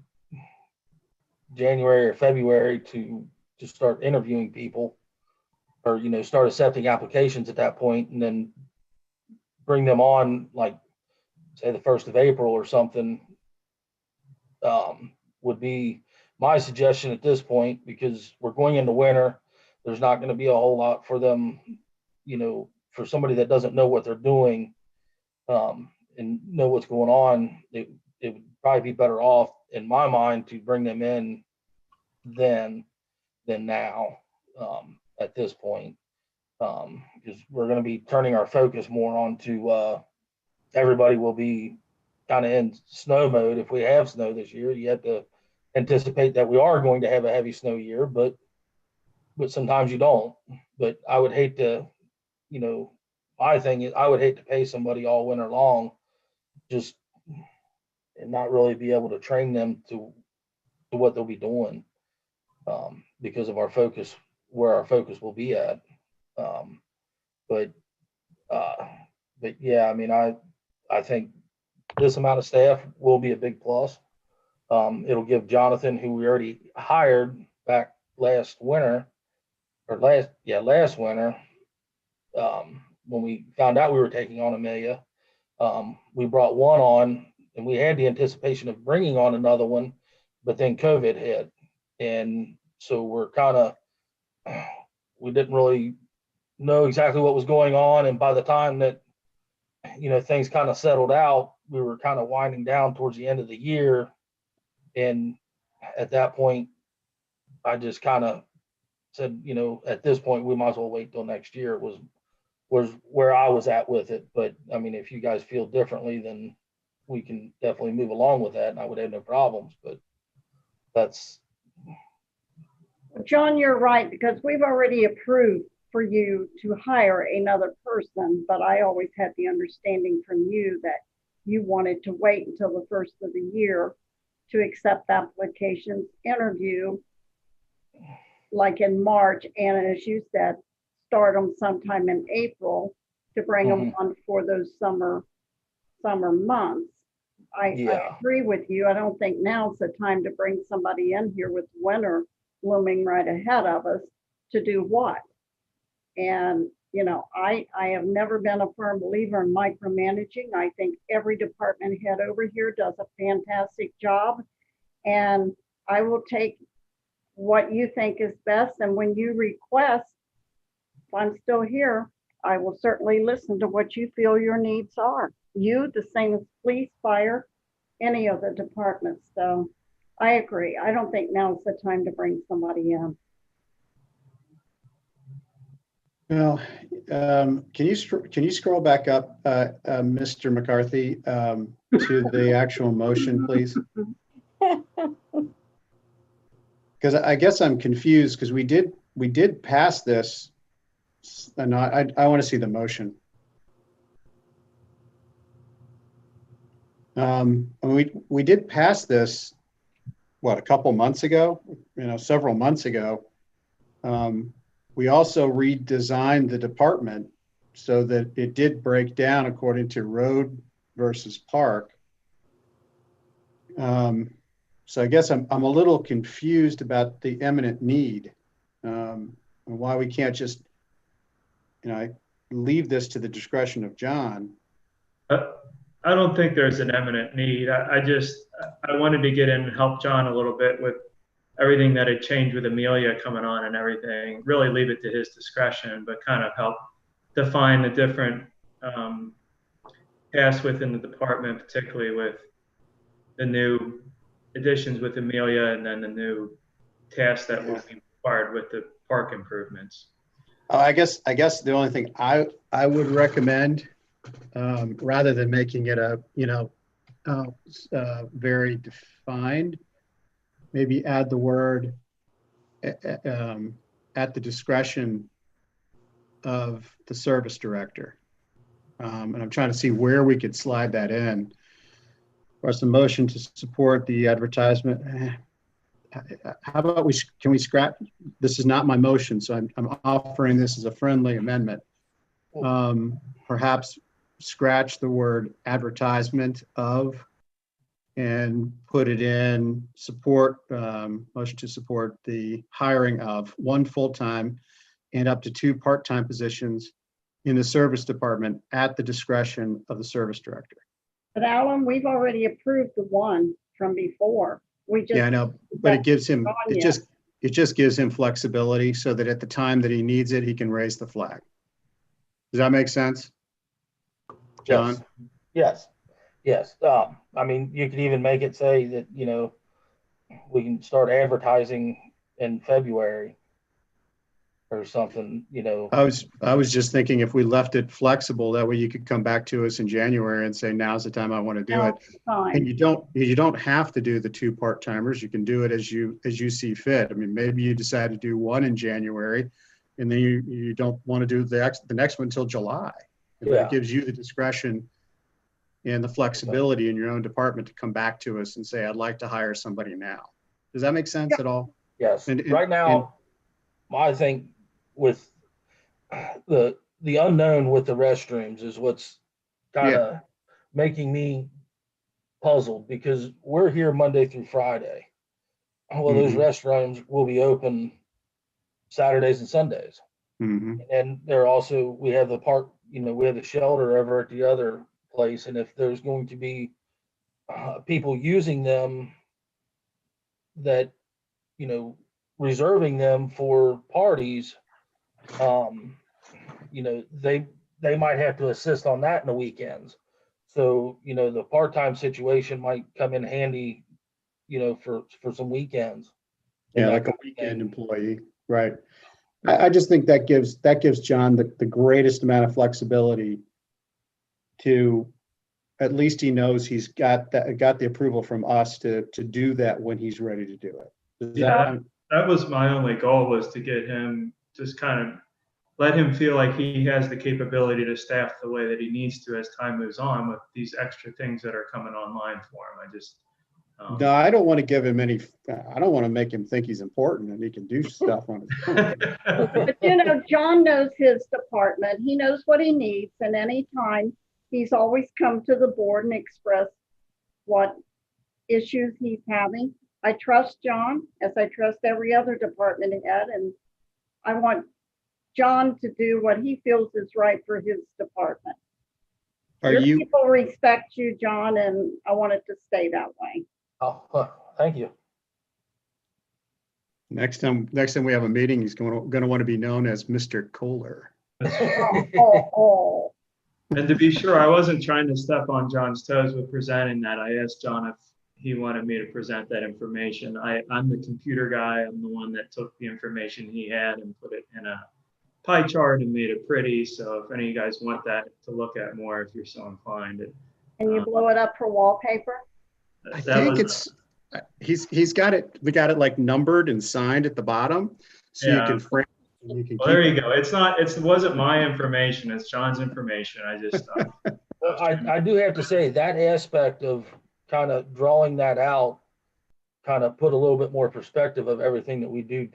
January or February to start interviewing people, or start accepting applications at that point, and then bring them on like say the 1st of April or something, would be my suggestion at this point, because we're going into winter. There's not going to be a whole lot for them, for somebody that doesn't know what they're doing, and know what's going on. It would probably be better off, in my mind, to bring them in than now, at this point, because we're going to be turning our focus more onto everybody will be kind of in snow mode. If we have snow this year, you have to anticipate that we are going to have a heavy snow year, but sometimes you don't. But I would hate to, my thing is I would hate to pay somebody all winter long just and not really be able to train them to what they'll be doing, because of our focus, where our focus will be at. But yeah, I mean, I think this amount of staff will be a big plus. It'll give Jonathan, who we already hired back last winter, last winter, when we found out we were taking on Amelia, we brought one on, and we had the anticipation of bringing on another one, but then COVID hit. And so we didn't really know exactly what was going on. And by the time that, things kind of settled out, we were kind of winding down towards the end of the year. And at that point, I just kind of said, at this point, we might as well wait till next year. It was where I was at with it. But I mean, if you guys feel differently, then we can definitely move along with that, and I would have no problems. But that's. John, you're right, because we've already approved for you to hire another person, but I always had the understanding from you that you wanted to wait until the 1st of the year to accept applications, interview, like in March, and as you said, start them sometime in April to bring them on for those summer months. I agree with you. I don't think now's the time to bring somebody in here with winter looming right ahead of us to do what? And, I have never been a firm believer in micromanaging. I think every department head over here does a fantastic job. And I will take what you think is best. And when you request, if I'm still here, I will certainly listen to what you feel your needs are. You, the same as police, fire, any of the departments. So I agree. I don't think now's the time to bring somebody in. Well, can you scroll back up, Mr. McCarthy, to the actual motion, please? Because I guess I'm confused because we did pass this, and I want to see the motion. We did pass this, what, a couple months ago? Several months ago. We also redesigned the department so that it did break down according to road versus park. So I guess I'm a little confused about the eminent need, and why we can't just, leave this to the discretion of John. I don't think there's an eminent need. I wanted to get in and help John a little bit with everything that had changed with Amelia coming on and everything. Really leave it to his discretion, but kind of help define the different tasks within the department, particularly with the new additions with Amelia and then the new tasks that will be required with the park improvements. I guess the only thing I would recommend, rather than making it very defined, maybe add the word at the discretion of the service director. And I'm trying to see where we could slide that in. Or some motion to support the advertisement. How about can we scrap? This is not my motion, so I'm offering this as a friendly amendment. Perhaps scratch the word advertisement of and put it in support, motion to support the hiring of 1 full-time and up to 2 part-time positions in the service department at the discretion of the service director. But Alan, we've already approved the one from before. Yeah, I know, but it gives him, it just gives him flexibility so that at the time that he needs it, he can raise the flag. Does that make sense? John? Yes. I mean, you could even make it say that, we can start advertising in February or something, I was just thinking if we left it flexible, that way you could come back to us in January and say, now's the time I want to do it. Fine. And you don't have to do the 2 part-timers. You can do it as you see fit. I mean, maybe you decide to do 1 in January and then you don't want to do the next one until July. But it gives you the discretion and the flexibility in your own department to come back to us and say, I'd like to hire somebody now. Does that make sense at all? Yes. Right now, I think with the unknown with the restrooms is what's kind of making me puzzled, because we're here Monday through Friday. Well, those restrooms will be open Saturdays and Sundays. And they're also, we have the park, we have the shelter over at the other place. And if there's going to be people using them that, reserving them for parties, they might have to assist on that in the weekends. So, the part-time situation might come in handy, for some weekends. Yeah, like a weekend employee, right? I just think that gives John the greatest amount of flexibility to, at least he knows he's got the approval from us to do that when he's ready to do it. That was my only goal, was to get him, just kind of let him feel like he has the capability to staff the way that he needs to as time moves on with these extra things that are coming online for him. No, I don't want to give him I don't want to make him think he's important and he can do stuff on his own. But John knows his department. He knows what he needs, and anytime he's always come to the board and expressed what issues he's having. I trust John as I trust every other department head, and I want John to do what he feels is right for his department. People respect you, John, and I want it to stay that way. Oh, thank you. Next time we have a meeting, he's going to want to be known as Mr. Kohler. Oh. And to be sure, I wasn't trying to step on John's toes with presenting that. I asked John if he wanted me to present that information. I'm the computer guy. I'm the one that took the information he had and put it in a pie chart and made it pretty. So if any of you guys want that to look at more, if you're so inclined. And you blow it up for wallpaper? I think he's got it. We got it like numbered and signed at the bottom, so you can frame. You can well, there you go. It wasn't my information. It's John's information. I just. Well, I do have to say that aspect of kind of drawing that out, kind of put a little bit more perspective of everything that we do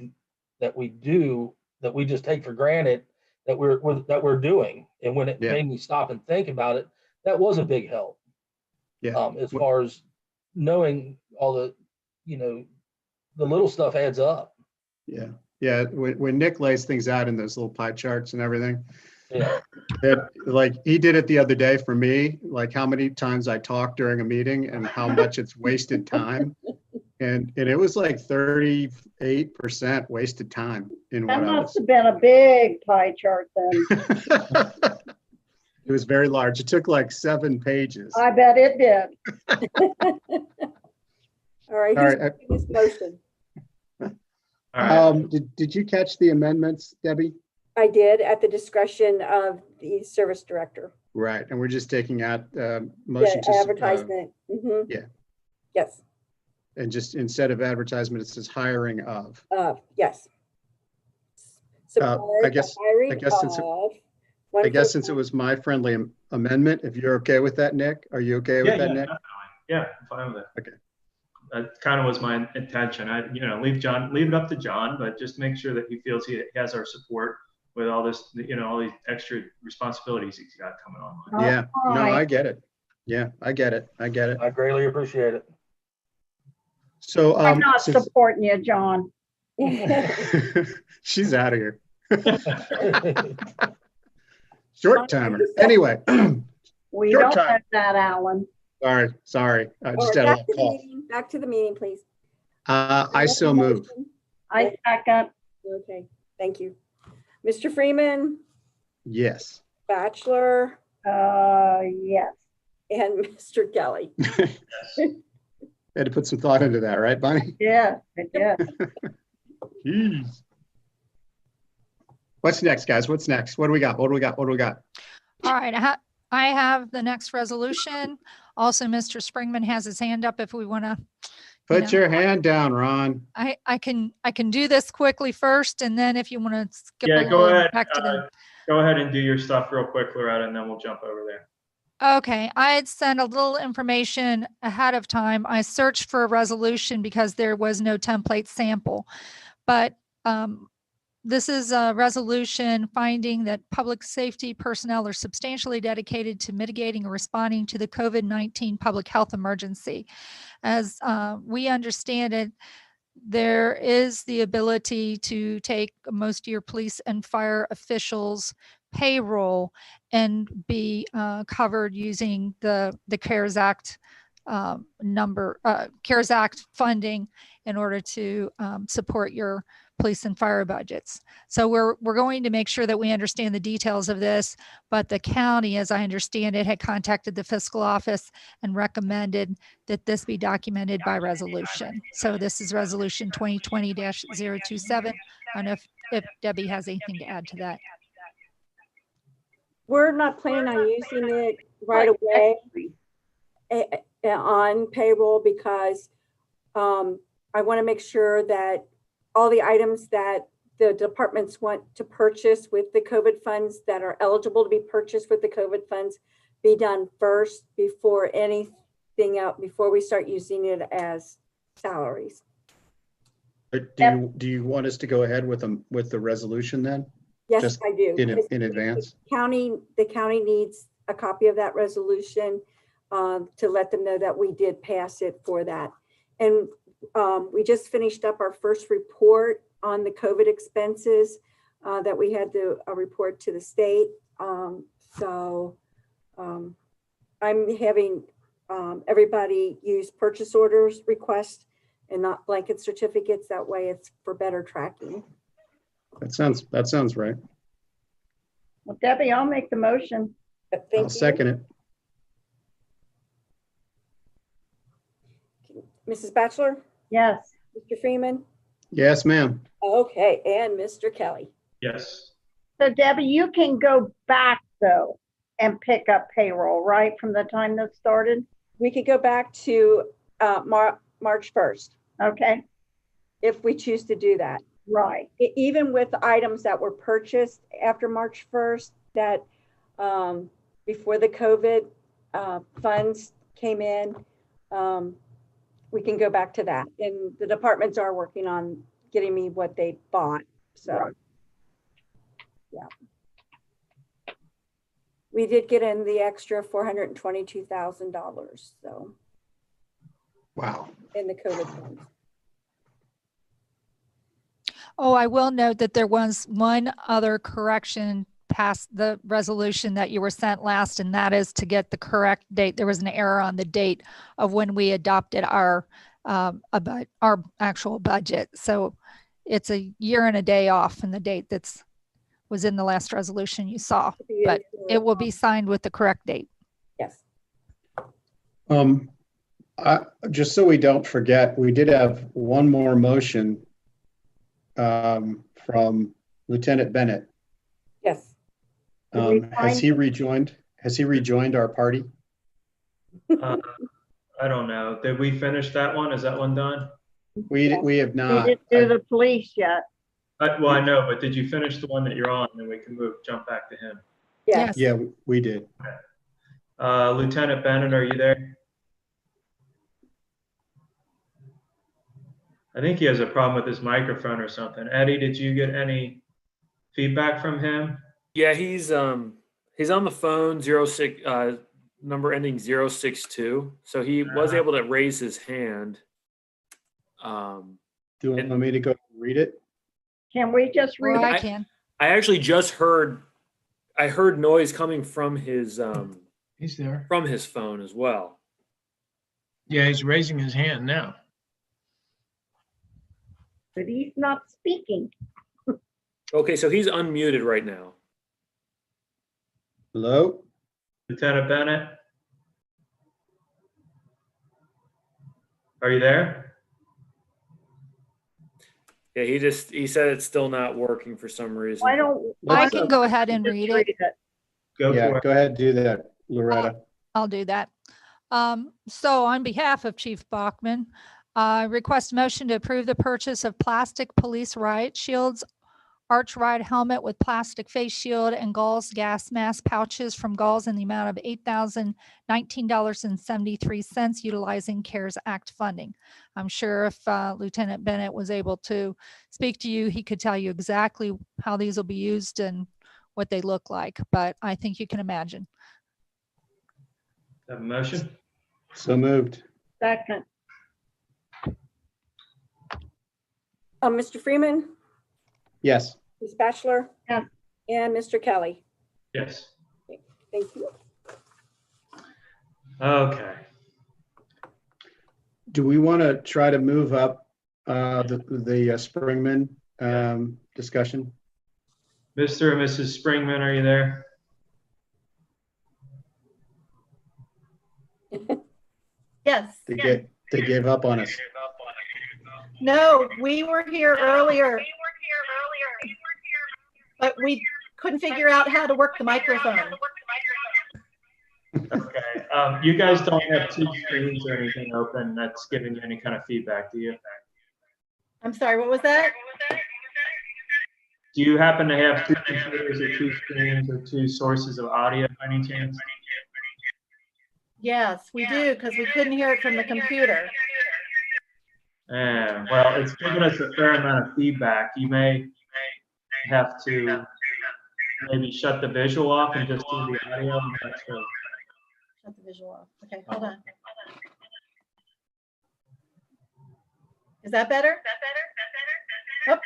that we just take for granted that we're doing. And when it made me stop and think about it, that was a big help. Yeah. As far as knowing all the, the little stuff adds up. Yeah. Yeah. When Nick lays things out in those little pie charts and everything, yeah, like he did it the other day for me, like how many times I talk during a meeting and how much it's wasted time. And it was like 38% wasted time in That what I was. must have been a big pie chart then. It was very large. It took like 7 pages. I bet it did. All right, who's making this motion? Did you catch the amendments, Debbie? I did, at the discretion of the service director. Right, and we're just taking out motion The advertisement. Yeah. Yes. And just instead of advertisement, it says hiring of. Yes. Support I guess since it was my friendly amendment, if you're okay with that, Nick, are you okay with that, Nick? Definitely. Yeah, I'm fine with it. Okay. That kind of was my intention. Leave it up to John, but just make sure that he feels he has our support with all this, all these extra responsibilities he's got coming on. Yeah, no, I get it. Yeah, I get it. I greatly appreciate it. So I'm not supporting you, John. She's out of here. Short timer. Anyway. We don't have that, Alan. Sorry. I just had a call. Back to the meeting, please. I so move. I second. Okay, thank you. Mr. Freeman? Yes. Bachelor? Yes. And Mr. Kelly? Had to put some thought into that, right, Bonnie? Yeah, I did. Jeez. What's next, guys? What's next? What do we got? All right. I have the next resolution. Also, Mr. Springman has his hand up if we want to. Put your hand down, Ron. I can do this quickly first, and then if you want to skip go ahead. back to them. Go ahead and do your stuff real quick, Loretta, and then we'll jump over there. Okay, I had sent a little information ahead of time. I searched for a resolution because there was no template sample, but this is a resolution finding that public safety personnel are substantially dedicated to mitigating and responding to the COVID-19 public health emergency. As we understand it, there is the ability to take most of your police and fire officials' payroll and be covered using the CARES Act CARES Act funding in order to support your police and fire budgets. So we're going to make sure that we understand the details of this, but the county, as I understand it, had contacted the fiscal office and recommended that this be documented by resolution. So this is resolution 2020-027. I don't know if Debbie has anything to add to that. We're not planning on using it right away on payroll because I want to make sure that all the items that the departments want to purchase with the COVID funds that are eligible to be purchased with the COVID funds be done first before anything else, before we start using it as salaries. Do you want us to go ahead with the resolution then? Yes, just I do. In advance? The county needs a copy of that resolution to let them know that we did pass it for that. And we just finished up our first report on the COVID expenses that we had to report to the state. So I'm having everybody use purchase orders request and not blanket certificates. That way it's for better tracking. That sounds right. Well, Debbie, I'll make the motion. Thank I'll you. second it. Mrs. Batchelor, Yes. Mr. Freeman, Yes, ma'am. okay, and Mr. Kelly. Yes. So Debbie, you can go back though and pick up payroll, right, from the time that started? We could go back to March 1st Okay, if we choose to do that. right. Even with items that were purchased after March 1st, that before the COVID funds came in, we can go back to that. And the departments are working on getting me what they bought. So, Right. yeah. We did get in the extra $422,000. So, Wow. in the COVID funds. Oh, I will note that there was one other correction past the resolution that you were sent last, and that is to get the correct date. There was an error on the date of when we adopted our actual budget. So it's a year and a day off from the date was in the last resolution you saw, but it will be signed with the correct date. Yes. Just so we don't forget, we did have one more motion from Lieutenant Bennett. Yes. Has he rejoined our party? I don't know. Did we finish that one? Is that one done? We have not. We didn't do the police yet. Well, I know, but did you finish the one that you're on? Then we can jump back to him. Yes. Yeah, we did. Lieutenant Bennett, are you there? I think he has a problem with his microphone or something. Eddie, did you get any feedback from him? Yeah, he's on the phone, number ending 062. So he was able to raise his hand. Do you want me to go read it? Can we just read Well, it? I can. I actually just heard noise coming from his He's there. from his phone as well. Yeah, he's raising his hand now. But he's not speaking. Okay, so he's unmuted right now. Hello? Lieutenant Bennett? Are you there? Yeah, he said it's still not working for some reason. Why don't I can go ahead and read it. Go for Yeah, it. go ahead and do that, Loretta. I'll do that. So on behalf of Chief Bachman, I request a motion to approve the purchase of plastic police riot shields, arch ride helmet with plastic face shield, and Gauls gas mask pouches from Gauls in the amount of $8,019.73 utilizing CARES Act funding. I'm sure if Lieutenant Bennett was able to speak to you, he could tell you exactly how these will be used and what they look like, but I think you can imagine. Have a motion? So moved. Second. Mr. Freeman, Yes. Ms. Batchelor, Yes. and Mr. Kelly. Yes. Thank you. Okay. Do we want to try to move up the Springman discussion? Mr. and Mrs. Springman, are you there? Yes. They gave up on us. No, we were here earlier. But we couldn't figure out how to work the microphone. Okay. You guys don't have two screens or anything open that's giving you any kind of feedback, do you? I'm sorry, what was that? Do you happen to have two computers or two screens or two sources of audio by any chance? Yes, we do, because we couldn't hear it from the computer. Well, it's giving us a fair amount of feedback. You may have to maybe shut the visual off and just do the audio. I'm not sure. Shut the visual off. Okay, hold on. Is that better? Oops.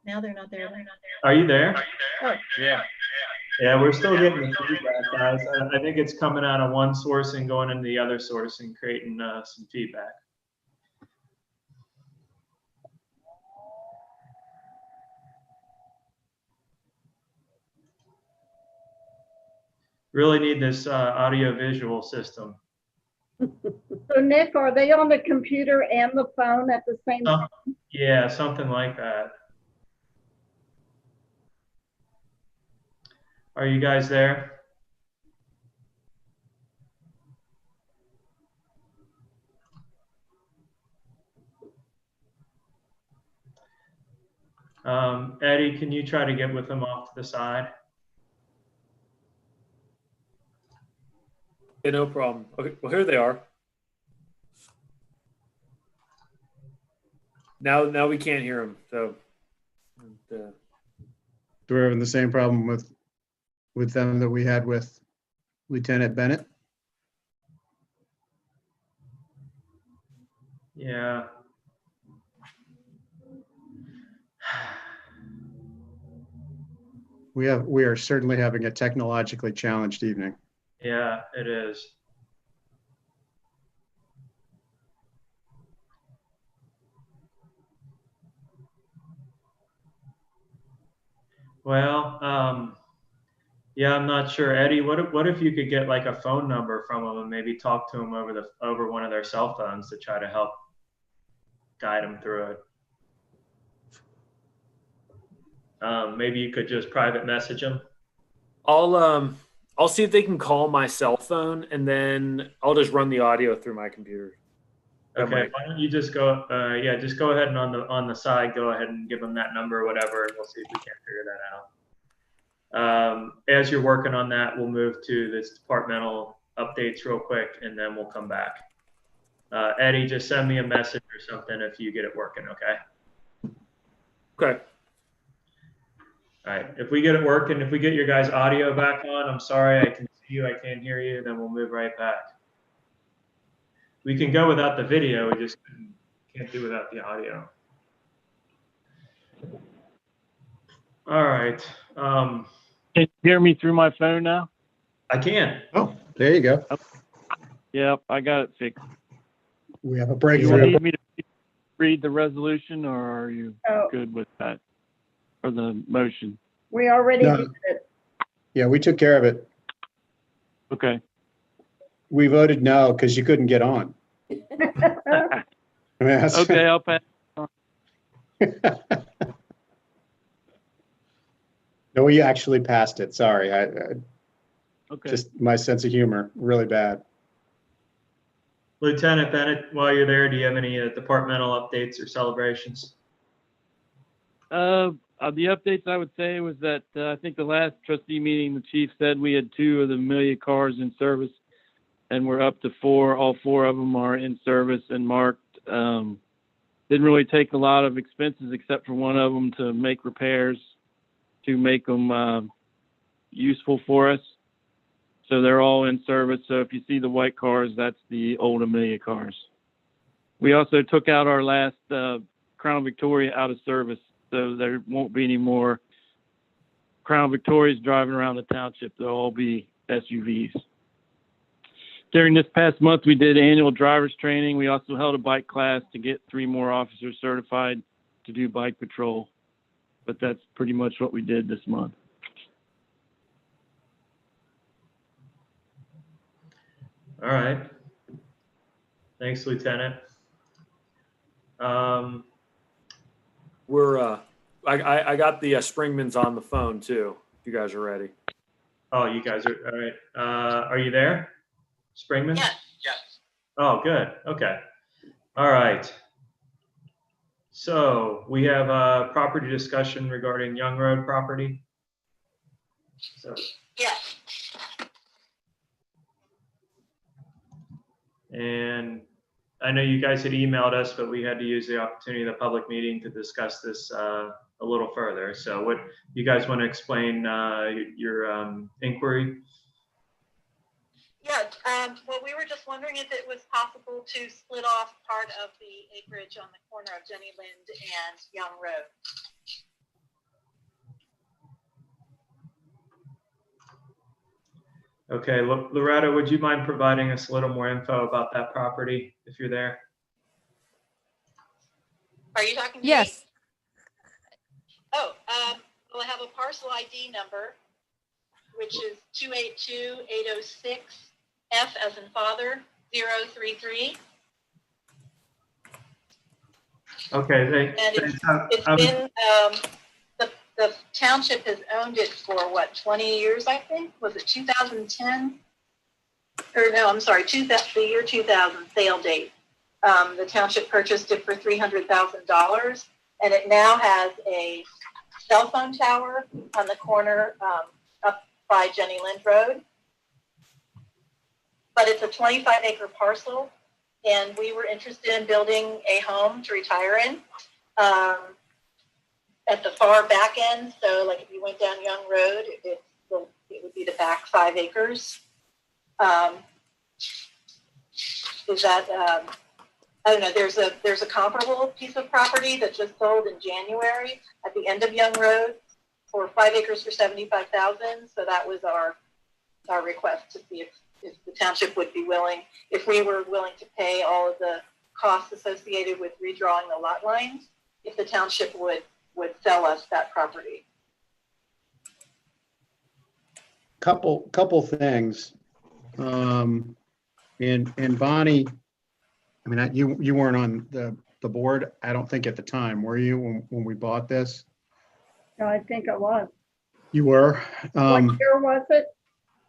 Now they're not there. Are you there? Oh. Yeah. Yeah, we're still getting the feedback, guys. I think it's coming out of one source and going into the other source and creating some feedback. Really need this audio visual system. So Nick, are they on the computer and the phone at the same time? Yeah, something like that. Are you guys there? Eddie, can you try to get with them off to the side? Yeah, no problem. Okay, well, here they are. Now we can't hear them. So We're having the same problem with them that we had with Lieutenant Bennett. Yeah. We are certainly having a technologically challenged evening. Yeah, it is. Well, yeah, I'm not sure. Eddie, what if you could get like a phone number from them and maybe talk to them over one of their cell phones to try to help guide them through it? Maybe you could just private message them. I'll see if they can call my cell phone, and then I'll just run the audio through my computer. Okay, why don't you just go? Yeah, just go ahead and on the side, go ahead and give them that number or whatever, and we'll see if we can't figure that out. As you're working on that, we'll move to this departmental updates real quick, and then we'll come back. Eddie, just send me a message or something if you get it working, okay? Okay. All right, if we get it working, if we get your guys' audio back on, I'm sorry, I can see you, I can't hear you, then we'll move right back. We can go without the video, we just can't do without the audio. All right. Can you hear me through my phone now? I can. Oh, there you go. Yep, I got it fixed. We have a Do you breakthrough. need me to read the resolution, or are you good with that? Or the motion? We already No. did it. Yeah, we took care of it. Okay. We voted no because you couldn't get on. Okay, I'll pass. No, we actually passed it. Sorry. Okay. Just my sense of humor, really bad. Lieutenant Bennett, while you're there, do you have any departmental updates or celebrations? The updates I would say was that I think the last trustee meeting, the chief said we had 2 of the Amelia cars in service, and we're up to 4. All 4 of them are in service and marked. Didn't really take a lot of expenses except for one of them to make repairs to make them useful for us. So they're all in service. So if you see the white cars, that's the old Amelia cars. We also took out our last Crown Victoria out of service. So there won't be any more Crown Victorias driving around the township. They'll all be SUVs. During this past month, we did annual driver's training. We also held a bike class to get 3 more officers certified to do bike patrol. But that's pretty much what we did this month. All right. Thanks, Lieutenant. I got the Springmans on the phone too. If you guys are ready. Oh, you guys are all right. Are you there, Springman? Yes. Oh, good. Okay. All right. So we have a property discussion regarding Young Road property. So. Yes. And I know you guys had emailed us, but we had to use the opportunity of the public meeting to discuss this a little further. So what you guys want to explain your inquiry? Yeah, well, we were just wondering if it was possible to split off part of the acreage on the corner of Jenny Lind and Young Road. Okay, Loretta, would you mind providing us a little more info about that property if you're there? Are you talking to Yes. me? Oh, well, I have a parcel ID number, which is 282-806 F as in father 033. Okay, And it's been, the township has owned it for what, 20 years, I think? Was it 2010? Or no, I'm sorry, the year 2000 sale date. The township purchased it for $300,000, and it now has a cell phone tower on the corner up by Jenny Lind Road. But it's a 25-acre parcel, and we were interested in building a home to retire in at the far back end. So, like if you went down Young Road, it would be the back 5 acres. Is that I don't know. There's a comparable piece of property that just sold in January at the end of Young Road for 5 acres for $75,000. So that was our request to see if the township would be willing, if we were willing to pay all of the costs associated with redrawing the lot lines, if the township would sell us that property. Couple things. And Bonnie, I mean, you weren't on the board, I don't think at the time, were you, when we bought this? No, I think I was. You were? What year was it?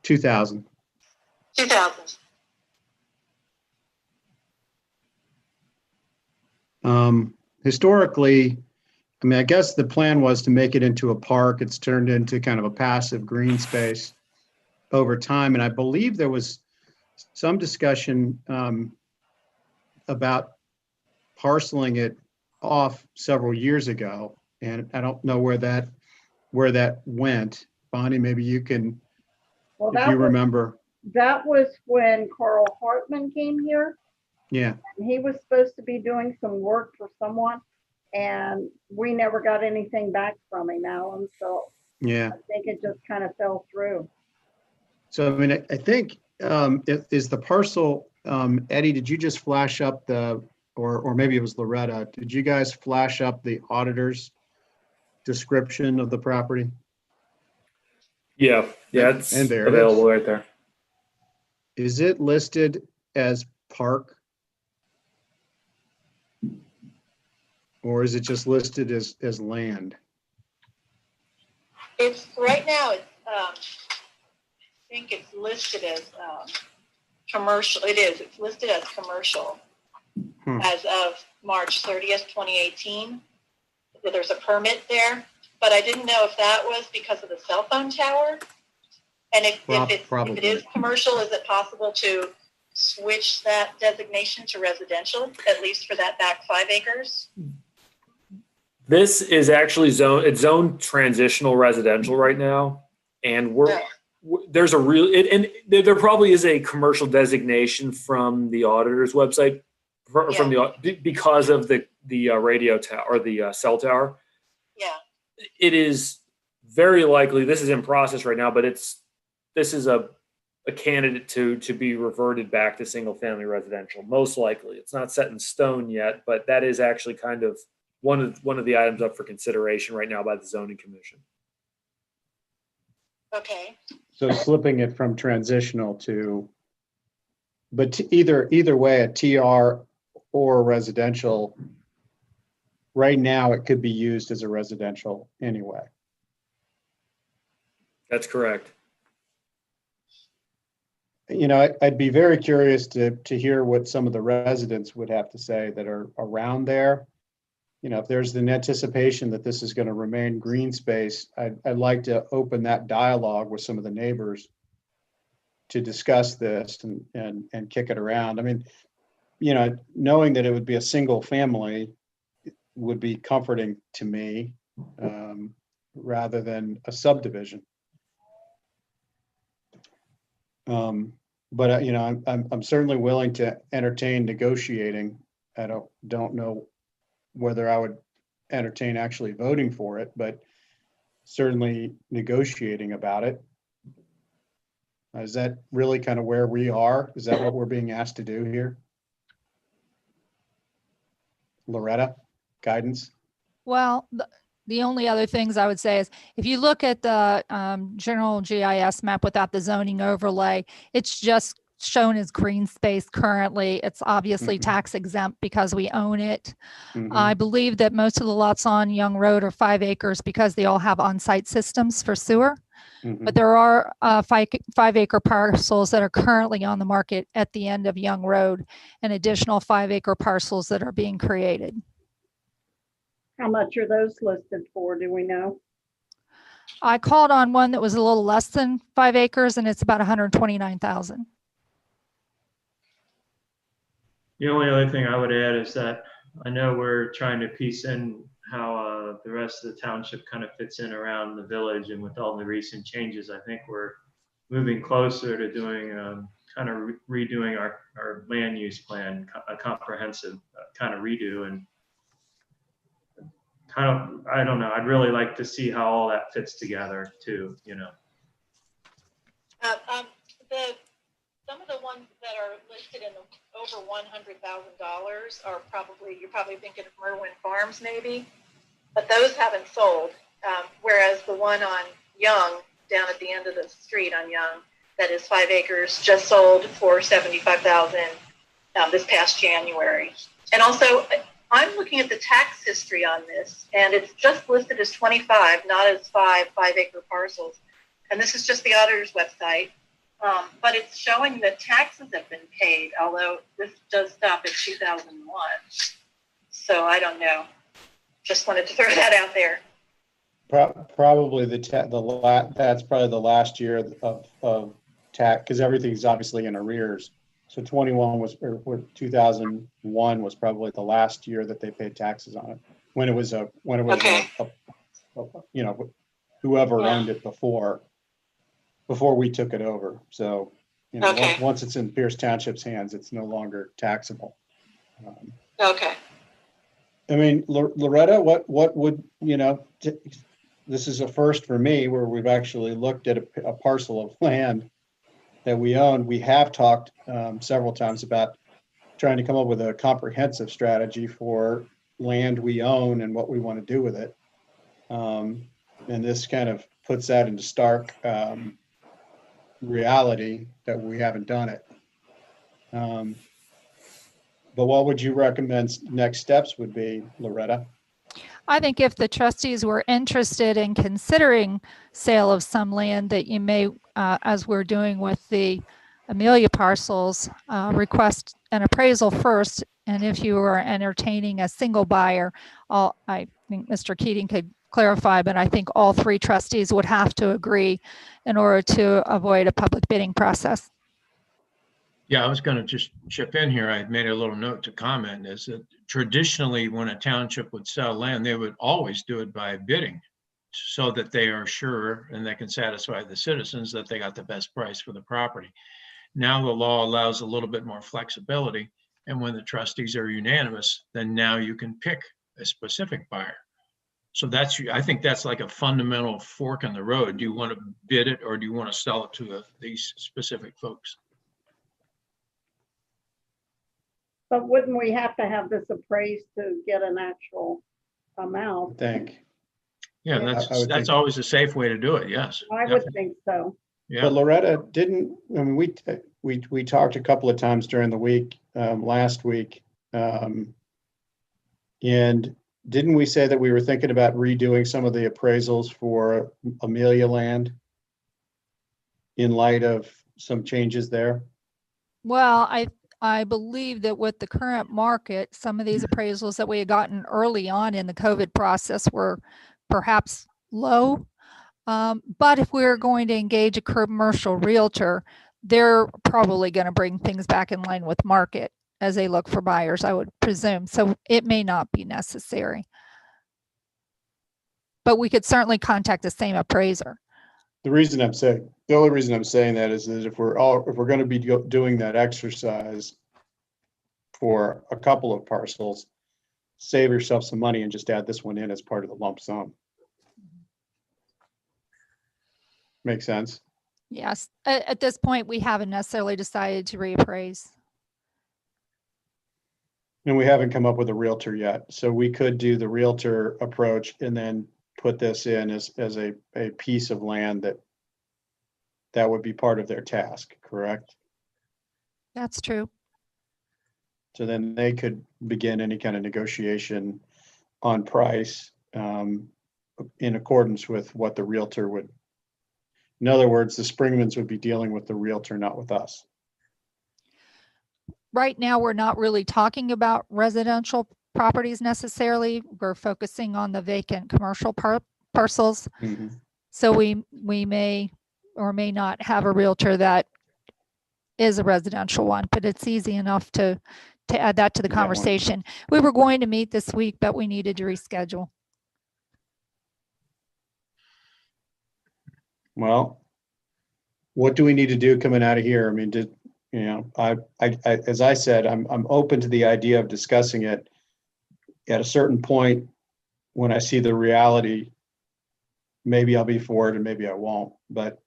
2000. 2000. Historically, I mean, I guess the plan was to make it into a park. It's turned into kind of a passive green space over time. And I believe there was some discussion about parceling it off several years ago. And I don't know where that went. Bonnie, maybe you can, Well, if you remember. That was when Carl Hartman came here. Yeah. And he was supposed to be doing some work for someone, and we never got anything back from him, Alan. So Yeah. I think it just kind of fell through. So, I mean, I think, is the parcel, Eddie, did you just flash up or maybe it was Loretta, did you guys flash up the auditor's description of the property? Yeah, it's And there available right there. Is it listed as park? Or is it just listed as land? It's right now. It's I think it's listed as commercial. It is. It's listed as commercial as of March 30th, 2018. There's a permit there, but I didn't know if that was because of the cell phone tower. And if it is commercial, is it possible to switch that designation to residential, at least for that back 5 acres? This is actually zoned transitional residential right now, and there's a real and there probably is a commercial designation from the auditor's website from because of the radio tower or the cell tower. Yeah, it is very likely. This is in process right now, but this is a candidate to be reverted back to single family residential. Most likely, it's not set in stone yet, but that is actually kind of one of the items up for consideration right now by the zoning commission. Okay. So slipping it from transitional to, but either way, a TR or residential, right now it could be used as a residential anyway. That's correct. You know, I'd be very curious to hear what some of the residents would have to say that are around there. You know, if there's an anticipation that this is going to remain green space, I'd like to open that dialogue with some of the neighbors to discuss this and kick it around. I mean, you know, knowing that it would be a single family would be comforting to me rather than a subdivision. But you know, I'm certainly willing to entertain negotiating. I don't know whether I would entertain actually voting for it, but certainly negotiating about it. Is that really kind of where we are? Is that what we're being asked to do here? Loretta, guidance? Well, The only other things I would say is if you look at the general GIS map without the zoning overlay, it's just shown as green space currently. It's obviously tax exempt because we own it. I believe that most of the lots on Young Road are 5 acres because they all have on-site systems for sewer. But there are 5-acre parcels that are currently on the market at the end of Young Road, and additional 5-acre parcels that are being created. How much are those listed for? Do we know? I called on one that was a little less than 5 acres, and it's about 129,000. The only other thing I would add is that I know we're trying to piece in how the rest of the township kind of fits in around the village, and with all the recent changes, I think we're moving closer to doing kind of redoing our land use plan, a comprehensive kind of redo, and kind of, I don't know, I'd really like to see how all that fits together too, you know. Some of the ones that are listed in over $100,000 are you're probably thinking of Merwin Farms maybe, but those haven't sold. Whereas the one on Young, down at the end of the street on Young, that is 5 acres, just sold for $75,000 this past January. And also, I'm looking at the tax history on this, and it's just listed as 25, not as 5-acre parcels. And this is just the auditor's website. But it's showing that taxes have been paid, although this does stop at 2001. So I don't know. Just wanted to throw that out there. Probably that's probably the last year of tax, because everything's obviously in arrears. So 21 was, or 2001 was probably the last year that they paid taxes on it. When it was you know, whoever owned it before we took it over. So, you know, once it's in Pierce Township's hands, it's no longer taxable. Okay. I mean, Loretta, what would, you know, this is a first for me where we've actually looked at a parcel of land that we own. We have talked several times about trying to come up with a comprehensive strategy for land we own and what we want to do with it. And this kind of puts that into stark reality that we haven't done it. But what would you recommend next steps would be, Loretta? I think if the trustees were interested in considering sale of some land, that you may, as we're doing with the Amelia parcels, request an appraisal first. And if you are entertaining a single buyer, I think Mr. Keating could clarify, but I think all 3 trustees would have to agree in order to avoid a public bidding process. Yeah, I was going to just chip in here. I made a little note to comment is that traditionally when a township would sell land, they would always do it by bidding so that they are sure and they can satisfy the citizens that they got the best price for the property. Now the law allows a little bit more flexibility. And when the trustees are unanimous, then now you can pick a specific buyer. So I think that's like a fundamental fork in the road. Do you want to bid it or do you want to sell it to these specific folks? But wouldn't we have to have this appraised to get an actual amount? I think. Yeah, that's always a safe way to do it. Yes. I would think so. Yeah. But Loretta, we talked a couple of times during the week, last week, and didn't we say that we were thinking about redoing some of the appraisals for Amelia land in light of some changes there? Well, I believe that with the current market, some of these appraisals that we had gotten early on in the COVID process were perhaps low. But if we're going to engage a commercial realtor, they're probably going to bring things back in line with market as they look for buyers, I would presume. So it may not be necessary. But we could certainly contact the same appraiser. The only reason I'm saying that is that if we're going to be doing that exercise for a couple of parcels, save yourself some money and just add this one in as part of the lump sum. Make sense? Yes. At this point, we haven't necessarily decided to reappraise. And we haven't come up with a realtor yet. So we could do the realtor approach and then put this in as a piece of land that would be part of their task, correct? That's true. So then they could begin any kind of negotiation on price in accordance with what the realtor would. In other words, the Springmans would be dealing with the realtor, not with us. Right now, we're not really talking about residential properties necessarily. We're focusing on the vacant commercial parcels. Mm-hmm. So we may or may not have a realtor that is a residential one, but it's easy enough to add that to the conversation. We were going to meet this week, but we needed to reschedule. Well, what do we need to do coming out of here? I mean, as I said, I'm open to the idea of discussing it at a certain point. When I see the reality, maybe I'll be for it and maybe I won't, but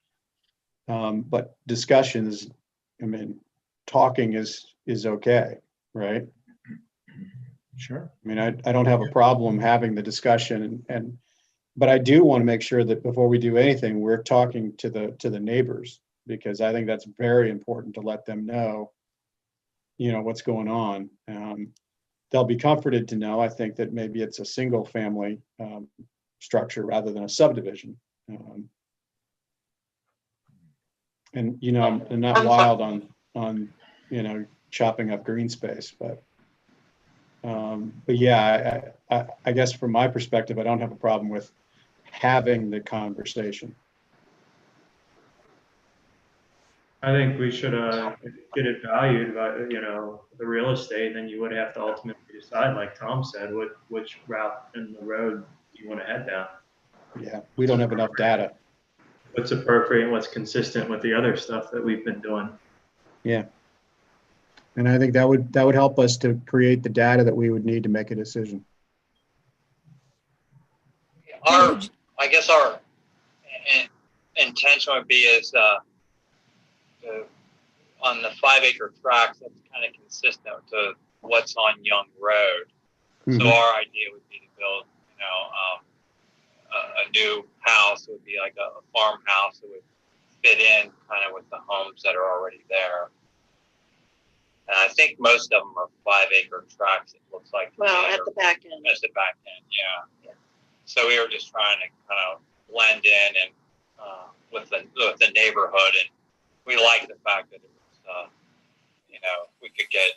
discussions, I mean, talking is okay, right? Sure. I mean, I don't have a problem having the discussion but I do want to make sure that before we do anything, we're talking to the neighbors, because I think that's very important to let them know, what's going on. They'll be comforted to know, I think, that maybe it's a single family structure rather than a subdivision. And, I'm not wild on chopping up green space, but yeah, I guess from my perspective, I don't have a problem with having the conversation. I think we should get it valued by, the real estate, then you would have to ultimately decide, like Tom said, which route in the road you want to head down. Yeah, we don't have enough data. What's appropriate and what's consistent with the other stuff that we've been doing. Yeah. And I think that would help us to create the data that we would need to make a decision. I guess our intention would be is on the 5-acre tracts, that's kind of consistent to what's on Young Road. Mm-hmm. So our idea would be to build, a new house. It would be like a farmhouse that would fit in kind of with the homes that are already there. And I think most of them are 5-acre tracts, it looks like. Well, at the back end. At the back end, yeah. So we were just trying to kind of blend in and with the neighborhood, and we like the fact that it was, we could get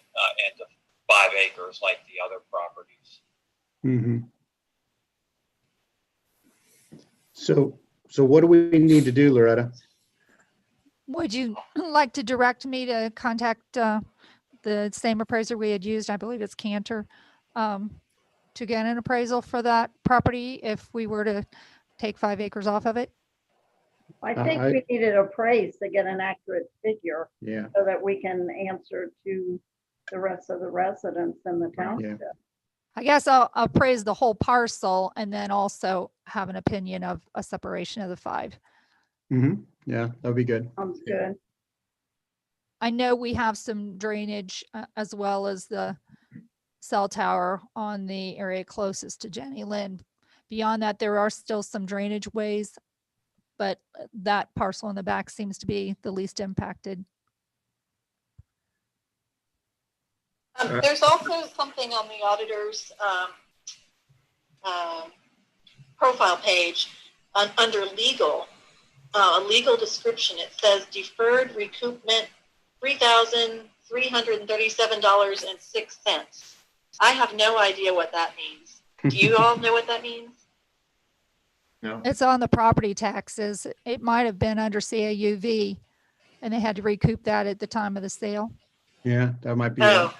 into 5 acres like the other properties. Mm-hmm. So what do we need to do, Loretta? Would you like to direct me to contact the same appraiser we had used? I believe it's Cantor, to get an appraisal for that property if we were to take 5 acres off of it? I think we need it appraised to get an accurate figure. Yeah. So that we can answer to the rest of the residents in the township. Yeah. I guess I'll appraise the whole parcel and then also have an opinion of a separation of the 5. Mm-hmm. Yeah, that would be good. Sounds good. I know we have some drainage as well as the cell tower on the area closest to Jenny Lynn. Beyond that, there are still some drainage ways, but that parcel in the back seems to be the least impacted. There's also something on the auditor's profile page under legal, a legal description. It says deferred recoupment $3,337.06. I have no idea what that means. Do you all know what that means? No. It's on the property taxes. It might have been under CAUV and they had to recoup that at the time of the sale. Yeah, that might be. Oh.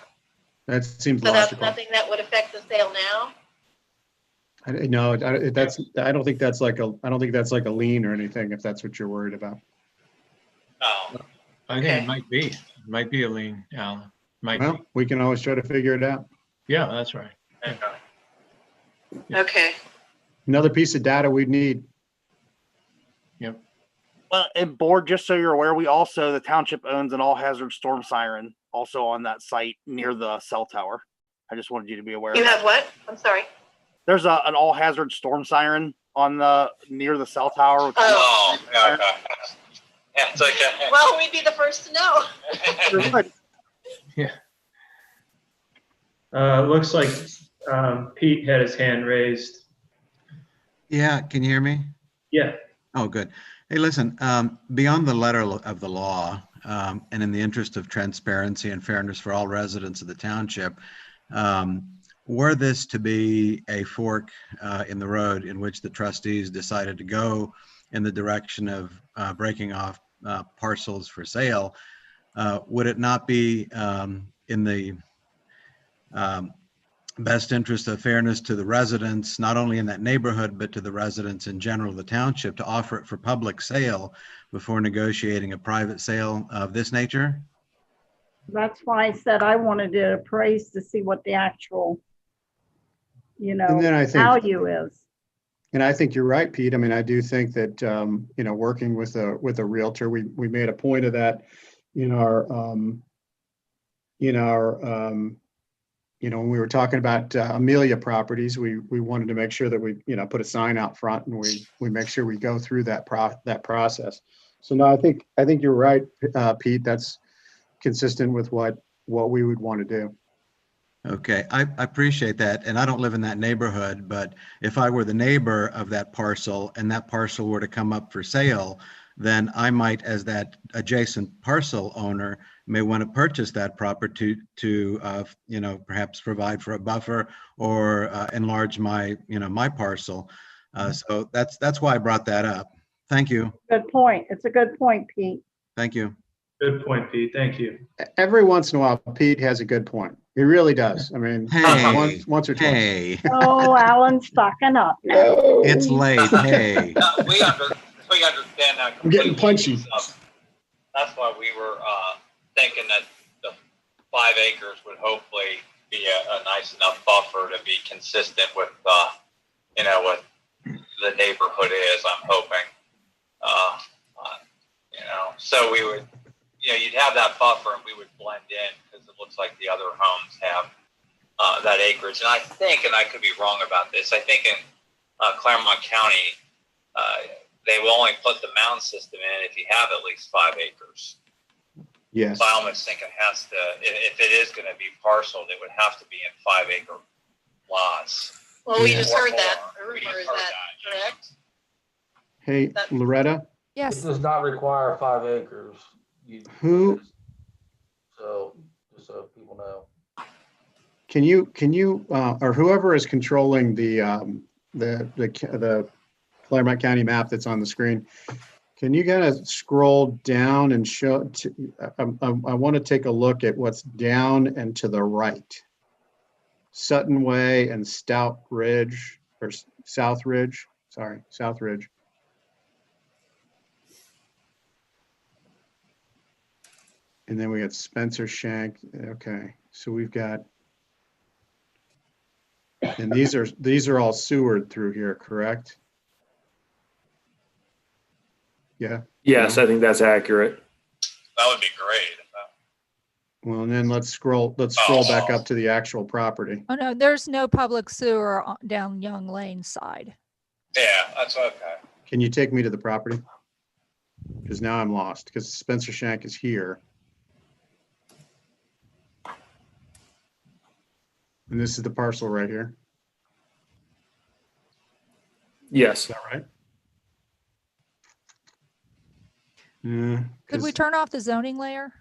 That seems So logical. that's nothing that would affect the sale now? I don't think that's like a lien or anything, if that's what you're worried about. Oh. I think it might be. It might be a lien, Alan. Well, we can always try to figure it out. Yeah, that's right. Okay. Another piece of data we'd need. Yep. Well, and board, just so you're aware, the township owns an all hazard storm siren also on that site near the cell tower. I just wanted you to be aware. You have what? I'm sorry. There's an all hazard storm siren on the near the cell tower. Oh, yeah, okay. Yeah, it's okay. Well, we'd be the first to know. Yeah. Looks like Pete had his hand raised. Yeah, can you hear me? Yeah. Oh, good. Hey, listen, beyond the letter of the law, and in the interest of transparency and fairness for all residents of the township, were this to be a fork in the road in which the trustees decided to go in the direction of breaking off parcels for sale, would it not be in the best interest of fairness to the residents, not only in that neighborhood, but to the residents in general of the township, to offer it for public sale before negotiating a private sale of this nature? That's why I said I wanted it appraised to see what the actual, And then I think, value is. and I think you're right, Pete. I mean, I do think that, working with a realtor, we made a point of that in our, when we were talking about Amelia properties, we wanted to make sure that we, put a sign out front and we make sure we go through that process. So no, I think you're right, Pete. That's consistent with what we would want to do. Okay, I appreciate that. And I don't live in that neighborhood, but if I were the neighbor of that parcel and that parcel were to come up for sale, then I might, as that adjacent parcel owner, may want to purchase that property to perhaps provide for a buffer or enlarge my, my parcel. So that's why I brought that up. Thank you. Good point. It's a good point, Pete. Thank you. Good point, Pete. Thank you. Every once in a while, Pete has a good point. He really does. I mean, hey, once or twice. Hey. Oh, Alan's stocking up now. It's late. Hey. We understand that. I'm getting punchy. That's why we were thinking that the 5 acres would hopefully be a nice enough buffer to be consistent with, what the neighborhood is. I'm hoping, so we would, you'd have that buffer and we would blend in because it looks like the other homes have that acreage. And I think, and I could be wrong about this, I think in Claremont County, they will only put the mound system in if you have at least 5 acres. Yes. So I almost think it has to, if it is going to be parceled, it would have to be in 5 acre lots. Well, we just heard that. A rumor, is that correct? Hey, Loretta? Yes. It does not require 5 acres. So, just so people know. Can you, or whoever is controlling the Claremont County map that's on the screen, can you kind of scroll down and show, I want to take a look at what's down and to the right. Sutton Way and Stout Ridge, or South Ridge, sorry, South Ridge. And then we got Spencer Shank. Okay, so we've got, and these are all sewered through here, correct? Yeah. Yes, I think that's accurate. That would be great. Well, and then let's scroll back up to the actual property. Oh, no, there's no public sewer down Young Lane side. Yeah, that's okay. Can you take me to the property? Because now I'm lost, because Spencer Shank is here. And this is the parcel right here. Yes. Is that right? Could we turn off the zoning layer?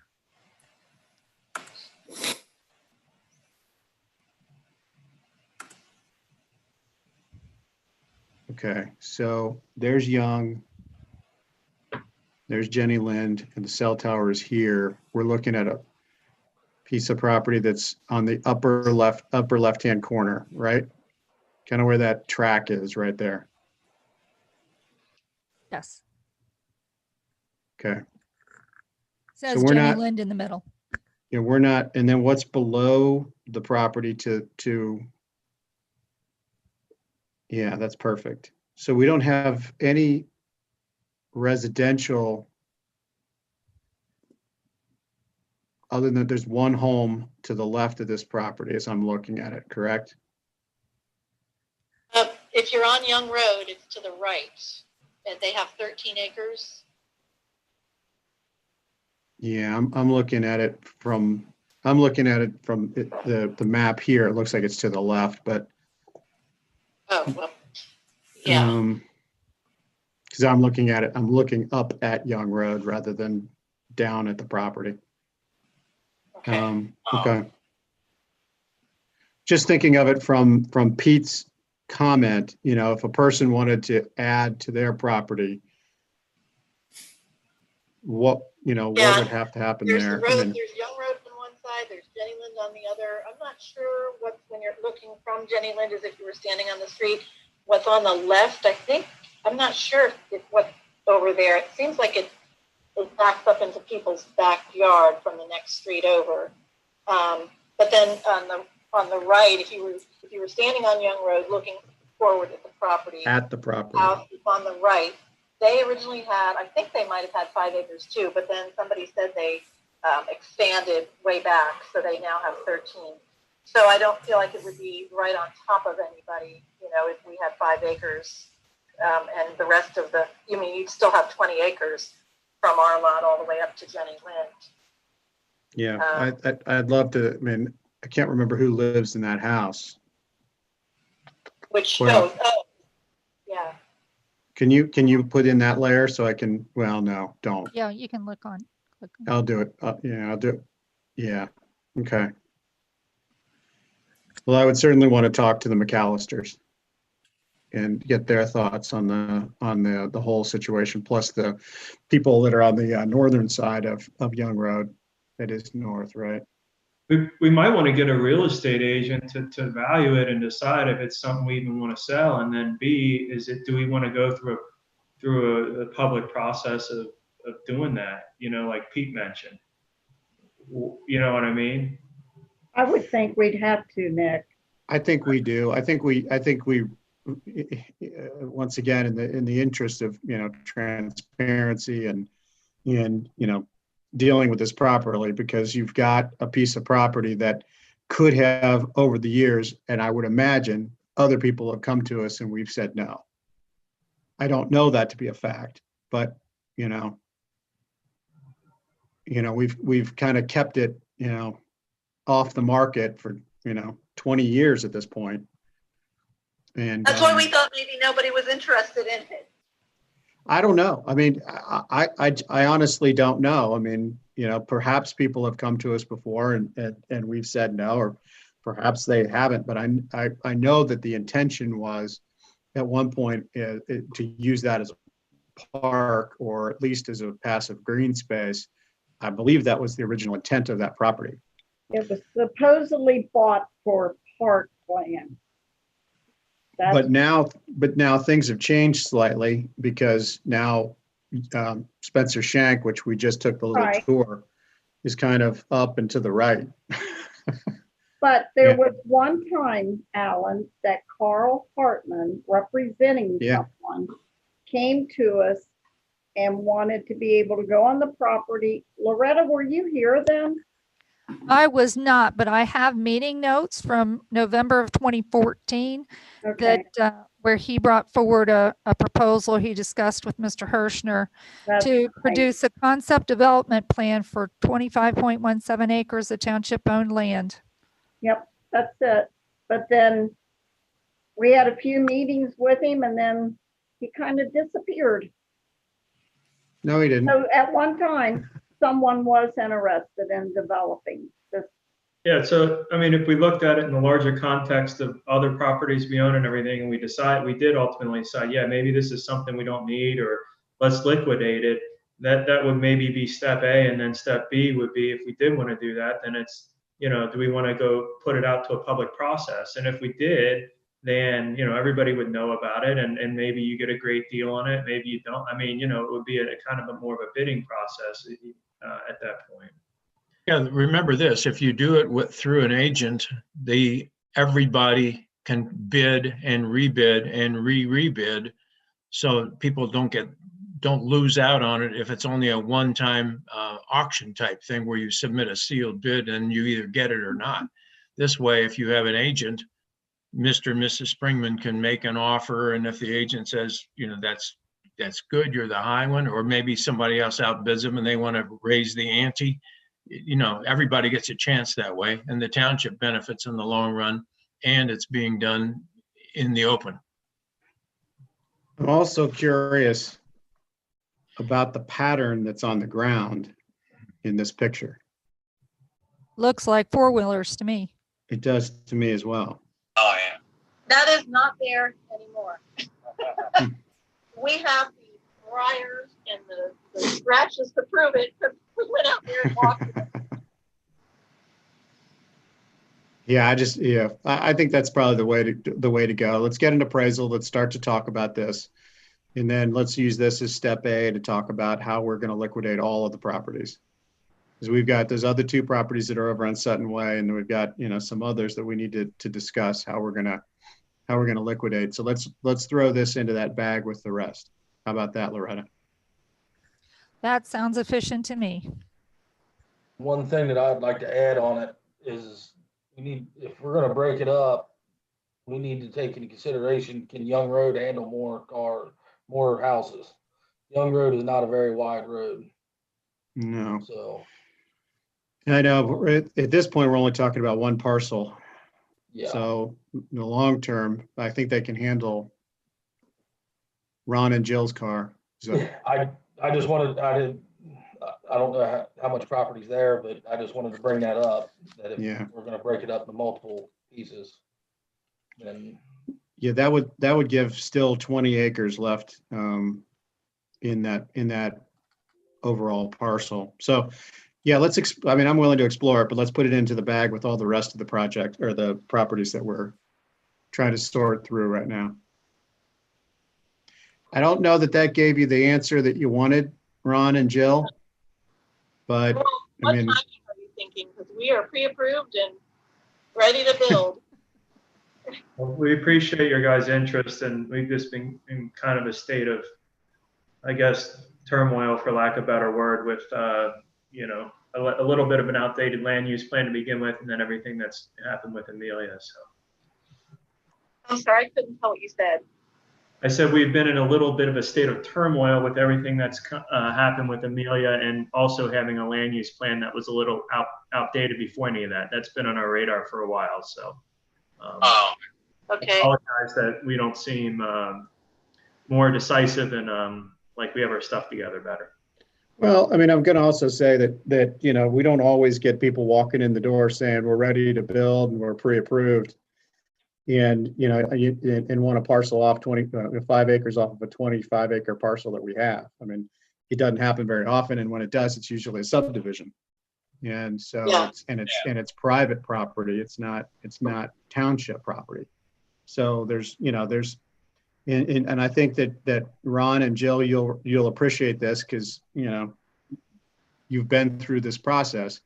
Okay, so there's Young. There's Jenny Lind, and the cell tower is here. We're looking at a piece of property that's on the upper left-hand corner, right? Kind of where that track is right there. Yes. Okay. Says we're Jenny not- Lind in the middle. Yeah, we're not, and then what's below the property to yeah, that's perfect. So we don't have any residential other than there's one home to the left of this property as I'm looking at it, correct? if you're on Young Road, it's to the right, and they have 13 acres. Yeah, I'm looking at it from, the map here. It looks like it's to the left, but Oh, well, yeah. because I'm looking at it, I'm looking up at Young Road rather than down at the property. Okay. Okay. Just thinking of it from Pete's comment, you know, if a person wanted to add to their property, what would have to happen There's there? the I road, mean, there's Young Road on one side, there's Jenny Lind on the other. I'm not sure what, when you're looking from Jenny Lind, as if you were standing on the street, what's on the left. I think, I'm not sure if what's over there. It seems like it backs up into people's backyard from the next street over. But then on the right, if you were standing on Young Road looking forward at the property, house is on the right. They originally had, I think they might have had 5 acres too, but then somebody said they expanded way back, so they now have 13. So I don't feel like it would be right on top of anybody, you know, if we had 5 acres and the rest of the, you'd still have 20 acres from our lot all the way up to Jenny Lind. yeah, I'd love to, I mean, I can't remember who lives in that house. Which, Well, yeah. Can you put in that layer so I can, well, no, don't. Yeah, you can click on. I'll do it. Yeah, I'll do it. Yeah, okay. Well, I would certainly want to talk to the McAllisters and get their thoughts on the whole situation, plus the people that are on the northern side of Young Road. That is north, right? We might want to get a real estate agent to value it and decide if it's something we even want to sell. And then B, do we want to go through a public process of doing that, you know, like Pete mentioned? You know what I mean? I would think we'd have to, Nick. I think we do. I think we once again, in the interest of, you know, transparency and you know, dealing with this properly, because you've got a piece of property that could have over the years, and I would imagine other people have come to us and we've said no. I don't know that to be a fact, but you know, we've kind of kept it, you know, off the market for, you know, 20 years at this point. And that's why we thought maybe nobody was interested in it. I don't know. I mean, I honestly don't know. I mean, you know, perhaps people have come to us before and we've said no, or perhaps they haven't, but I know that the intention was at one point to use that as a park, or at least as a passive green space. I believe that was the original intent of that property. It was supposedly bought for park land. But now things have changed slightly, because now Spencer Shank, which we just took the little tour, is kind of up and to the right. But there was one time, Alan, that Carl Hartman, representing someone, came to us and wanted to be able to go on the property. Loretta, were you here then? I was not, but I have meeting notes from November of 2014 that where he brought forward a proposal he discussed with Mr. Hirschner to produce a concept development plan for 25.17 acres of township-owned land. Yep, that's it. But then we had a few meetings with him and then he kind of disappeared. No, he didn't. So at one time, someone was interested in developing this. Yeah, so I mean, if we looked at it in the larger context of other properties we own and everything, and we did ultimately decide, yeah, maybe this is something we don't need, or let's liquidate it. That would maybe be step A, and then step B would be, if we did want to do that, then it's, you know, do we want to go put it out to a public process? And if we did, then, you know, everybody would know about it, and maybe you get a great deal on it, maybe you don't. I mean, you know, it would be a kind of more of a bidding process at that point. Yeah, remember this, if you do it through an agent, everybody can bid and rebid and rebid, so people don't lose out on it if it's only a one-time auction type thing where you submit a sealed bid and you either get it or not. This way, if you have an agent, Mr. and Mrs. Springman can make an offer, and if the agent says, you know, that's good, you're the high one, or maybe somebody else outbids them and they want to raise the ante, you know, everybody gets a chance that way, and the township benefits in the long run, and it's being done in the open. I'm also curious about the pattern that's on the ground in this picture. Looks like four-wheelers to me. It does to me as well. Oh, yeah. That is not there anymore. We have the briars and the scratches to prove it, because we went out there and walked it. Yeah, I think that's probably the way to go. Let's get an appraisal. Let's start to talk about this. And then let's use this as step A to talk about how we're going to liquidate all of the properties. Because we've got those other two properties that are over on Sutton Way, and then we've got, you know, some others that we need to discuss how we're going to liquidate. So let's throw this into that bag with the rest. How about that, Loretta? That sounds efficient to me. One thing that I'd like to add on it is if we're going to break it up, we need to take into consideration, can Young Road handle more houses? Young Road is not a very wide road. No. So. I know at this point, we're only talking about one parcel. Yeah. So in the long term, I think they can handle Ron and Jill's car. So I just wanted, I don't know how much property's there, but I just wanted to bring that up, that if we're going to break it up into multiple pieces, then. Yeah, that would give still 20 acres left in that overall parcel. So yeah, I'm willing to explore it, but let's put it into the bag with all the rest of the project or the properties that we're trying to sort through right now. I don't know that gave you the answer that you wanted, Ron and Jill, but Well, I mean, what timing are you thinking? Because we are pre-approved and ready to build. Well, we appreciate your guys' interest, and we've just been in kind of a state of, I guess, turmoil, for lack of a better word, with you know, a little bit of an outdated land use plan to begin with, and then everything that's happened with Amelia. So I'm sorry, I couldn't tell what you said. I said we've been in a little bit of a state of turmoil with everything that's happened with Amelia, and also having a land use plan that was a little outdated before any of that. That's been on our radar for a while. So okay. I apologize that we don't seem more decisive and like we have our stuff together better. well, I mean, I'm going to also say that, you know, we don't always get people walking in the door saying we're ready to build and we're pre-approved. And, you know, and want to parcel off 5 acres off of a 25-acre parcel that we have. I mean, it doesn't happen very often. And when it does, it's usually a subdivision. And so it's private property. It's not township property. So and I think that Ron and Jill, you'll appreciate this because, you know, you've been through this process.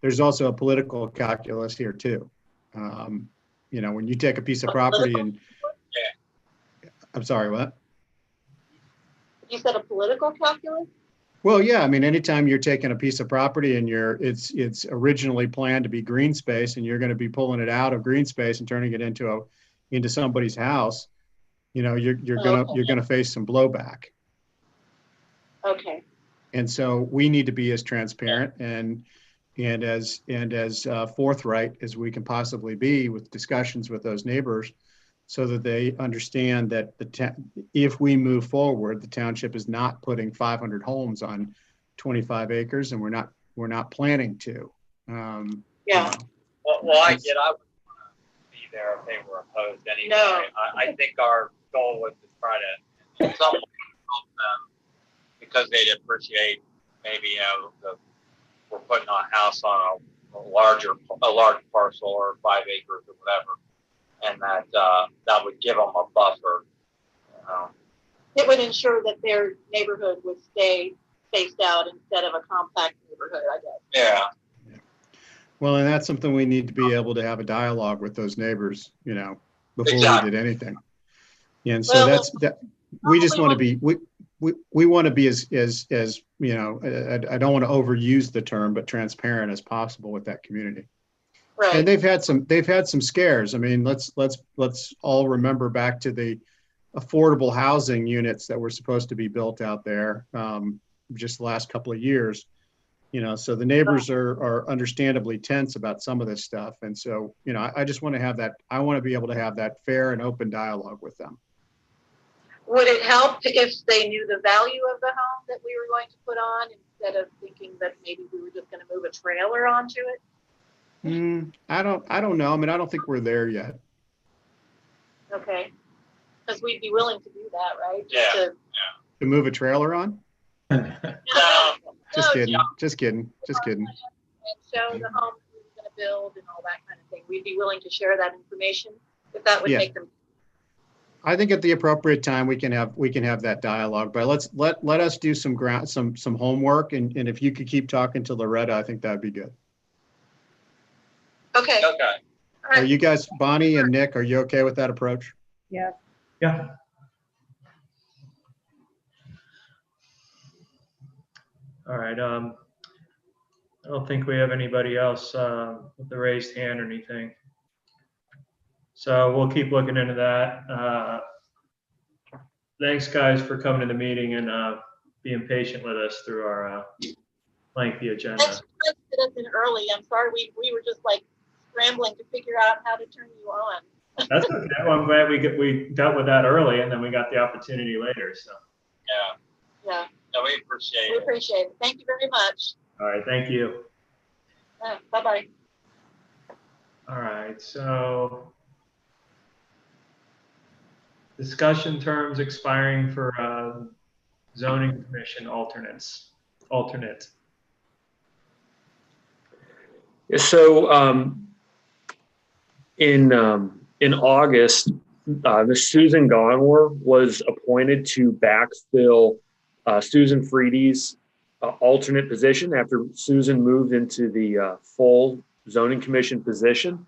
There's also a political calculus here too. You know, when you take a piece of property and I'm sorry, what? You said a political calculus? Well, yeah, I mean, anytime you're taking a piece of property and it's originally planned to be green space and you're going to be pulling it out of green space and turning it into somebody's house, you know, you're gonna face some blowback. Okay. And so we need to be as transparent and as forthright as we can possibly be with discussions with those neighbors, so that they understand that if we move forward, the township is not putting 500 homes on 25 acres, and we're not planning to. Yeah. You know. Well, I would want to be there if they were opposed anyway. No. I think our goal was to try to, in some way, help them, because they'd appreciate maybe, you know, we're putting a house on a large parcel or 5 acres or whatever, and that would give them a buffer. You know. It would ensure that their neighborhood would stay spaced out instead of a compact neighborhood, I guess. Yeah. Well, and that's something we need to be able to have a dialogue with those neighbors, you know, before we did anything. And so we just want to be, we want to be as, you know, I don't want to overuse the term, but transparent as possible with that community. Right. And they've had some scares. I mean, let's all remember back to the affordable housing units that were supposed to be built out there just the last couple of years. So the neighbors are understandably tense about some of this stuff. And so, I just want to have that, I want to be able to have that fair and open dialogue with them. Would it help if they knew the value of the home that we were going to put on instead of thinking that maybe we were just going to move a trailer onto it? I don't know. I mean, I don't think we're there yet. Okay. Because we'd be willing to do that, right? To move a trailer on? Just kidding. And show the home we were going to build and all that kind of thing. We'd be willing to share that information if that would make them. I think at the appropriate time we can have that dialogue. But let us do some homework, and if you could keep talking to Loretta, I think that'd be good. Okay. Are you guys, Bonnie and Nick, are you okay with that approach? Yeah. Yeah. All right. I don't think we have anybody else with the raised hand or anything. So we'll keep looking into that. Thanks, guys, for coming to the meeting and being patient with us through our lengthy agenda. Thanks for us in early. I'm sorry we were just like scrambling to figure out how to turn you on. That's okay. Well, I'm glad we dealt with that early, and then we got the opportunity later. So. Yeah. No, we appreciate it. We appreciate it. Thank you very much. All right. Thank you. Bye-bye. All right. So discussion terms expiring for zoning commission alternate. Yeah, so in August, Ms. Susan Gonwer was appointed to backfill Susan Freedy's alternate position after Susan moved into the full zoning commission position.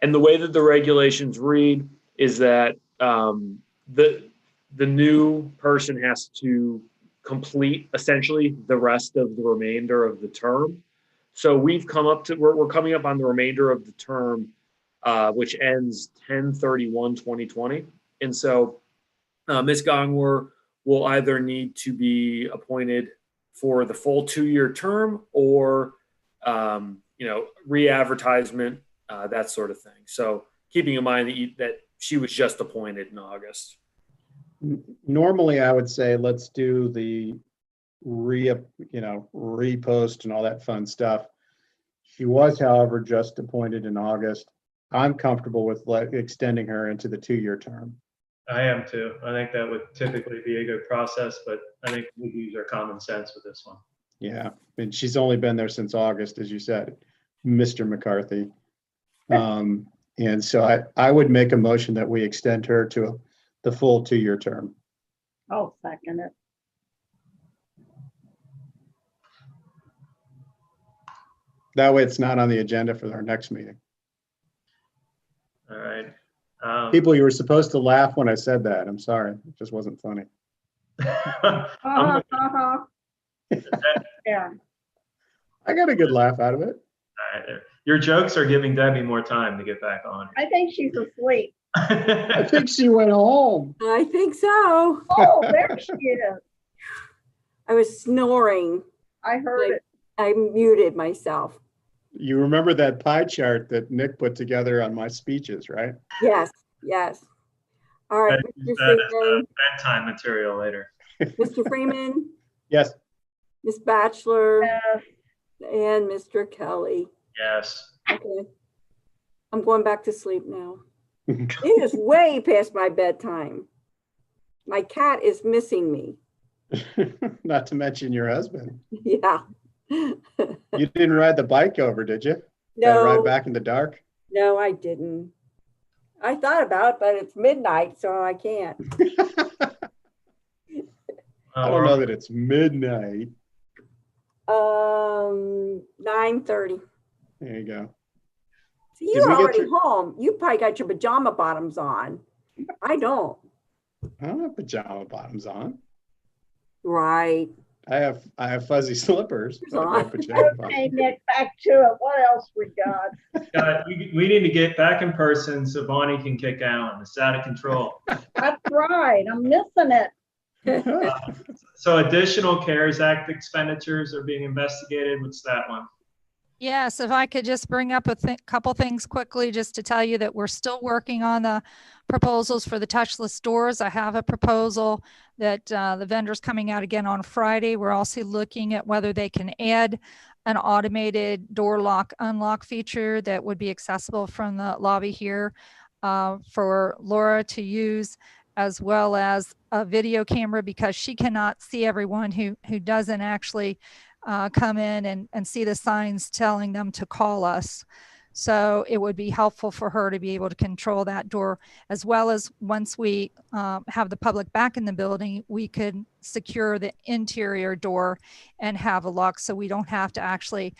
And the way that the regulations read is that the new person has to complete essentially the rest of the remainder of the term. So we're coming up on the remainder of the term, which ends 10/31/2020. And so Ms. Gongwer will either need to be appointed for the full 2-year term or, re-advertisement, that sort of thing. So keeping in mind that she was just appointed in August. Normally, I would say let's do the repost and all that fun stuff. She was, however, just appointed in August. I'm comfortable with extending her into the 2-year term. I am too. I think that would typically be a good process, but I think we use our common sense with this one. Yeah, and she's only been there since August, as you said, Mr. McCarthy. And so I would make a motion that we extend her to the full 2-year term. I'll second it. That way it's not on the agenda for our next meeting. All right. People, you were supposed to laugh when I said that. I'm sorry. It just wasn't funny. Yeah. I got a good laugh out of it. All right. Your jokes are giving Debbie more time to get back on. I think she's asleep. I think she went home. I think so. Oh, there she is. I was snoring. I heard it. I muted myself. You remember that pie chart that Nick put together on my speeches, right? Yes. All right, Mr. Freeman. Bedtime material later. Mr. Freeman? Yes. Ms. Batchelor? Yes. And Mr. Kelly? Yes. Okay. I'm going back to sleep now. It is way past my bedtime. My cat is missing me. Not to mention your husband. Yeah. You didn't ride the bike over, did you? No. Ride back in the dark? No, I didn't. I thought about it, but it's midnight, so I can't. I don't know that it's midnight. 9:30. There you go. So you're already home. You probably got your pajama bottoms on. I don't. I don't have pajama bottoms on. Right. I have fuzzy slippers. Okay, Nick, back to it. What else we got? We need to get back in person so Bonnie can kick Alan. It's out of control. That's right. I'm missing it. So additional CARES Act expenditures are being investigated. What's that one? Yes, if I could just bring up a couple things quickly, just to tell you that we're still working on the proposals for the touchless doors. I have a proposal that the vendor's coming out again on Friday. We're also looking at whether they can add an automated door lock unlock feature that would be accessible from the lobby here for Laura to use, as well as a video camera, because she cannot see everyone who doesn't actually come in and see the signs telling them to call us. So it would be helpful for her to be able to control that door, as well as once we have the public back in the building, we could secure the interior door and have a lock, so we don't have to actually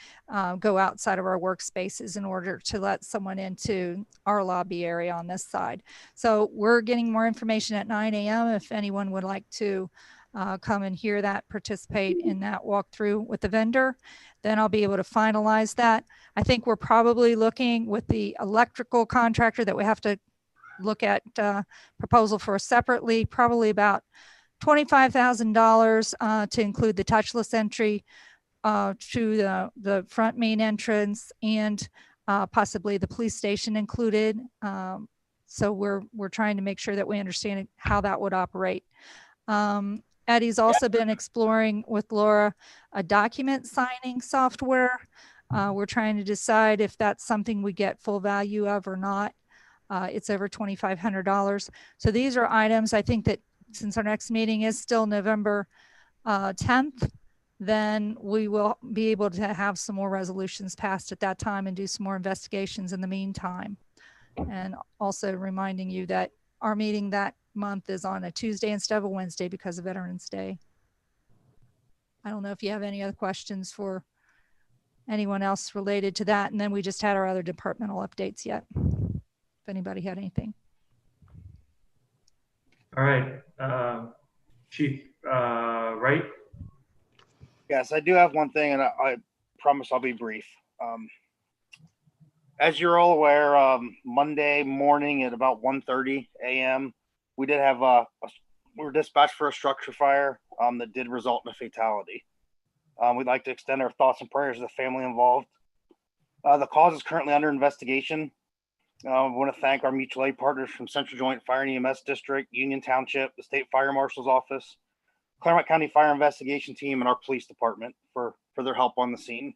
go outside of our workspaces in order to let someone into our lobby area on this side. So we're getting more information at 9 a.m. if anyone would like to come and hear that, participate in that walkthrough with the vendor. Then I'll be able to finalize that. I think we're probably looking with the electrical contractor that we have to look at proposal for separately, probably about $25,000 to include the touchless entry to the front main entrance, and possibly the police station included. So we're trying to make sure that we understand how that would operate. Eddie's also been exploring with Laura a document signing software. We're trying to decide if that's something we get full value of or not. It's over $2,500. So these are items, I think that since our next meeting is still November 10th, then we will be able to have some more resolutions passed at that time and do some more investigations in the meantime. And also reminding you that our meeting that month is on a Tuesday instead of a Wednesday because of Veterans Day. I don't know if you have any other questions for anyone else related to that. And then we just had our other departmental updates yet, if anybody had anything. All right, Chief Wright. Yes, I do have one thing, and I promise I'll be brief. As you're all aware, Monday morning at about 1:30 a.m., we did have we were dispatched for a structure fire that did result in a fatality. We'd like to extend our thoughts and prayers to the family involved. The cause is currently under investigation. We want to thank our mutual aid partners from Central Joint Fire and EMS District, Union Township, the State Fire Marshal's Office, Claremont County Fire Investigation Team, and our police department for their help on the scene.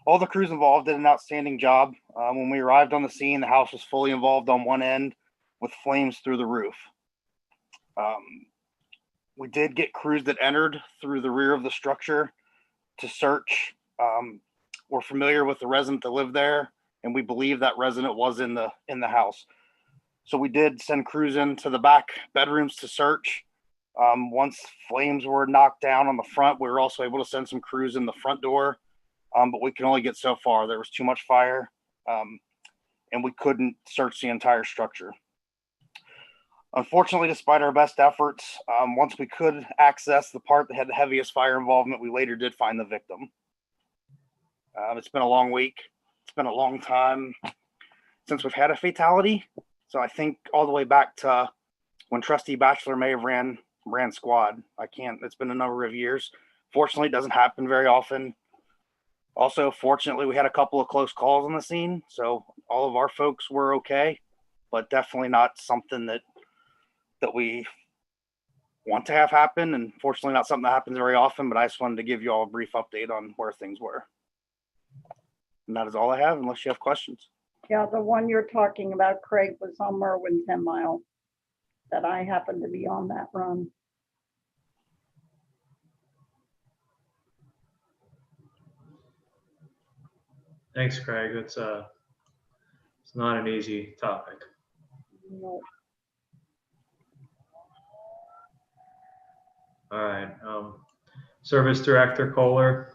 All the crews involved did an outstanding job. When we arrived on the scene, the house was fully involved on one end with flames through the roof. We did get crews that entered through the rear of the structure to search. We're familiar with the resident that lived there, and we believe that resident was in the house. So we did send crews into the back bedrooms to search. Once flames were knocked down on the front, we were also able to send some crews in the front door, but we can only get so far. There was too much fire, and we couldn't search the entire structure. Unfortunately, despite our best efforts, once we could access the part that had the heaviest fire involvement, we later did find the victim. It's been a long week. It's been a long time since we've had a fatality. So I think all the way back to when Trustee Batchelor may have ran squad. It's been a number of years. Fortunately, it doesn't happen very often. Also, fortunately, we had a couple of close calls on the scene. So all of our folks were okay, but definitely not something that we want to have happen, and fortunately not something that happens very often, but I just wanted to give you all a brief update on where things were. And that is all I have, unless you have questions. Yeah, the one you're talking about, Craig, was on Merwin 10 Mile, that I happened to be on that run. Thanks, Craig. It's not an easy topic. No. All right, Service Director Kohler.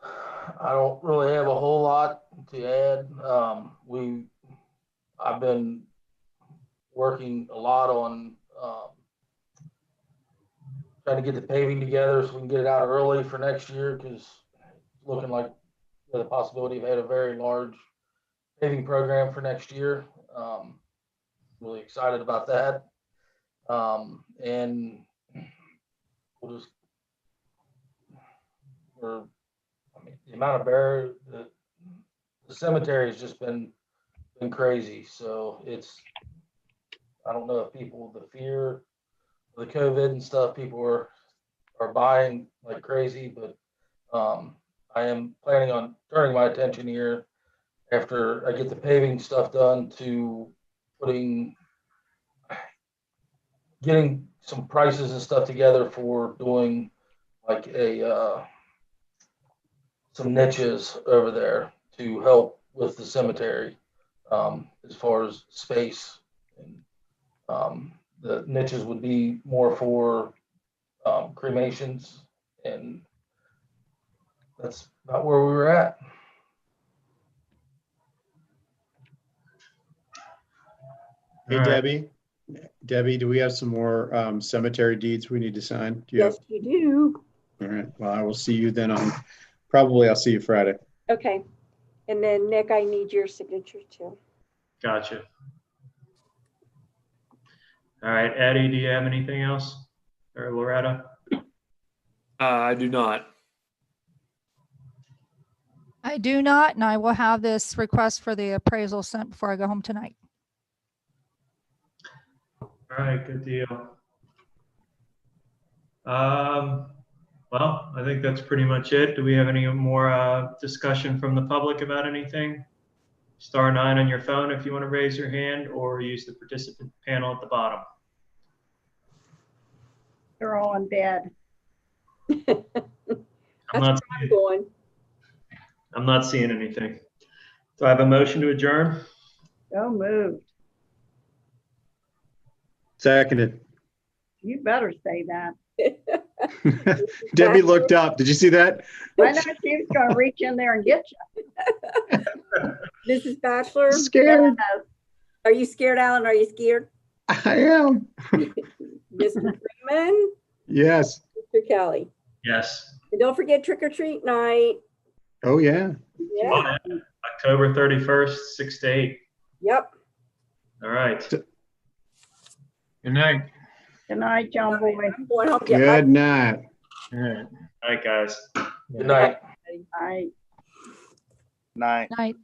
I don't really have a whole lot to add. I've been working a lot on trying to get the paving together so we can get it out early for next year, because it's looking like the possibility of having a very large paving program for next year. Really excited about that. And we'll just, the amount of the cemetery has just been crazy. So I don't know if the fear of the COVID and stuff, people are buying like crazy, but I am planning on turning my attention here after I get the paving stuff done to getting some prices and stuff together for doing like some niches over there to help with the cemetery, as far as space. And the niches would be more for cremations, and that's about where we were at. Hey, All right. Debbie, do we have some more cemetery deeds we need to sign? Do you Yes, you do. All right. Well, I will see you then I'll see you Friday. Okay. And then Nick, I need your signature too. Gotcha. All right, Eddie, do you have anything else? Or Loretta? I do not. I do not, and I will have this request for the appraisal sent before I go home tonight. All right, good deal. Well, I think that's pretty much it. Do we have any more discussion from the public about anything? Star 9 on your phone if you want to raise your hand, or use the participant panel at the bottom. They're all in bed. I'm not seeing anything. Do I have a motion to adjourn? So moved. Seconded. You better say that. Debbie looked up. Did you see that? I know she was going to reach in there and get you. Mrs. Bachelor? Scared. Yes. Are you scared, Alan? Are you scared? I am. Mr. Freeman? Yes. Mr. Kelly? Yes. And don't forget trick or treat night. Oh, yeah. Yeah. October 31st, 6 to 8. Yep. All right. Good night. Good night, John Boy. Good night. All right. All right, guys. Good night. Night. Night. Night. Night.